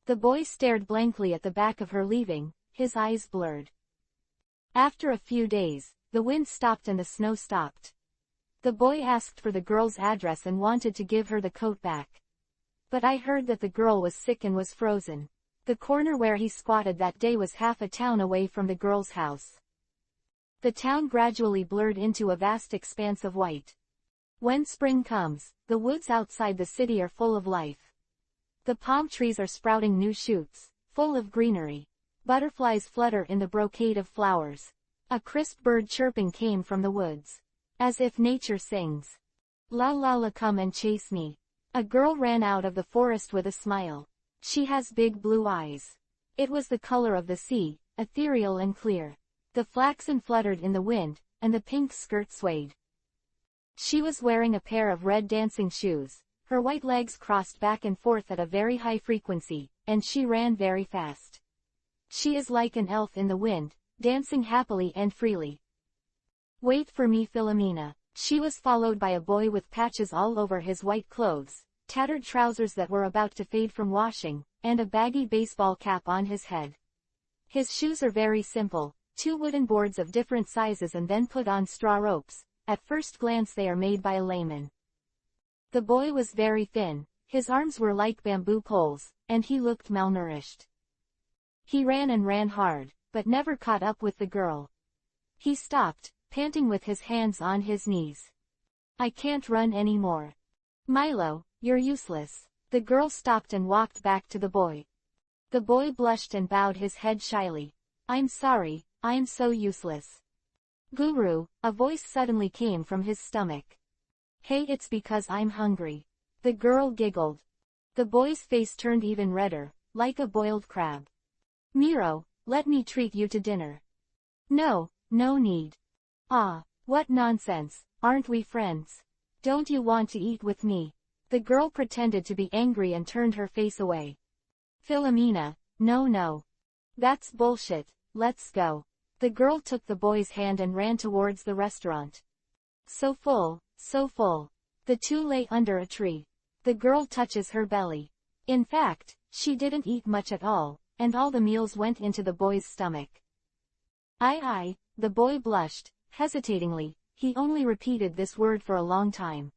A: The boy stared blankly at the back of her leaving, his eyes blurred. After a few days, the wind stopped and the snow stopped. The boy asked for the girl's address and wanted to give her the coat back. But I heard that the girl was sick and was frozen. The corner where he squatted that day was half a town away from the girl's house. The town gradually blurred into a vast expanse of white. When spring comes, the woods outside the city are full of life. The palm trees are sprouting new shoots, full of greenery. Butterflies flutter in the brocade of flowers. A crisp bird chirping came from the woods. As if nature sings. La la la, come and chase me. A girl ran out of the forest with a smile. She has big blue eyes. It was the color of the sea, ethereal and clear. The flaxen fluttered in the wind, and the pink skirt swayed. She was wearing a pair of red dancing shoes, her white legs crossed back and forth at a very high frequency, and she ran very fast. She is like an elf in the wind, dancing happily and freely. Wait for me, Philomena. She was followed by a boy with patches all over his white clothes, tattered trousers that were about to fade from washing, and a baggy baseball cap on his head. His shoes are very simple, 2 wooden boards of different sizes and then put on straw ropes. At first glance they are made by a layman. The boy was very thin, his arms were like bamboo poles, and he looked malnourished. He ran and ran hard, but never caught up with the girl. He stopped, panting with his hands on his knees. I can't run anymore. Milo, you're useless. The girl stopped and walked back to the boy. The boy blushed and bowed his head shyly. I'm sorry, I'm so useless. Guru, a voice suddenly came from his stomach. Hey, it's because I'm hungry. The girl giggled. The boy's face turned even redder, like a boiled crab. Miro, let me treat you to dinner. No, no need. Ah, what nonsense, aren't we friends? Don't you want to eat with me? The girl pretended to be angry and turned her face away. Philomena, no. That's bullshit, let's go. The girl took the boy's hand and ran towards the restaurant. So full, so full. The two lay under a tree. The girl touches her belly. In fact, she didn't eat much at all, and all the meals went into the boy's stomach. I, the boy blushed, hesitatingly, he only repeated this word for a long time.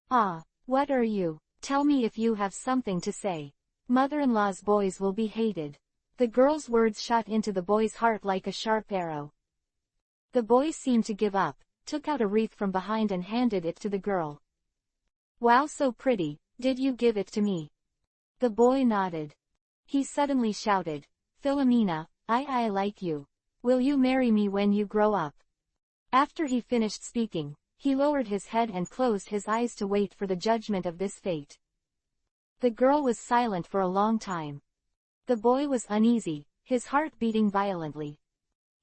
A: Ah, what are you? Tell me if you have something to say. Mother-in-law's boys will be hated. The girl's words shot into the boy's heart like a sharp arrow. The boy seemed to give up, took out a wreath from behind and handed it to the girl. Wow, so pretty, did you give it to me? The boy nodded. He suddenly shouted, Philomena, I like you. Will you marry me when you grow up? After he finished speaking, he lowered his head and closed his eyes to wait for the judgment of this fate. The girl was silent for a long time. The boy was uneasy, his heart beating violently.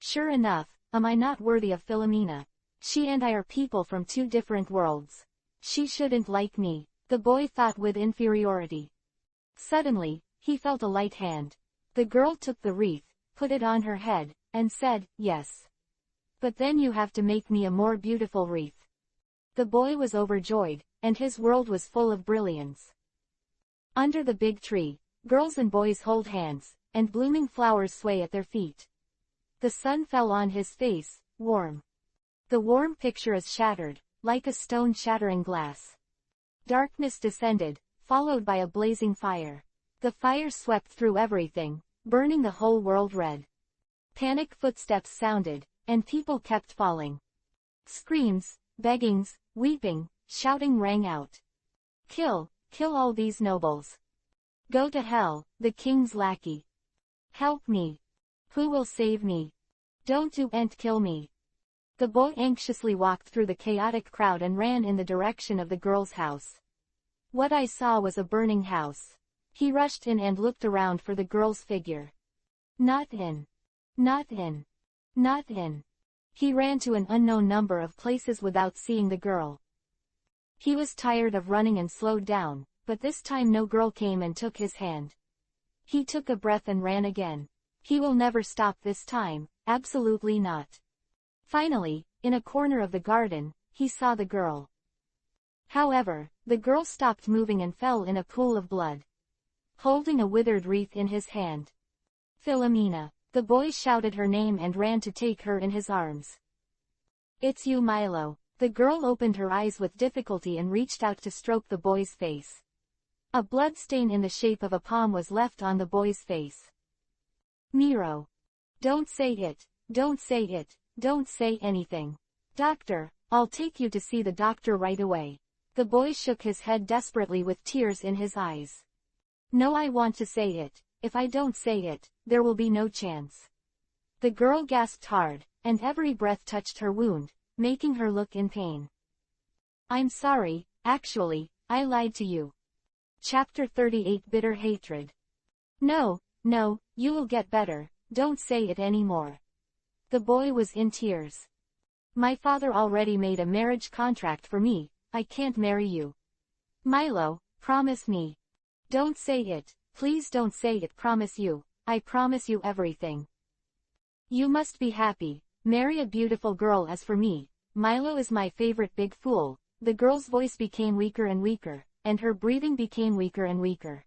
A: Sure enough, am I not worthy of Philomena? She and I are people from two different worlds. She shouldn't like me, the boy thought with inferiority. Suddenly, he felt a light hand. The girl took the wreath, put it on her head, and said, yes. But then you have to make me a more beautiful wreath. The boy was overjoyed, and his world was full of brilliance. Under the big tree, girls and boys hold hands, and blooming flowers sway at their feet. The sun fell on his face, warm. The warm picture is shattered, like a stone shattering glass. Darkness descended, followed by a blazing fire. The fire swept through everything, burning the whole world red. Panic footsteps sounded, and people kept falling. Screams, beggings, weeping, shouting rang out. Kill all these nobles. Go to hell, the king's lackey. Help me. Who will save me? Don't do and kill me. The boy anxiously walked through the chaotic crowd and ran in the direction of the girl's house. What I saw was a burning house. He rushed in and looked around for the girl's figure. Not in. Not in. Not in. He ran to an unknown number of places without seeing the girl. He was tired of running and slowed down, but this time no girl came and took his hand. He took a breath and ran again. He will never stop this time, absolutely not. Finally, in a corner of the garden, he saw the girl. However, the girl stopped moving and fell in a pool of blood, holding a withered wreath in his hand. Philomena. The boy shouted her name and ran to take her in his arms. It's you, Milo. The girl opened her eyes with difficulty and reached out to stroke the boy's face. A blood stain in the shape of a palm was left on the boy's face. Miro. Don't say it, don't say it, don't say anything. Doctor, I'll take you to see the doctor right away. The boy shook his head desperately with tears in his eyes. No, I want to say it. If I don't say it, there will be no chance. The girl gasped hard, and every breath touched her wound, making her look in pain. I'm sorry, actually, I lied to you. Chapter 38 Bitter Hatred. No, you will get better, don't say it anymore. The boy was in tears. My father already made a marriage contract for me, I can't marry you. Milo, promise me. Don't say it. Please don't say it, promise you. I promise you everything. You must be happy. Marry a beautiful girl. As for me, Milo is my favorite big fool. The girl's voice became weaker and weaker, and her breathing became weaker and weaker.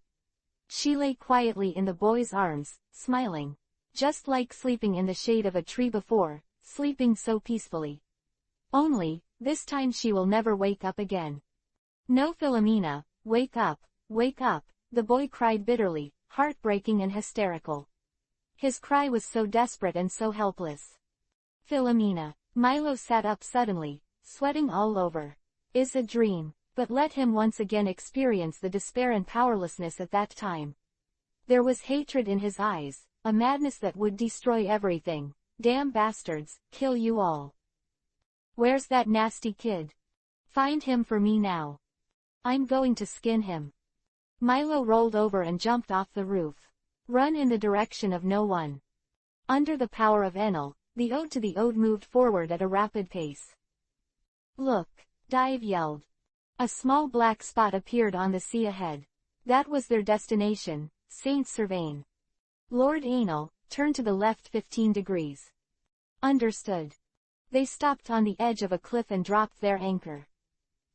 A: She lay quietly in the boy's arms, smiling. Just like sleeping in the shade of a tree before, sleeping so peacefully. Only, this time she will never wake up again. No, Philomena, wake up, the boy cried bitterly, heartbreaking and hysterical. His cry was so desperate and so helpless. Philomena. Milo sat up suddenly, sweating all over. Is a dream, but let him once again experience the despair and powerlessness at that time. There was hatred in his eyes, a madness that would destroy everything. Damn bastards, kill you all. Where's that nasty kid? Find him for me now. I'm going to skin him. Milo rolled over and jumped off the roof. Run in the direction of no one. Under the power of Enel, the ode to the ode moved forward at a rapid pace. Look! Dive yelled. A small black spot appeared on the sea ahead. That was their destination, Saint Servain. Lord Enel, turn to the left 15 degrees. Understood. They stopped on the edge of a cliff and dropped their anchor.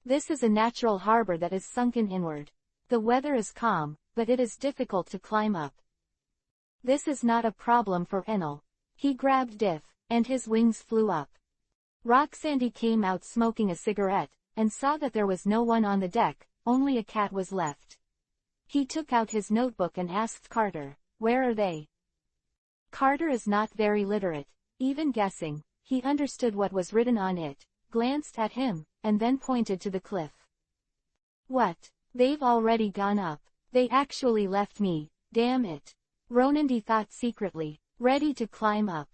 A: This is a natural harbor that is sunken inward. The weather is calm, but it is difficult to climb up. This is not a problem for Enel. He grabbed Diff, and his wings flew up. Roxandy came out smoking a cigarette, and saw that there was no one on the deck, only a cat was left. He took out his notebook and asked Carter, "Where are they?" Carter is not very literate, even guessing. He understood what was written on it, glanced at him, and then pointed to the cliff. What? They've already gone up. They actually left me, damn it. Ronandy thought secretly, ready to climb up.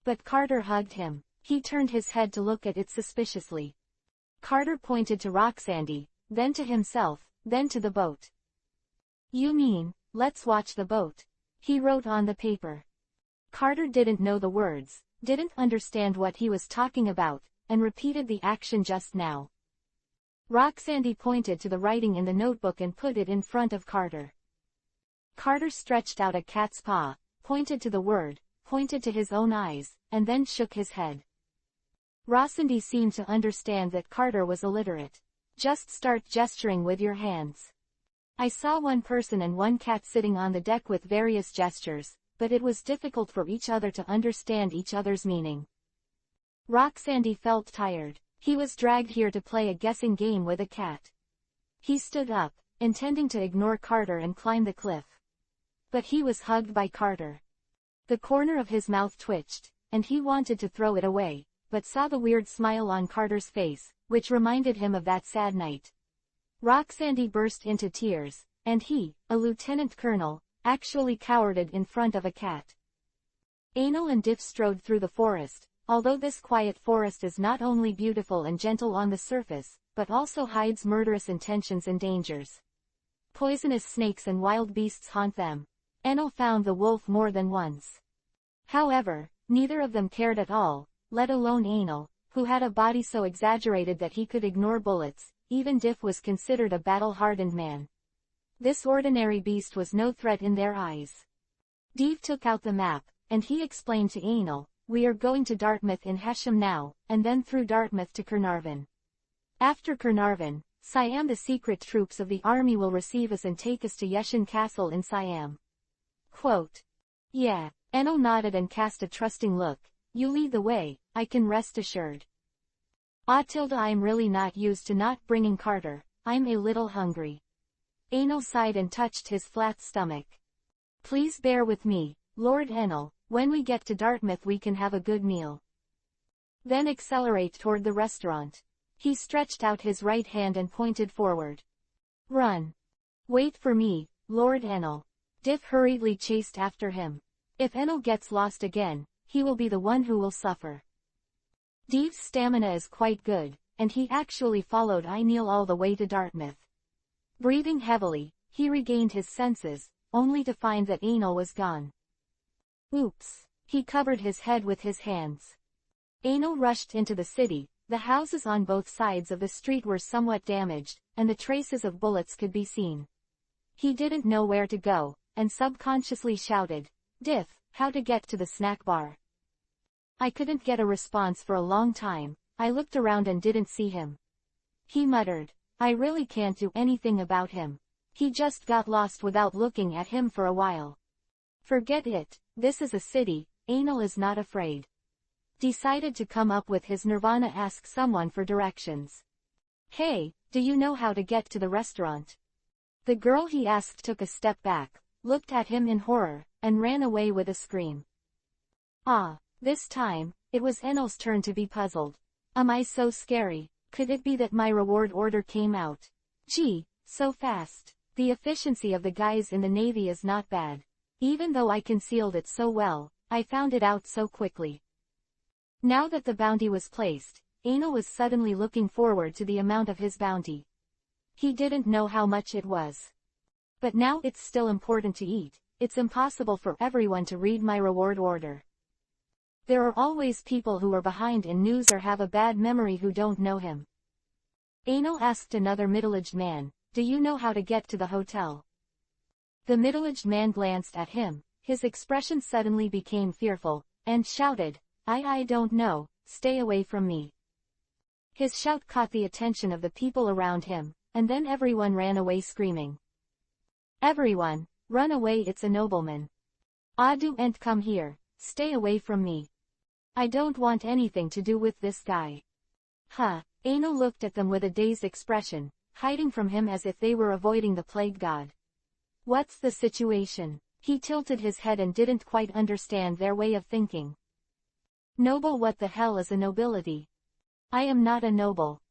A: But Carter hugged him. He turned his head to look at it suspiciously. Carter pointed to Roxandy, then to himself, then to the boat. "You mean, let's watch the boat," he wrote on the paper. Carter didn't know the words, didn't understand what he was talking about, and repeated the action just now. Roxandy pointed to the writing in the notebook and put it in front of Carter. Carter stretched out a cat's paw, pointed to the word, pointed to his own eyes, and then shook his head. Roxandy seemed to understand that Carter was illiterate. "Just start gesturing with your hands." I saw one person and one cat sitting on the deck with various gestures, but it was difficult for each other to understand each other's meaning. Roxandy felt tired. He was dragged here to play a guessing game with a cat. He stood up, intending to ignore Carter and climb the cliff. But he was hugged by Carter. The corner of his mouth twitched, and he wanted to throw it away, but saw the weird smile on Carter's face, which reminded him of that sad night. Roxandy burst into tears, and he, a lieutenant colonel, actually cowered in front of a cat. Anal and Diff strode through the forest. Although this quiet forest is not only beautiful and gentle on the surface, but also hides murderous intentions and dangers. Poisonous snakes and wild beasts haunt them. Enel found the wolf more than once. However, neither of them cared at all, let alone Anal, who had a body so exaggerated that he could ignore bullets. Even Diff was considered a battle-hardened man. This ordinary beast was no threat in their eyes. Div took out the map, and he explained to Anal, "We are going to Dartmouth in Hesham now, and then through Dartmouth to Carnarvon. After Carnarvon, Siam, the secret troops of the army will receive us and take us to Yeshan Castle in Siam." Quote. "Yeah." Enel nodded and cast a trusting look. "You lead the way, I can rest assured." I'm really not used to not bringing Carter. I'm a little hungry." Anal sighed and touched his flat stomach. "Please bear with me, Lord Enel. When we get to Dartmouth we can have a good meal. Then accelerate toward the restaurant." He stretched out his right hand and pointed forward. "Run. Wait for me, Lord Enel." Diff hurriedly chased after him. If Enel gets lost again, he will be the one who will suffer. Div's stamina is quite good, and he actually followed Enel all the way to Dartmouth. Breathing heavily, he regained his senses, only to find that Enel was gone. Oops. He covered his head with his hands. Anal rushed into the city. The houses on both sides of the street were somewhat damaged, and the traces of bullets could be seen. He didn't know where to go, and subconsciously shouted, "Diff, how to get to the snack bar?" I couldn't get a response for a long time. I looked around and didn't see him. He muttered, "I really can't do anything about him. He just got lost without looking at him for a while." Forget it. This is a city. Anal is not afraid. Decided to come up with his nirvana, ask someone for directions. "Hey, do you know how to get to the restaurant?" The girl he asked took a step back, looked at him in horror, and ran away with a scream. This time, it was Enel's turn to be puzzled. Am I so scary? Could it be that my reward order came out? Gee, so fast. The efficiency of the guys in the Navy is not bad. Even though I concealed it so well, I found it out so quickly. Now that the bounty was placed, Anal was suddenly looking forward to the amount of his bounty. He didn't know how much it was. But now it's still important to eat. It's impossible for everyone to read my reward order. There are always people who are behind in news or have a bad memory who don't know him. Anal asked another middle-aged man, "Do you know how to get to the hotel?" The middle-aged man glanced at him, his expression suddenly became fearful, and shouted, I don't know, stay away from me." His shout caught the attention of the people around him, and then everyone ran away screaming. "Everyone, run away, it's a nobleman. Don't come here, stay away from me. I don't want anything to do with this guy." Anal looked at them with a dazed expression, hiding from him as if they were avoiding the plague god. "What's the situation?" He tilted his head and didn't quite understand their way of thinking. "Noble, what the hell is a nobility? I am not a noble."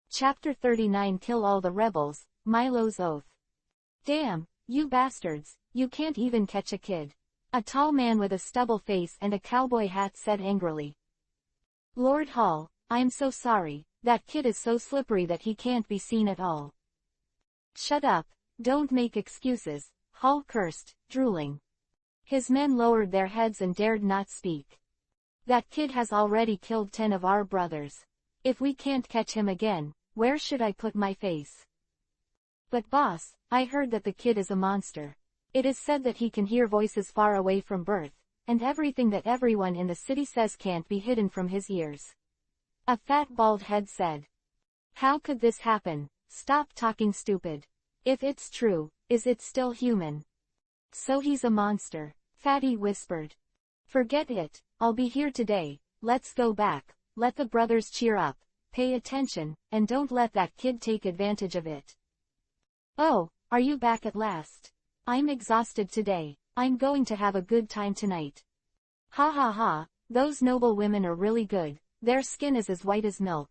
A: Chapter 39 Kill all the rebels, Milo's oath. Damn, You bastards, you can't even catch a kid. A tall man with a stubble face and a cowboy hat said angrily. Lord Hall, I'm so sorry, that kid is so slippery that he can't be seen at all. Shut up, don't make excuses, Hall cursed, drooling. His men lowered their heads and dared not speak. That kid has already killed 10 of our brothers. If we can't catch him again, where should I put my face? But boss, I heard that the kid is a monster. It is said that he can hear voices far away from birth, and everything that everyone in the city says can't be hidden from his ears. A fat bald head said. How could this happen? Stop talking stupid. If it's true, is it still human? So he's a monster, Fatty whispered. Forget it, I'll be here today, let's go back, let the brothers cheer up, pay attention, and don't let that kid take advantage of it. Oh, are you back at last? I'm exhausted today, I'm going to have a good time tonight. Ha ha ha, those noble women are really good, their skin is as white as milk.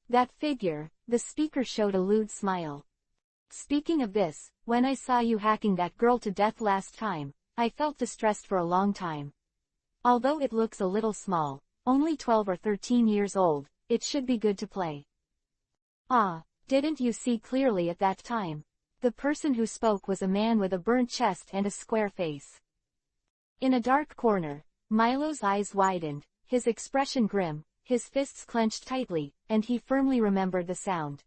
A: That figure, the speaker showed a lewd smile. Speaking of this, when I saw you hacking that girl to death last time, I felt distressed for a long time. Although it looks a little small, only 12 or 13 years old, it should be good to play. Ah, didn't you see clearly at that time? The person who spoke was a man with a burnt chest and a square face. In a dark corner, Milo's eyes widened, his expression grim, his fists clenched tightly, and he firmly remembered the sound.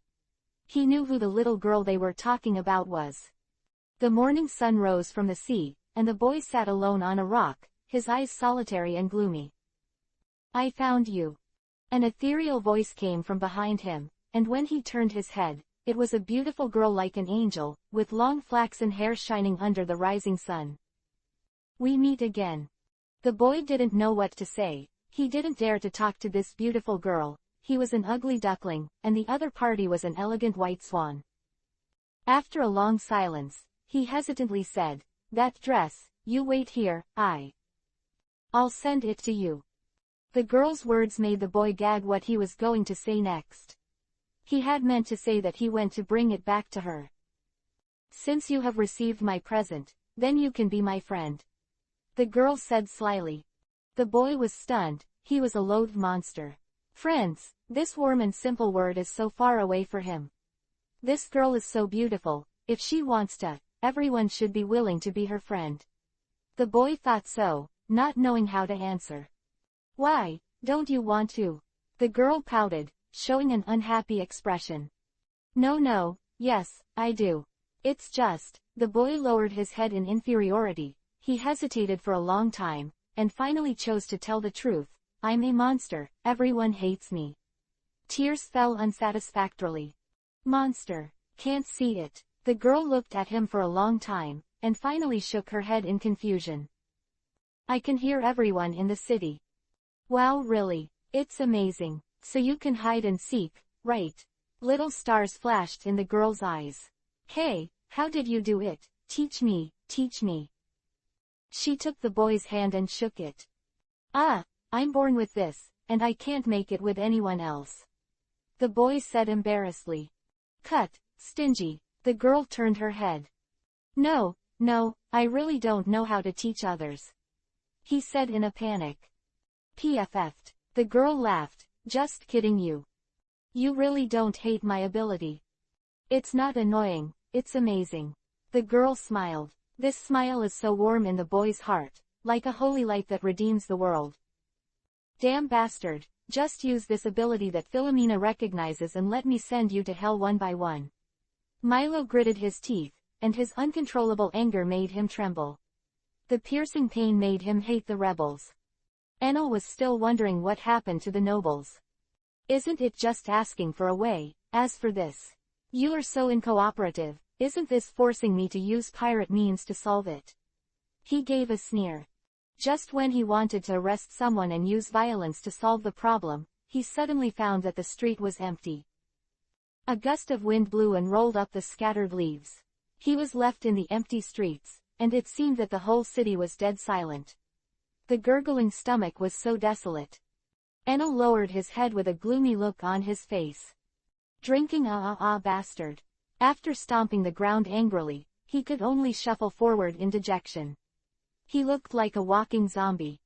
A: He knew who the little girl they were talking about was. The morning sun rose from the sea, and the boy sat alone on a rock, his eyes solitary and gloomy. I found you. An ethereal voice came from behind him, and when he turned his head, it was a beautiful girl like an angel, with long flaxen hair shining under the rising sun. We meet again. The boy didn't know what to say, he didn't dare to talk to this beautiful girl, he was an ugly duckling, and the other party was an elegant white swan. After a long silence, he hesitantly said, that dress, you wait here, I'll send it to you. The girl's words made the boy gag what he was going to say next. He had meant to say that he went to bring it back to her. Since you have received my present, then you can be my friend. The girl said slyly. The boy was stunned, he was a loathed monster. Friends, this warm and simple word is so far away for him. This girl is so beautiful, if she wants to, everyone should be willing to be her friend. The boy thought so, not knowing how to answer. Why, don't you want to? The girl pouted, showing an unhappy expression. No, yes, I do. It's just, the boy lowered his head in inferiority, he hesitated for a long time, and finally chose to tell the truth. I'm a monster, everyone hates me. Tears fell unsatisfactorily. Monster, can't see it. The girl looked at him for a long time, and finally shook her head in confusion. I can hear everyone in the city. Wow, really, it's amazing. So you can hide and seek, right? Little stars flashed in the girl's eyes. Hey, how did you do it? Teach me, teach me. She took the boy's hand and shook it. I'm born with this, and I can't make it with anyone else. The boy said embarrassedly. Cut, stingy. The girl turned her head. No, I really don't know how to teach others. He said in a panic. PFF'd. The girl laughed. Just kidding you. You really don't hate my ability. It's not annoying, it's amazing. The girl smiled. This smile is so warm in the boy's heart, like a holy light that redeems the world. Damn bastard, just use this ability that Philomena recognizes and let me send you to hell one by one. Milo gritted his teeth, and his uncontrollable anger made him tremble. The piercing pain made him hate the rebels. Enel was still wondering what happened to the nobles. Isn't it just asking for a way? As for this, you are so uncooperative, isn't this forcing me to use pirate means to solve it? He gave a sneer. Just when he wanted to arrest someone and use violence to solve the problem, he suddenly found that the street was empty. A gust of wind blew and rolled up the scattered leaves. He was left in the empty streets, and it seemed that the whole city was dead silent. The gurgling stomach was so desolate. Enel lowered his head with a gloomy look on his face. Drinking bastard. After stomping the ground angrily, he could only shuffle forward in dejection. He looked like a walking zombie.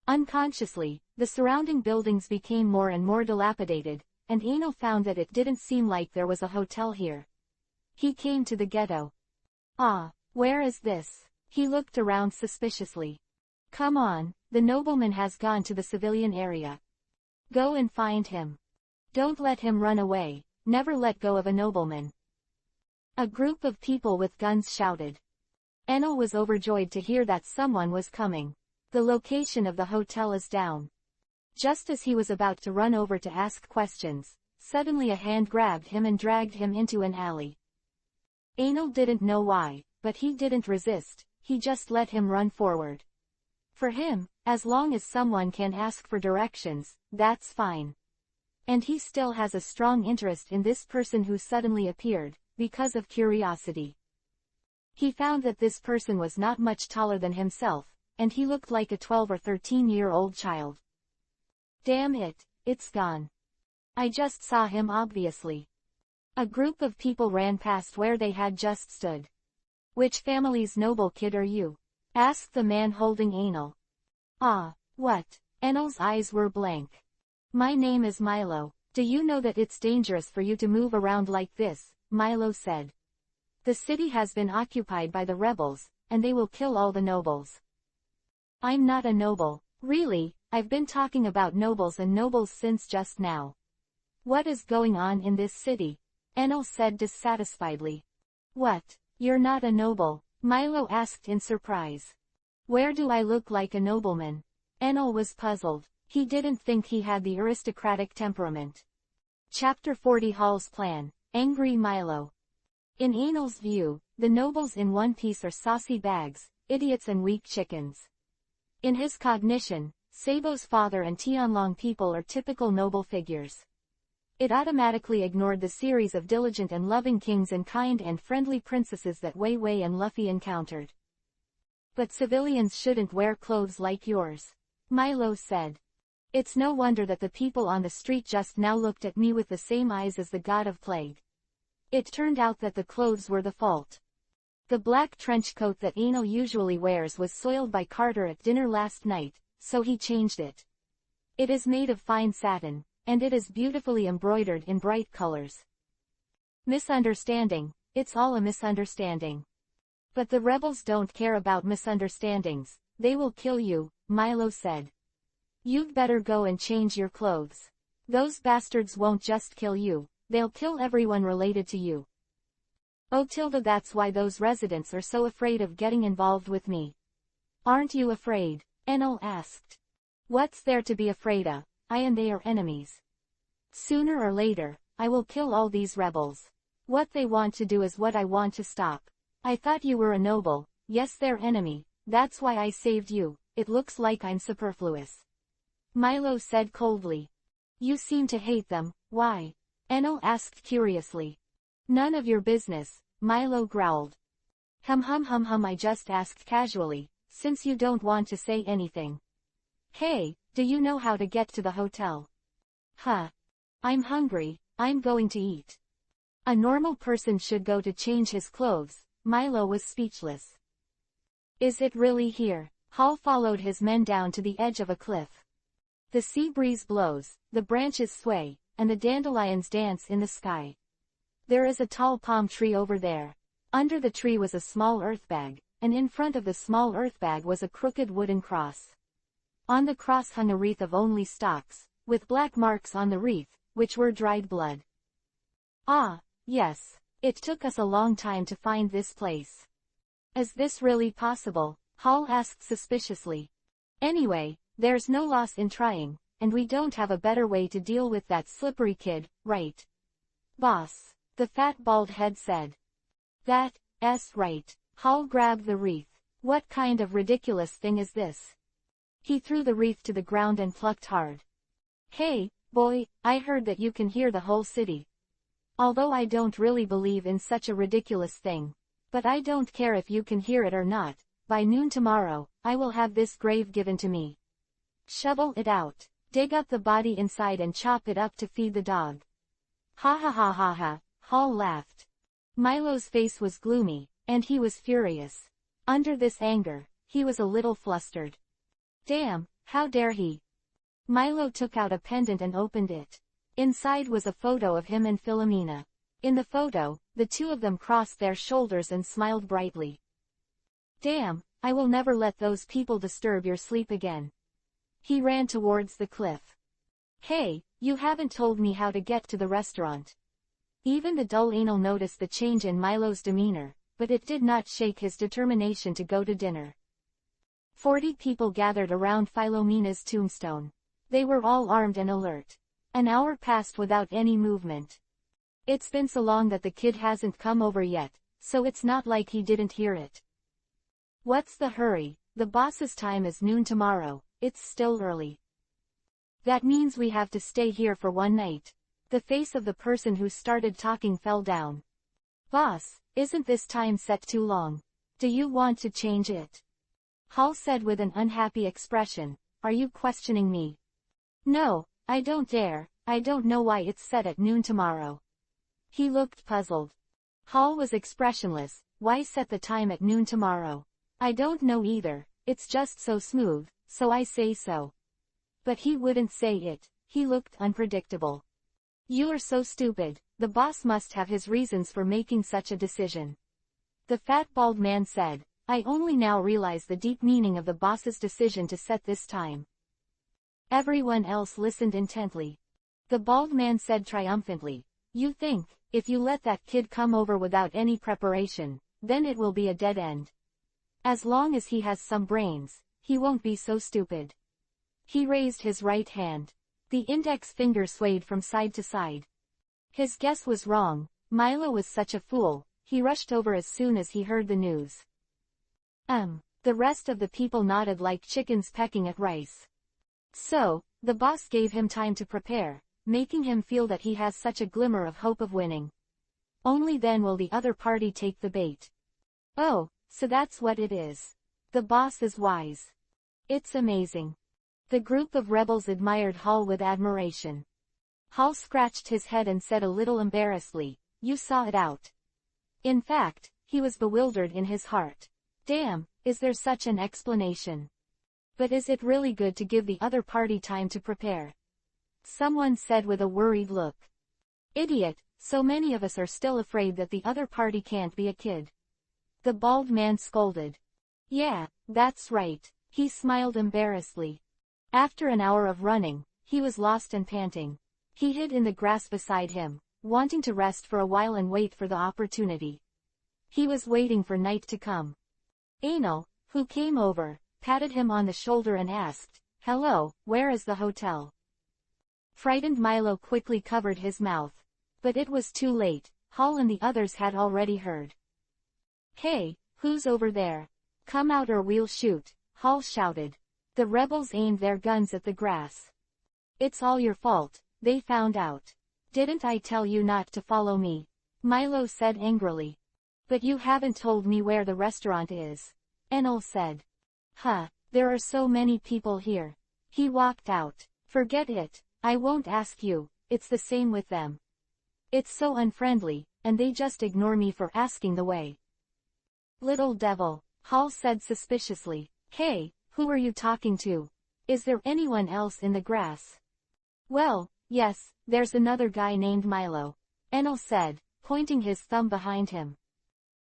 A: Unconsciously, the surrounding buildings became more and more dilapidated, and Ano found that it didn't seem like there was a hotel here. He came to the ghetto. Ah, where is this? He looked around suspiciously. Come on, the nobleman has gone to the civilian area. Go and find him. Don't let him run away, never let go of a nobleman. A group of people with guns shouted. Ano was overjoyed to hear that someone was coming. The location of the hotel is down. Just as he was about to run over to ask questions, suddenly a hand grabbed him and dragged him into an alley. Ano didn't know why, but he didn't resist, he just let him run forward. For him, as long as someone can ask for directions, that's fine. And he still has a strong interest in this person who suddenly appeared, because of curiosity. He found that this person was not much taller than himself, and he looked like a 12 or 13-year-old child. Damn it, it's gone. I just saw him obviously. A group of people ran past where they had just stood. Which family's noble kid are you? Asked the man holding Ano. Ah, what? Ano's eyes were blank. My name is Milo. Do you know that it's dangerous for you to move around like this? Milo said. The city has been occupied by the rebels, and they will kill all the nobles. I'm not a noble. Really, I've been talking about nobles and nobles since just now. What is going on in this city? Ano said dissatisfiedly. What? You're not a noble? Milo asked in surprise. Where do I look like a nobleman? Ano was puzzled. He didn't think he had the aristocratic temperament. Chapter 40 Hall's Plan, Angry Milo. In Ano's view, the nobles in One Piece are saucy bags, idiots and weak chickens. In his cognition, Sabo's father and Tianlong people are typical noble figures. It automatically ignored the series of diligent and loving kings and kind and friendly princesses that Wei Wei and Luffy encountered. But civilians shouldn't wear clothes like yours. Milo said. It's no wonder that the people on the street just now looked at me with the same eyes as the god of plague. It turned out that the clothes were the fault. The black trench coat that Ano usually wears was soiled by Carter at dinner last night, so he changed it. It is made of fine satin, and it is beautifully embroidered in bright colors. Misunderstanding, it's all a misunderstanding. But the rebels don't care about misunderstandings, they will kill you, Milo said. You'd better go and change your clothes. Those bastards won't just kill you, they'll kill everyone related to you. Oh Tilda, that's why those residents are so afraid of getting involved with me. Aren't you afraid? Ano asked. What's there to be afraid of? I and they are enemies. Sooner or later, I will kill all these rebels. What they want to do is what I want to stop. I thought you were a noble, yes their enemy, that's why I saved you, it looks like I'm superfluous. Milo said coldly. You seem to hate them, why? Ano asked curiously. None of your business, Milo growled. Hum, I just asked casually, since you don't want to say anything. Hey, do you know how to get to the hotel? Huh. I'm hungry, I'm going to eat. A normal person should go to change his clothes, Milo was speechless. Is it really here? Hall followed his men down to the edge of a cliff. The sea breeze blows, the branches sway, and the dandelions dance in the sky. There is a tall palm tree over there. Under the tree was a small earth bag, and in front of the small earth bag was a crooked wooden cross. On the cross hung a wreath of only stalks, with black marks on the wreath, which were dried blood. Ah, yes. It took us a long time to find this place. Is this really possible? Hall asked suspiciously. Anyway, there's no loss in trying, and we don't have a better way to deal with that slippery kid, right? Boss, the fat bald head said. That's right. Hall grabbed the wreath. What kind of ridiculous thing is this? He threw the wreath to the ground and plucked hard. Hey, boy, I heard that you can hear the whole city. Although I don't really believe in such a ridiculous thing. But I don't care if you can hear it or not, by noon tomorrow, I will have this grave given to me. Shovel it out, dig up the body inside and chop it up to feed the dog. Ha ha ha ha ha, Hall laughed. Milo's face was gloomy, And he was furious. Under this anger, he was a little flustered. Damn, how dare he? Milo took out a pendant and opened it. Inside was a photo of him and Philomena. In the photo, the two of them crossed their shoulders and smiled brightly. Damn, I will never let those people disturb your sleep again. He ran towards the cliff. Hey, you haven't told me how to get to the restaurant. Even the dull anal noticed the change in Milo's demeanor, but it did not shake his determination to go to dinner. 40 people gathered around Philomena's tombstone. They were all armed and alert. An hour passed without any movement. It's been so long that the kid hasn't come over yet, so it's not like he didn't hear it. What's the hurry? The boss's time is noon tomorrow, it's still early. That means we have to stay here for one night. The face of the person who started talking fell down. Boss, isn't this time set too long? Do you want to change it? Hall said with an unhappy expression. Are you questioning me? No, I don't dare. I don't know why it's set at noon tomorrow. He looked puzzled. Hall was expressionless. Why set the time at noon tomorrow? I don't know either. It's just so smooth, so I say so. But he wouldn't say it. He looked unpredictable. You are so stupid. The boss must have his reasons for making such a decision. The fat bald man said. I only now realize the deep meaning of the boss's decision to set this time. Everyone else listened intently. The bald man said triumphantly, you think, if you let that kid come over without any preparation, then it will be a dead end. As long as he has some brains, he won't be so stupid. He raised his right hand. The index finger swayed from side to side. His guess was wrong. Milo was such a fool. He rushed over as soon as he heard the news. The rest of the people nodded like chickens pecking at rice. So, the boss gave him time to prepare, making him feel that he has such a glimmer of hope of winning. Only then will the other party take the bait. Oh, so that's what it is. The boss is wise. It's amazing. The group of rebels admired Hall with admiration. Hall scratched his head and said a little embarrassedly, you saw it out. In fact, he was bewildered in his heart. Damn, is there such an explanation? But is it really good to give the other party time to prepare? Someone said with a worried look. Idiot, so many of us are still afraid that the other party can't be a kid. The bald man scolded. Yeah, that's right. He smiled embarrassedly. After an hour of running, he was lost and panting. He hid in the grass beside him, wanting to rest for a while and wait for the opportunity. He was waiting for night to come. Anal, who came over, patted him on the shoulder and asked, hello, where is the hotel? Frightened Milo quickly covered his mouth. But it was too late. Hall and the others had already heard. Hey, who's over there? Come out or we'll shoot, Hall shouted. The rebels aimed their guns at the grass. It's all your fault, they found out. Didn't I tell you not to follow me? Milo said angrily. But you haven't told me where the restaurant is. Enel said. Huh, there are so many people here. He walked out. Forget it, I won't ask you, it's the same with them. It's so unfriendly, and they just ignore me for asking the way. Little devil, Hall said suspiciously. Hey, who are you talking to? Is there anyone else in the grass? Well, yes, there's another guy named Milo. Enel said, pointing his thumb behind him.